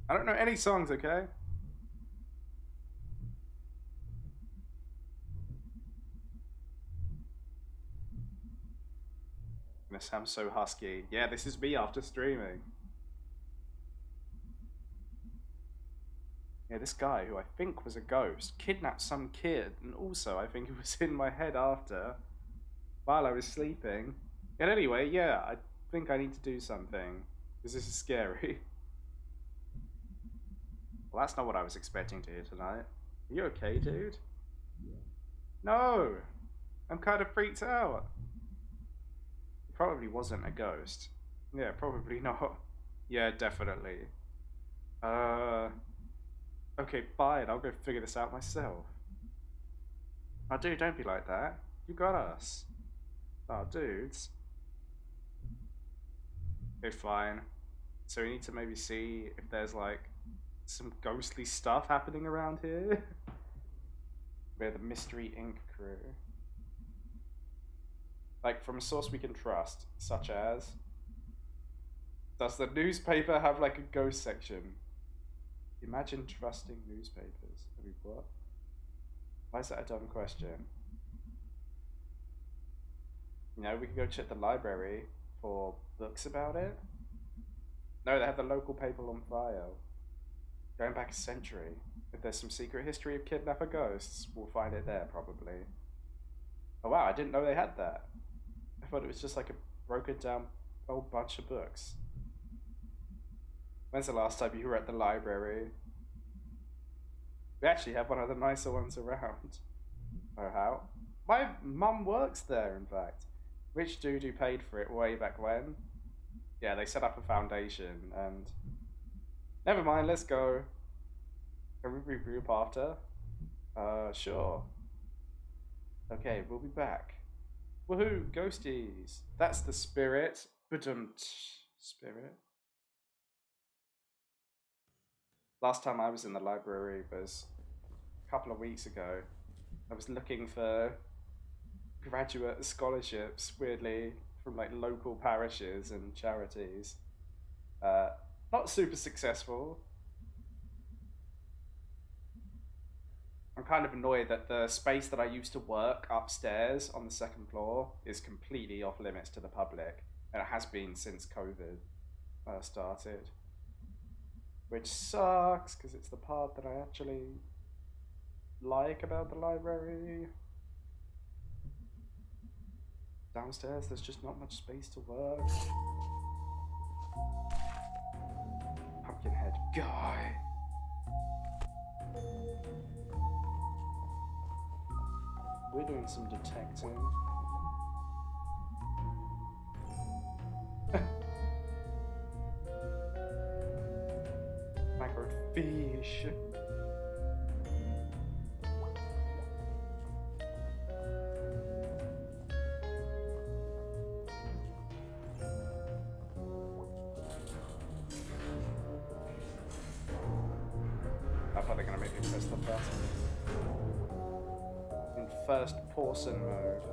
I don't know any songs, okay? I'm gonna sound so husky. Yeah, this is me after streaming. Yeah, this guy, who I think was a ghost, kidnapped some kid, and also I think it was in my head after, while I was sleeping. And anyway, yeah, I think I need to do something, because this is scary. Well, that's not what I was expecting to hear tonight. Are you okay, dude? No! I'm kind of freaked out. It probably wasn't a ghost. Yeah, probably not. Yeah, definitely. Okay, fine, I'll go figure this out myself. Oh, dude, don't be like that. You got us. Oh, dudes. Okay, fine. So we need to maybe see if there's, like, some ghostly stuff happening around here. We're the Mystery Inc. crew. Like, from a source we can trust, such as... Does the newspaper have, like, a ghost section? Imagine trusting newspapers. I mean, what? Why is that a dumb question? You know, we could go check the library for books about it. No, they have the local paper on file. Going back a century. If there's some secret history of kidnapper ghosts, we'll find it there, probably. Oh wow, I didn't know they had that. I thought it was just like a broken down whole bunch of books. When's the last time you were at the library? We actually have one of the nicer ones around. Oh, how? My mum works there, in fact. Rich dude who paid for it way back when. Yeah, they set up a foundation, and... Never mind, let's go. Can we regroup after? Sure. Okay, we'll be back. Woohoo, ghosties. That's the spirit. Spirit. Last time I was in the library was a couple of weeks ago. I was looking for graduate scholarships, weirdly, from like local parishes and charities. Not super successful. I'm kind of annoyed that the space that I used to work upstairs on the second floor is completely off limits to the public, and it has been since COVID started. Which sucks, because it's the part that I actually like about the library. Downstairs, there's just not much space to work. Pumpkinhead guy. We're doing some detecting. press the button. In first person mode.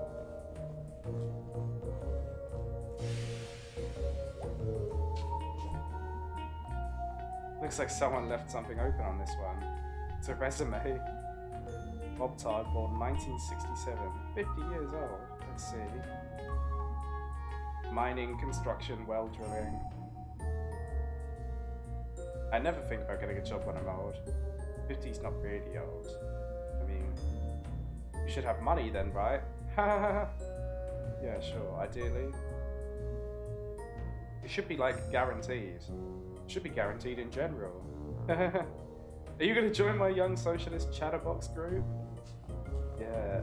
Looks like someone left something open on this one. It's a resume. Bob Tard, born 1967. 50 years old. Let's see. Mining, construction, well drilling. I never think about getting a job when I'm old. 50's not really old. I mean, you should have money then, right? Yeah, sure, ideally. It should be like guaranteed. It should be guaranteed in general. Are you gonna join my Young Socialist Chatterbox group? Yeah.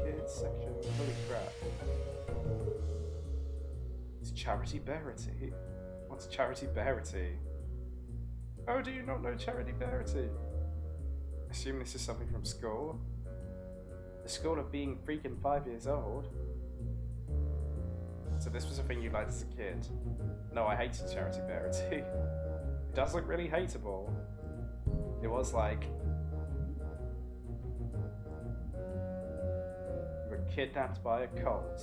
Kids section. Holy crap. It's Charity Bearity. What's Charity Bearity? Oh, do you not know Charity Bearity? I assume this is something from school. The school of being freaking 5 years old. So this was a thing you liked as a kid. No, I hated Charity Bearity. It does look really hateable. It was like you were kidnapped by a cult,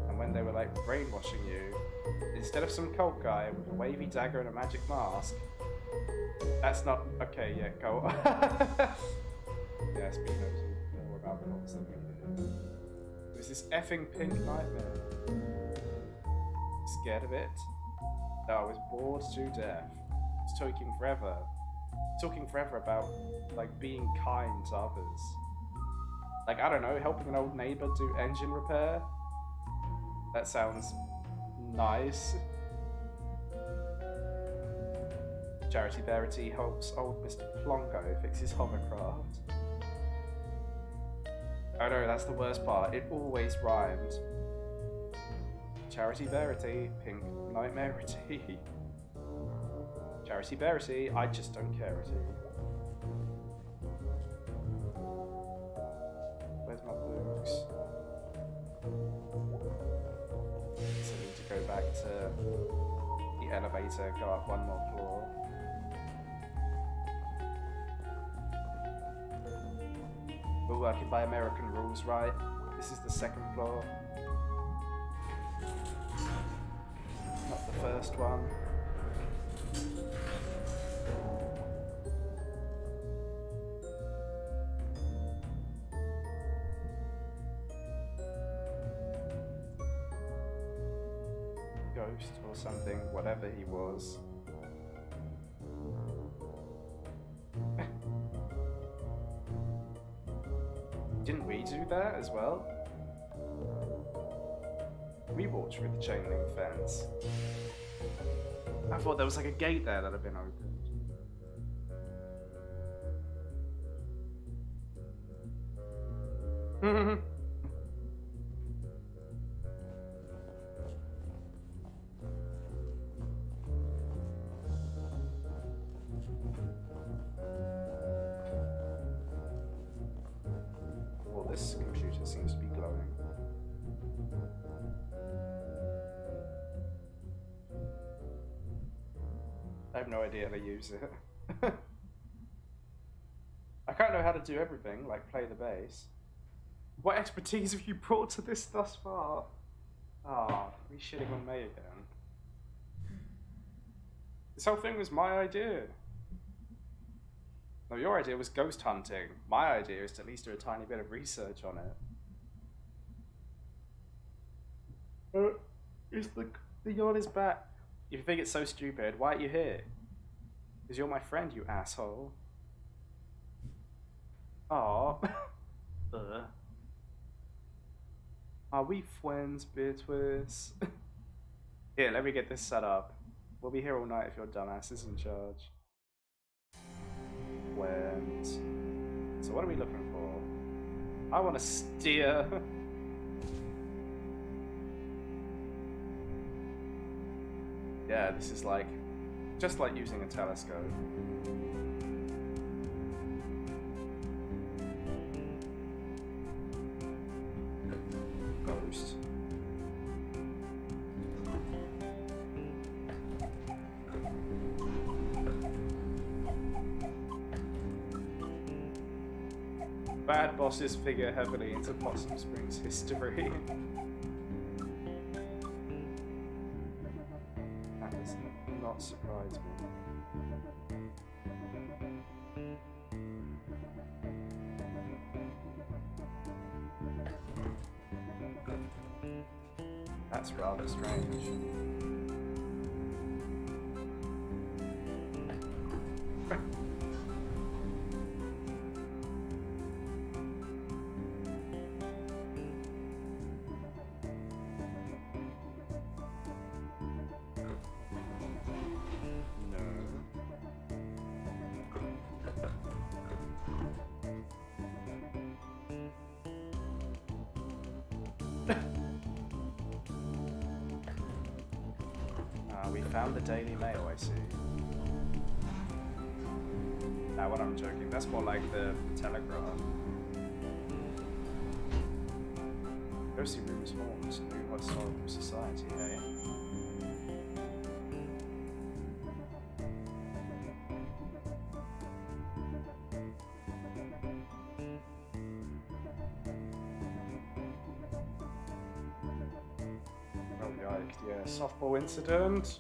and when they were like brainwashing you, instead of some cult guy with a wavy dagger and a magic mask, that's not okay. Yeah, go. Yeah, Speed knows more about cults than we do. It was this effing pink nightmare. Scared of it? No, I was bored to death. It's talking forever. Talking forever about, like, being kind to others. Like, I don't know, helping an old neighbor do engine repair? That sounds nice. Charity Bearity helps old Mr. Plonko fix his hovercraft. Oh no, that's the worst part. It always rhymed. Charity Bearity, pink nightmarity. Charity Bearity, I just don't care at all. Where's my books? So I need to go back to the elevator, go up one more floor. We're working by American rules, right? This is the second floor. Not the first one. Ghost or something, whatever he was. Didn't we do that as well? We walked through the chain link fence. I thought there was like a gate there that had been opened. Well, this computer seems to be glowing. I have no idea how to use it. I can't know how to do everything, like play the bass. What expertise have you brought to this thus far? Ah, are you shitting on me again? This whole thing was my idea. No, your idea was ghost hunting. My idea is to at least do a tiny bit of research on it. Is the yacht is back. If you think it's so stupid, why are you here? Because you're my friend, you asshole. Aww. Are we friends, bitches? Here, let me get this set up. We'll be here all night if your dumbass is in charge. Friends. So what are we looking for? I want to steer. Yeah, this is like, just like using a telescope. Ghost. Bad bosses figure heavily into Possum Springs history. That does not surprise me. That's rather strange. We found the Daily Mail, I see. Nah, what I'm joking. That's more like the Telegraph. Ghostly Rumors Forms, New Historical Society, eh? Yeah, softball incident.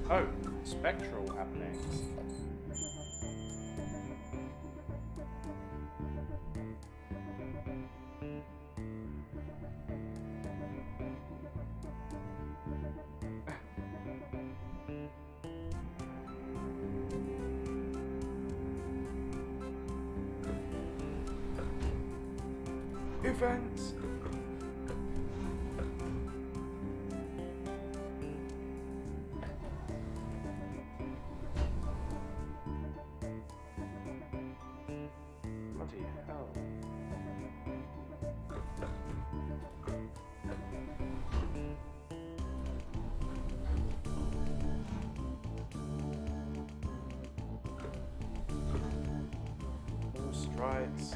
Oh, spectral happenings. Events. Bloody hell. More strides.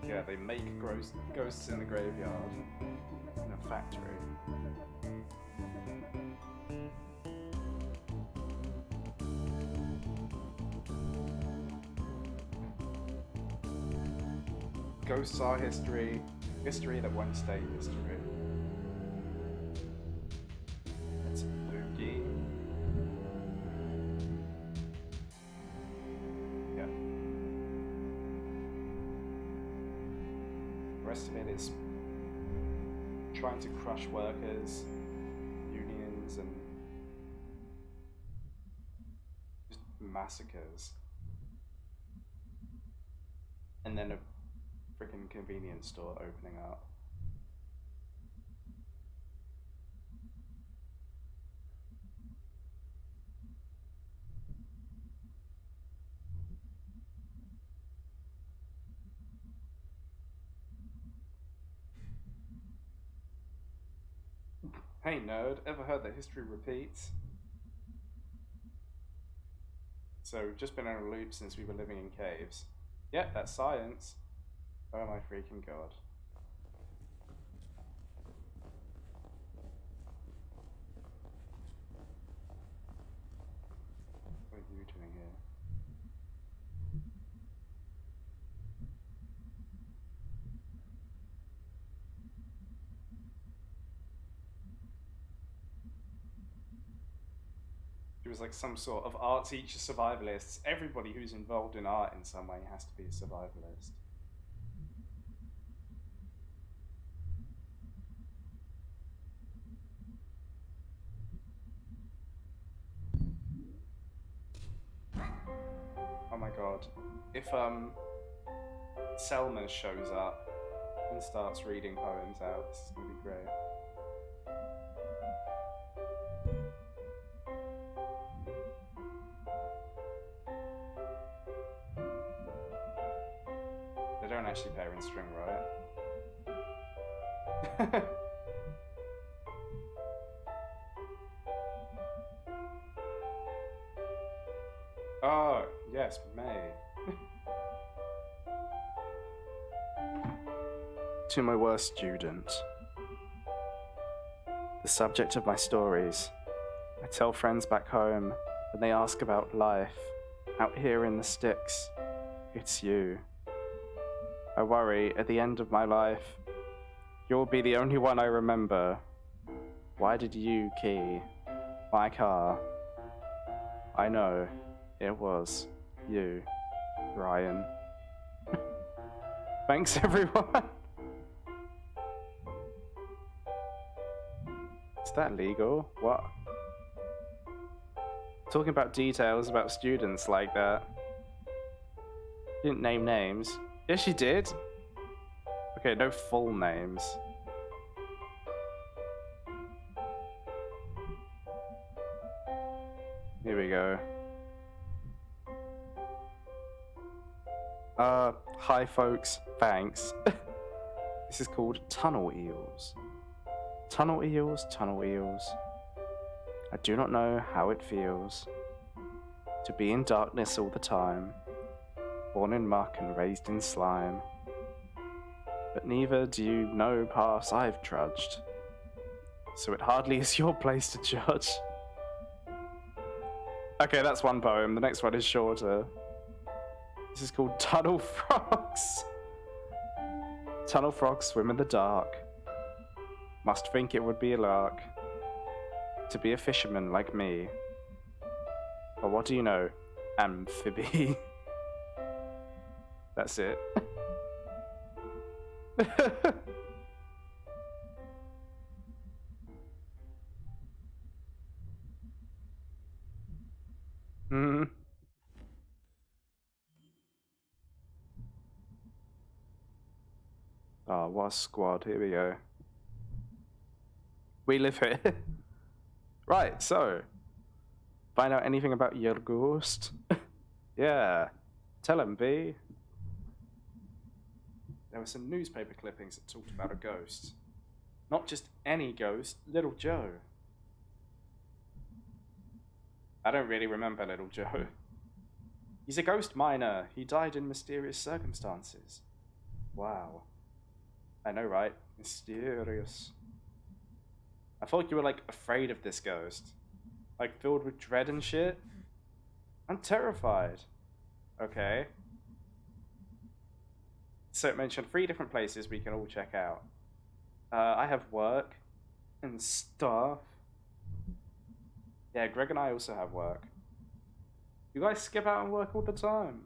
Yeah, they make ghosts in the graveyard in a factory. Ghosts are history. History that won't stay history. It's spooky. Yeah. The rest of it is trying to crush workers, unions, and just massacres. And then a freaking convenience store opening up. Hey nerd, ever heard that history repeats? So we've just been on a loop since we were living in caves. Yep, that's science. Oh my freaking god. What are you doing here? was like some sort of art teacher survivalist. Everybody who's involved in art in some way has to be a survivalist. Oh my god. If Selma shows up and starts reading poems out, this is gonna be great. They don't actually pair in string, right? Oh, yes, May. To my worst student. The subject of my stories. I tell friends back home when they ask about life. Out here in the sticks, it's you. I worry at the end of my life, you'll be the only one I remember. Why did you key my car? I know. It was you, Ryan. Thanks, everyone. Is that legal? What? Talking about details about students like that. Didn't name names. Yes, she did. Okay, no full names. Here we go. Hi folks, thanks. This is called Tunnel Eels. Tunnel eels, tunnel eels. I do not know how it feels to be in darkness all the time, born in muck and raised in slime. But neither do you know paths I've trudged, so it hardly is your place to judge. Okay, that's one poem. The next one is shorter. This is called Tunnel Frogs. Tunnel frogs swim in the dark. Must think it would be a lark to be a fisherman like me. But what do you know? Amphibi. That's it. Hmm. Oh, what a squad. Here we go. We live here. Right, so. Find out anything about your ghost? Yeah. Tell him, B. There were some newspaper clippings that talked about a ghost. Not just any ghost, Little Joe. I don't really remember Little Joe. He's a ghost miner. He died in mysterious circumstances. Wow. I know, right? Mysterious. I thought you were, like, afraid of this ghost. Like, filled with dread and shit. I'm terrified. Okay. So it mentioned 3 different places we can all check out. I have work and stuff. Yeah, Greg and I also have work. You guys skip out and work all the time.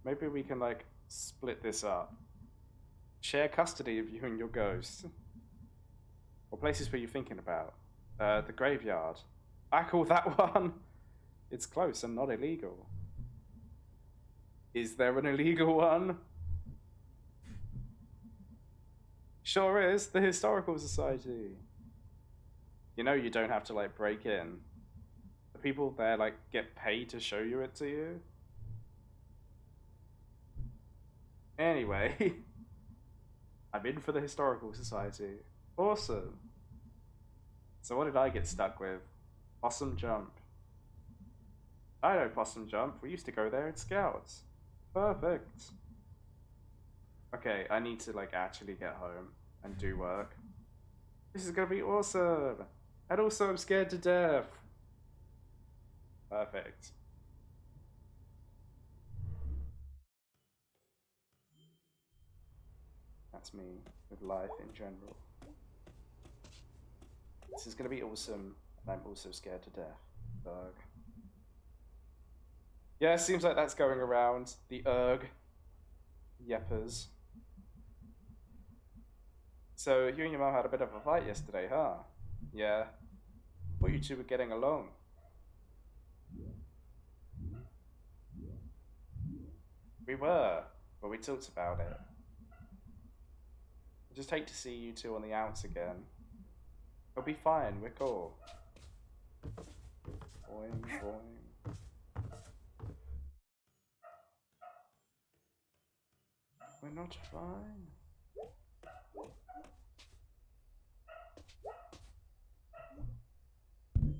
Maybe we can, like, split this up. Share custody of you and your ghost. What places were you thinking about? The graveyard. I call that one. It's close and not illegal. Is there an illegal one? Sure is. The Historical Society. You know you don't have to, like, break in. The people there, like, get paid to show you it to you. Anyway. I'm in for the Historical Society. Awesome. So what did I get stuck with? Possum Jump. I know Possum Jump. We used to go there at Scouts. Perfect. Okay, I need to, like, actually get home and do work. This is gonna be awesome. And also I'm scared to death. Perfect. That's me with life in general. This is gonna be awesome, and I'm also scared to death. Fuck. Yeah, seems like that's going around. The erg. Yeppers. So, you and your mum had a bit of a fight yesterday, huh? Yeah. Thought you two were getting along. We were, but we talked about it. I just hate to see you two on the outs again. It'll be fine, we're cool. Boing, boing. We're not fine.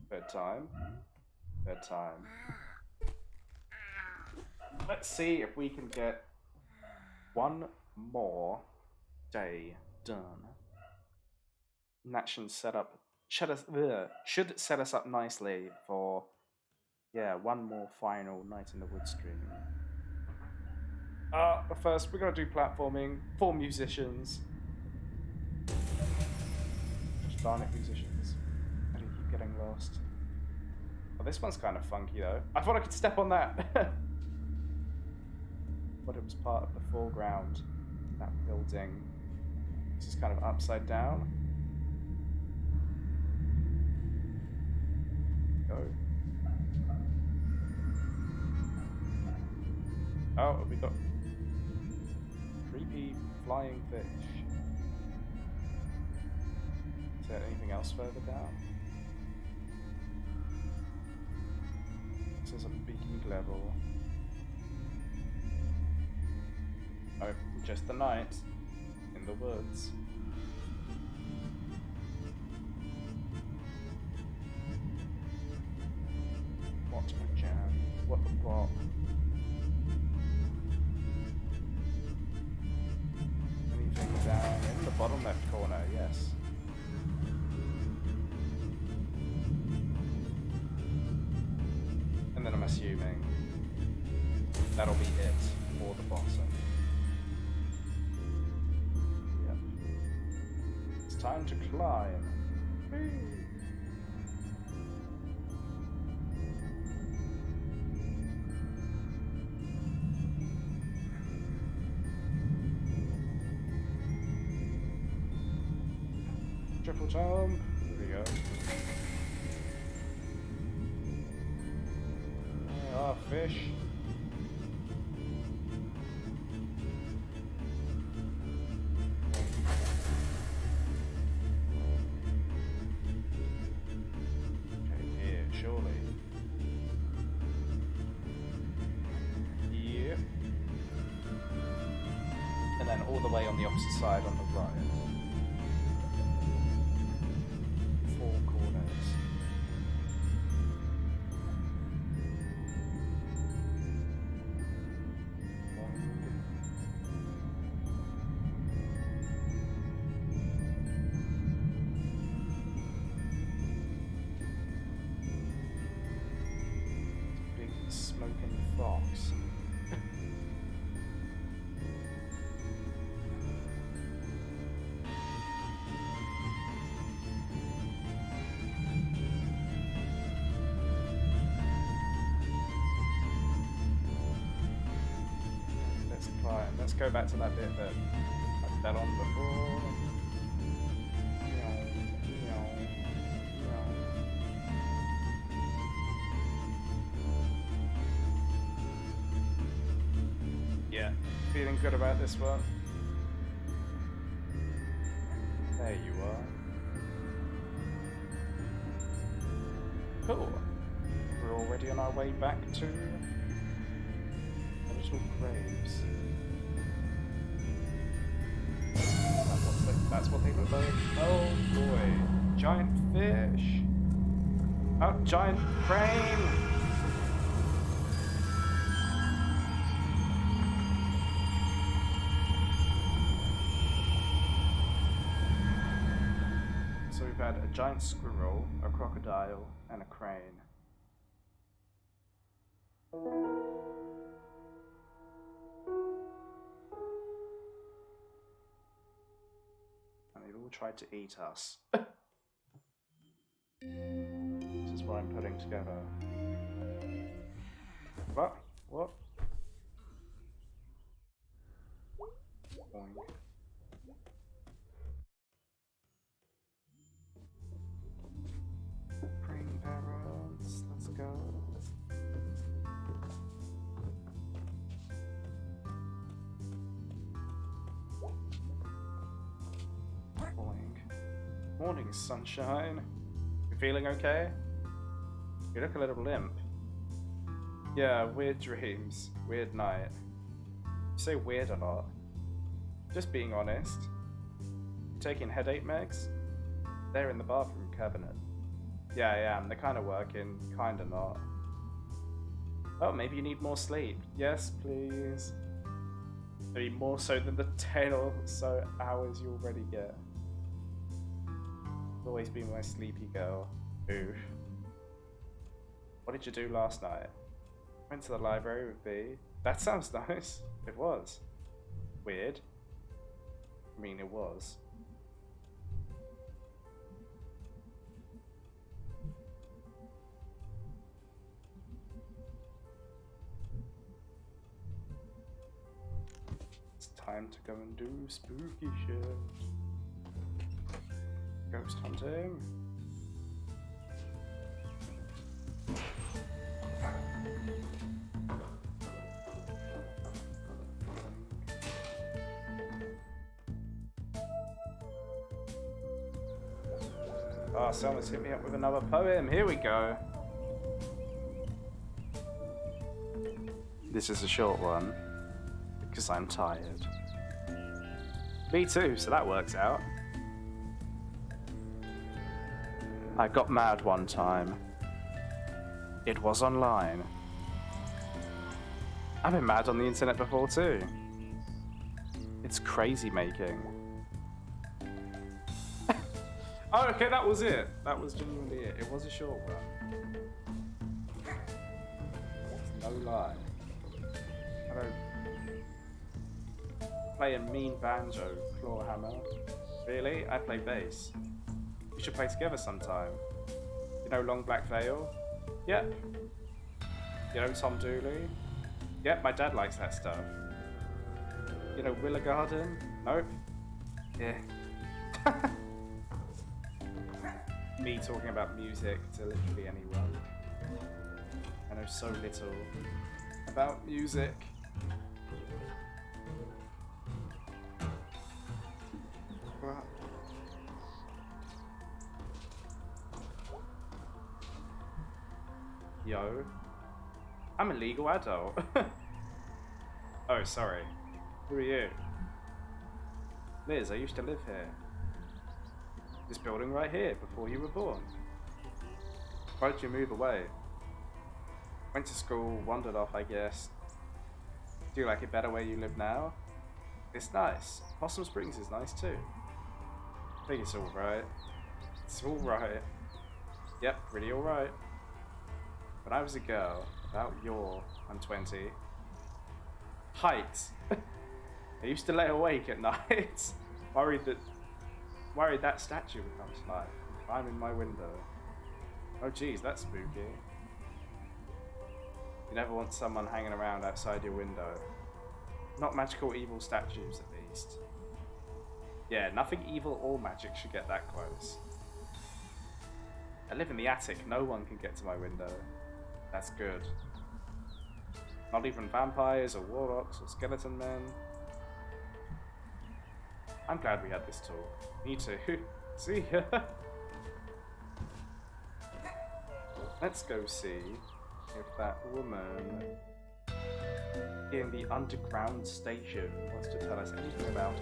Bedtime. Bedtime. Let's see if we can get one more day done. And that should set us up nicely for, yeah, one more final Night in the Woods stream. But first we're gonna do platforming for musicians. Gosh darn it, musicians. I do keep getting lost. Oh, this one's kind of funky though. I thought I could step on that. But it was part of the foreground. That building. This is kind of upside down. Go. Oh, we got creepy flying fish. Is there anything else further down? This is a big level. Oh, just the night in the woods. What a jam. What the plot. Anything down in the bottom left corner, yes. And then I'm assuming that'll be it for the bottom. Yep. It's time to climb. Triple jump. Here we go. Ah, fish. Okay, here, surely. Yep. And then all the way on the opposite side on the right. Let's go back to that bit that I fell on before. Yeah, feeling good about this one. There you are. Cool. We're already on our way back to the little graves. That's what they look like. Oh boy. Giant fish. Oh, giant crane. So we've had a giant squirrel, a crocodile, and a crane. They've all tried to eat us. This is what I'm putting together. Well, What? Boing. Praying parents, let's go. Boing. Morning, sunshine. You feeling okay? You look a little limp. Yeah, weird dreams. Weird night. You say weird a lot. Just being honest. You taking headache megs? They're in the bathroom cabinet. Yeah, I am. They're kind of working, kind of not. Oh, maybe you need more sleep. Yes, please. Maybe more so than the 10 or so hours you already get. You've always been my sleepy girl. Oof. What did you do last night? Went to the library with B. That sounds nice. It was. Weird. I mean, it was. It's time to go and do spooky shit. Ghost hunting. Oh, someone's hit me up with another poem. Here we go. This is a short one because I'm tired. Me too, so that works out. I got mad one time. It was online. I've been mad on the internet before too. It's crazy making. Oh, okay, that was it. That was genuinely it. It was a short one. No lie. I don't play a mean banjo, clawhammer. Really? I play bass. We should play together sometime. You know Long Black Veil? Yep. You know Tom Dooley? Yep, my dad likes that stuff. You know Willa Garden? Nope. Yeah. Me talking about music to literally anyone. I know so little about music. What? Yo, I'm a legal adult. Oh, sorry. Who are you? Liz, I used to live here. This building right here, before you were born. Why did you move away? Went to school, wandered off, I guess. Do you like it better where you live now? It's nice. Possum Springs is nice too. I think it's alright. It's alright. Yep, pretty alright. When I was a girl, I'm 20. Height. I used to lay awake at night, worried that statue would come to life and climb in my window. Oh geez, that's spooky. You never want someone hanging around outside your window. Not magical evil statues, at least. Yeah, nothing evil or magic should get that close. I live in the attic, no one can get to my window. That's good. Not even vampires or warlocks or skeleton men. I'm glad we had this talk. Me too. See ya. Let's go see if that woman in the underground station wants to tell us anything about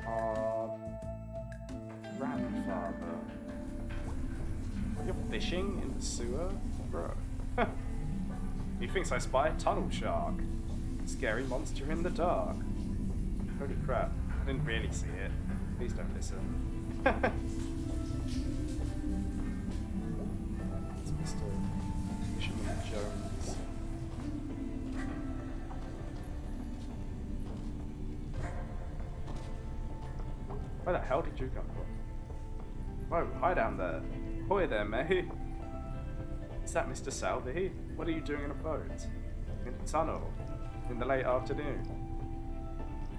our grandfather. You're fishing in the sewer? Bro. He thinks I spy a tunnel shark. Scary monster in the dark. Holy crap. I didn't really see it. Please don't listen. It's Mr. Fisherman Jones. Where the hell did you come from? Whoa, hi down there. Ahoy there, mate. Is that Mr. Salvi? What are you doing in a boat? in the tunnel in the late afternoon?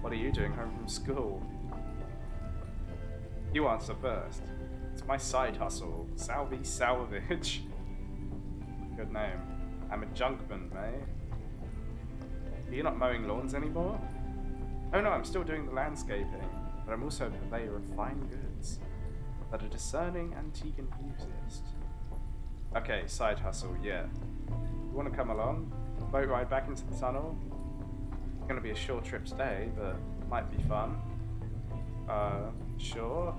What are you doing home from school? You answer first. It's my side hustle, Salvy Salvage. Good name. I'm a junkman, mate. Are you not mowing lawns anymore? Oh no, I'm still doing the landscaping, but I'm also a purveyor of fine goods that a discerning antique enthusiast. Okay, side hustle, yeah. You want to come along? Boat ride back into the tunnel? It's gonna be a short trip today, but might be fun. Sure.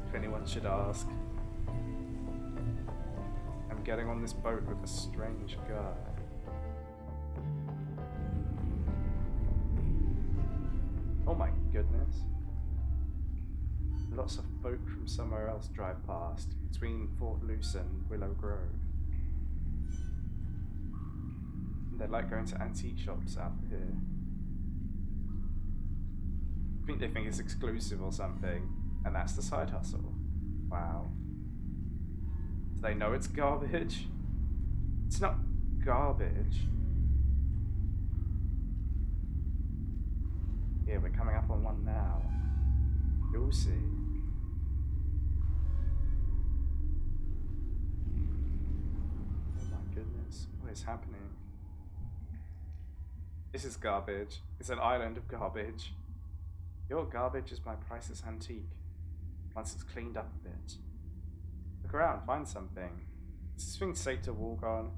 If anyone should ask. I'm getting on this boat with a strange guy. Oh my goodness. Lots of folk from somewhere else drive past, between Fort Luce and Willow Grove. They like going to antique shops out here. I think they think it's exclusive or something, and that's the side hustle. Wow. Do they know it's garbage? It's not garbage. Yeah, we're coming up on one now. You'll see. Oh my goodness, what is happening? This is garbage. It's an island of garbage. Your garbage is my priceless antique. Once it's cleaned up a bit. Look around, find something. Is this thing safe to walk on?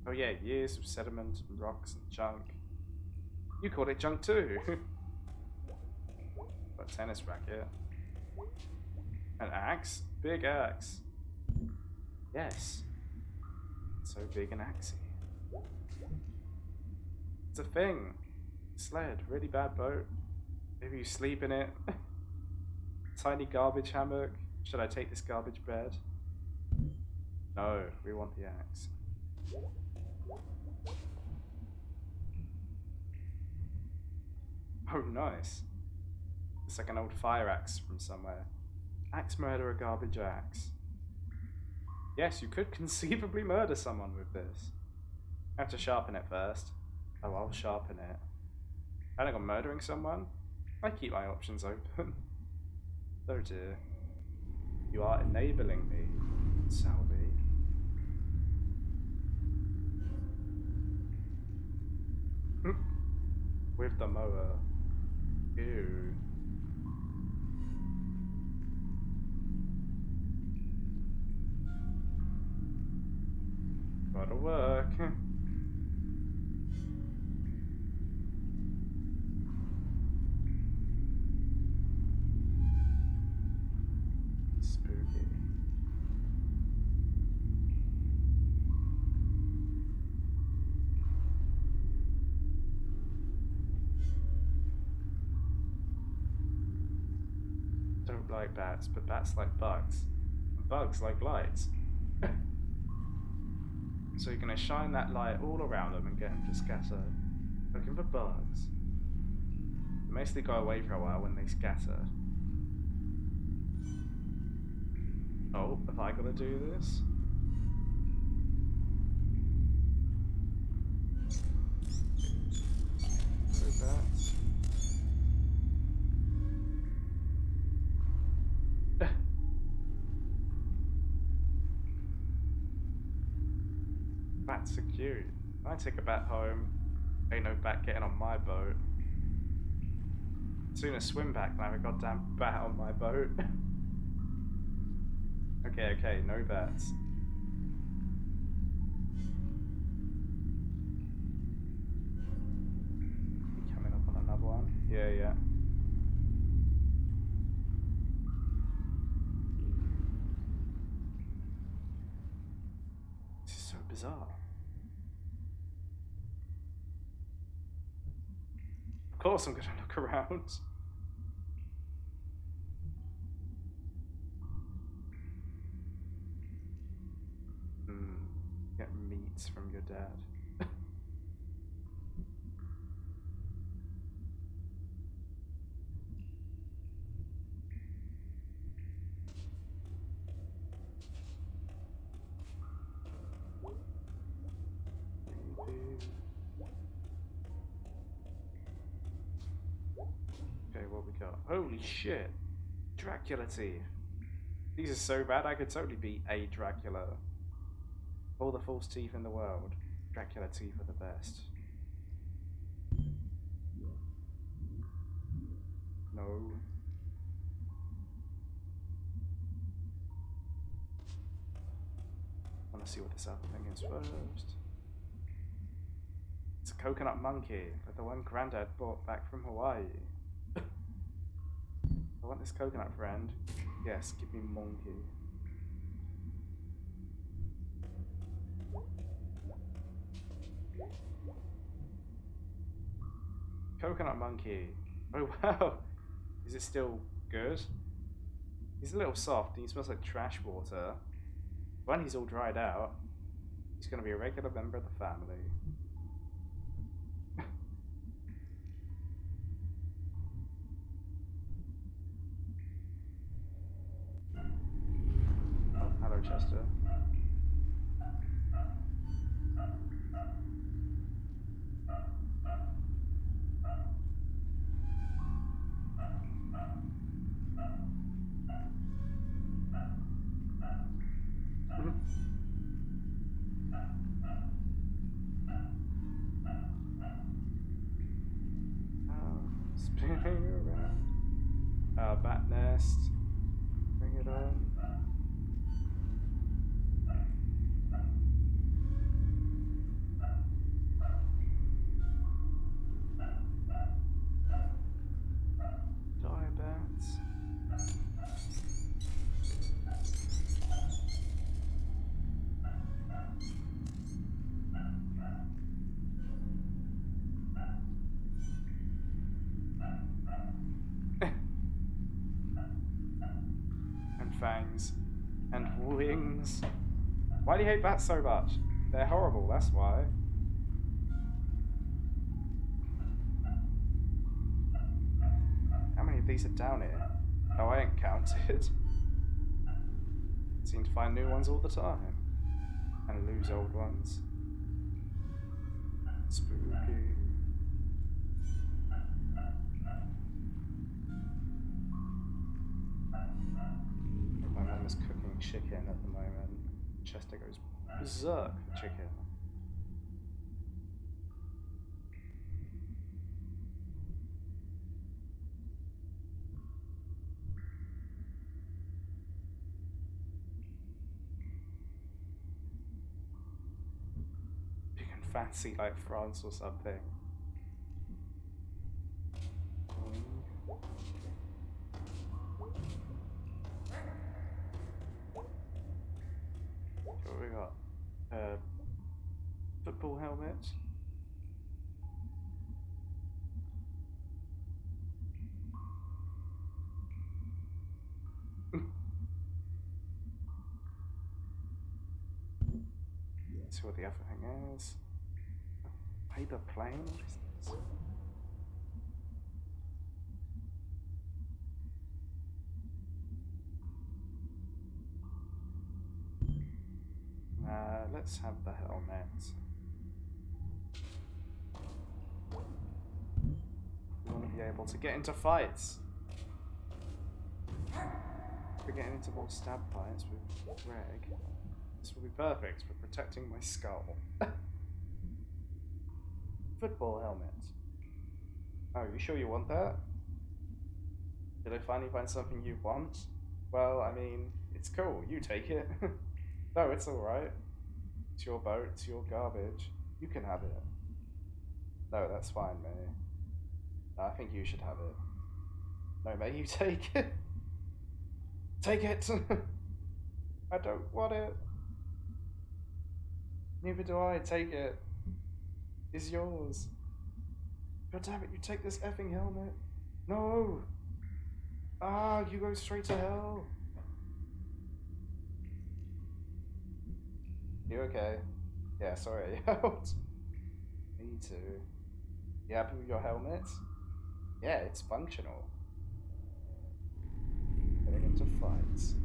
Oh yeah, years of sediment and rocks and junk. You called it junk too. A tennis racket. An axe? Big axe. Yes. So big and axey. It's a thing. Sled, really bad boat. Maybe you sleep in it. Tiny garbage hammock. Should I take this garbage bed? No, we want the axe. Oh, nice. It's like an old fire axe from somewhere. Axe murder a garbage axe. Yes, you could conceivably murder someone with this. I have to sharpen it first. Oh, I'll sharpen it. Planning on murdering someone? I keep my options open. Oh dear. You are enabling me, Salvi. With the mower. Ew. Gotta work. Spooky. Don't like bats, but bats like bugs. And bugs like lights. So you're going to shine that light all around them and get them to scatter, looking for bugs. They mostly go away for a while when they scatter. Oh, have I got to do this? So bats. Bats are cute. I take a bat home. Ain't no bat getting on my boat. Sooner swim back than have a goddamn bat on my boat. Okay, no bats. Coming up on another one? Yeah. This is so bizarre. Of course I'm gonna look around. Get meats from your dad. Holy shit. Dracula teeth. These are so bad I could totally be a Dracula. All the false teeth in the world. Dracula teeth are the best. No. I want to see what this other thing is first. It's a coconut monkey, like the one Granddad brought back from Hawaii. I want this coconut, friend. Yes, give me monkey. Coconut monkey. Oh wow. Is it still good? He's a little soft and he smells like trash water. When he's all dried out, he's going to be a regular member of the family. Oh, hello, Chester. Spinning around. Bat nest. Bring it on. Die bats. Fangs and wings. Why do you hate bats so much? They're horrible, that's why. How many of these are down here? Oh, I ain't counted. Seem to find new ones all the time. And lose old ones. Spooky. My mum is cooking chicken at the moment. Chester goes berserk for chicken. You can fancy like France or something. What we got? Football helmet. Let's see what the other thing is. Paper plane? What is this? Let's have the helmet. We want to be able to get into fights. We're getting into more stab fights with Greg. This will be perfect for protecting my skull. Football helmet. Oh, you sure you want that? Did I finally find something you want? Well, I mean, it's cool. You take it. No, it's alright. It's your boat, it's your garbage. You can have it. No, that's fine, May. No, I think you should have it. No, May, you take it. Take it! I don't want it. Neither do I. Take it. It's yours. God damn it, you take this effing helmet. No! Ah, you go straight to hell. You okay? Yeah, sorry, I helped. Me too. You happy with your helmet? Yeah, it's functional. Getting into fights.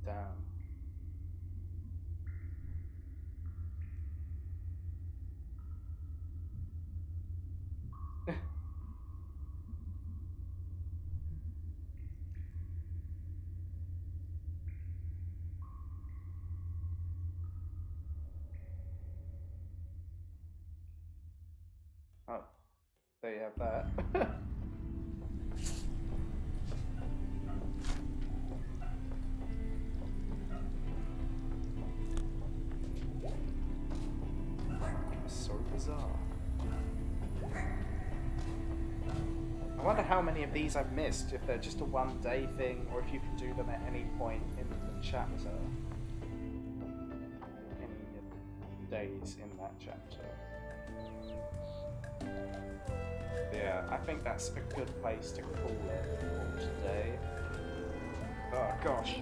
down. Oh, there you have that. So bizarre. I wonder how many of these I've missed, if they're just a one-day thing, or if you can do them at any point in the chapter. Any days in that chapter. Yeah, I think that's a good place to call it for today. Oh gosh.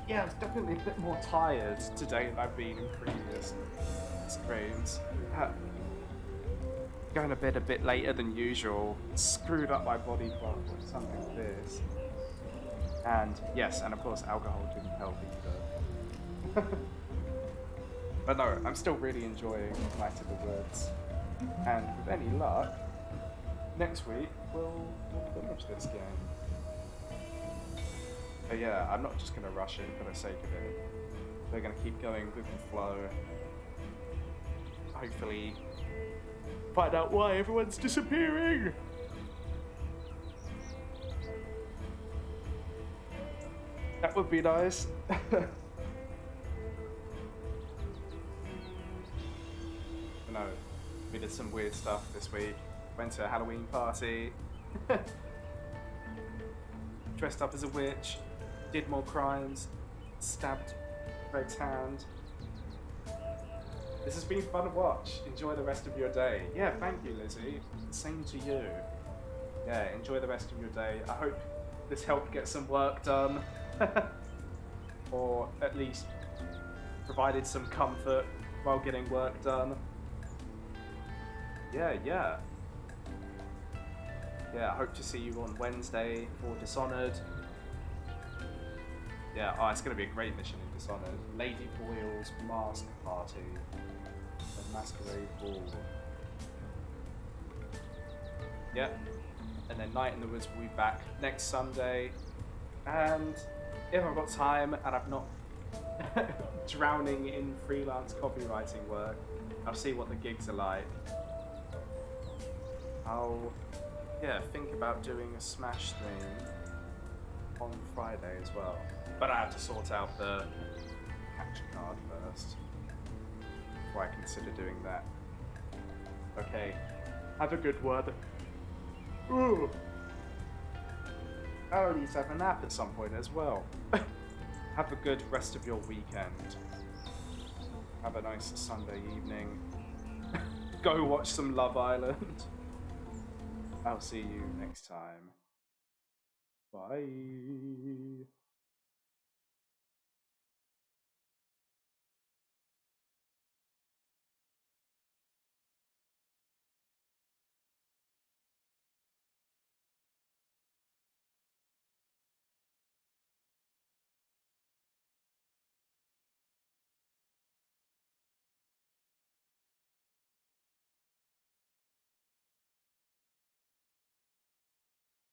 Yeah, I was definitely a bit more tired today than I've been in previous streams. Going to bed a bit later than usual, screwed up my body clock with something like this. And yes, and of course alcohol didn't help either. But no, I'm still really enjoying Night in the Woods. And with any luck, next week we'll finish this game. But yeah, I'm not just going to rush it for the sake of it. We're going to keep going with the flow. Hopefully find out why everyone's disappearing. That would be nice. No, we did some weird stuff this week. Went to a Halloween party. Dressed up as a witch. Did more crimes. Stabbed Greg's hand. This has been fun to watch. Enjoy the rest of your day. Yeah, thank you, Lizzie. Same to you. Yeah, enjoy the rest of your day. I hope this helped get some work done. Or at least provided some comfort while getting work done. Yeah. Yeah, I hope to see you on Wednesday for Dishonored. Yeah, oh, it's going to be a great mission in Dishonored. Lady Boyle's Mask Party. The Masquerade Ball. Yep. And then Night in the Woods will be back next Sunday. And if I've got time and I'm not drowning in freelance copywriting work, I'll see what the gigs are like. I'll, think about doing a Smash stream on Friday as well. But I have to sort out the capture card first before I consider doing that. Okay, have a good one. Ooh. I'll at least have a nap at some point as well. Have a good rest of your weekend. Have a nice Sunday evening. Go watch some Love Island. I'll see you next time. Bye.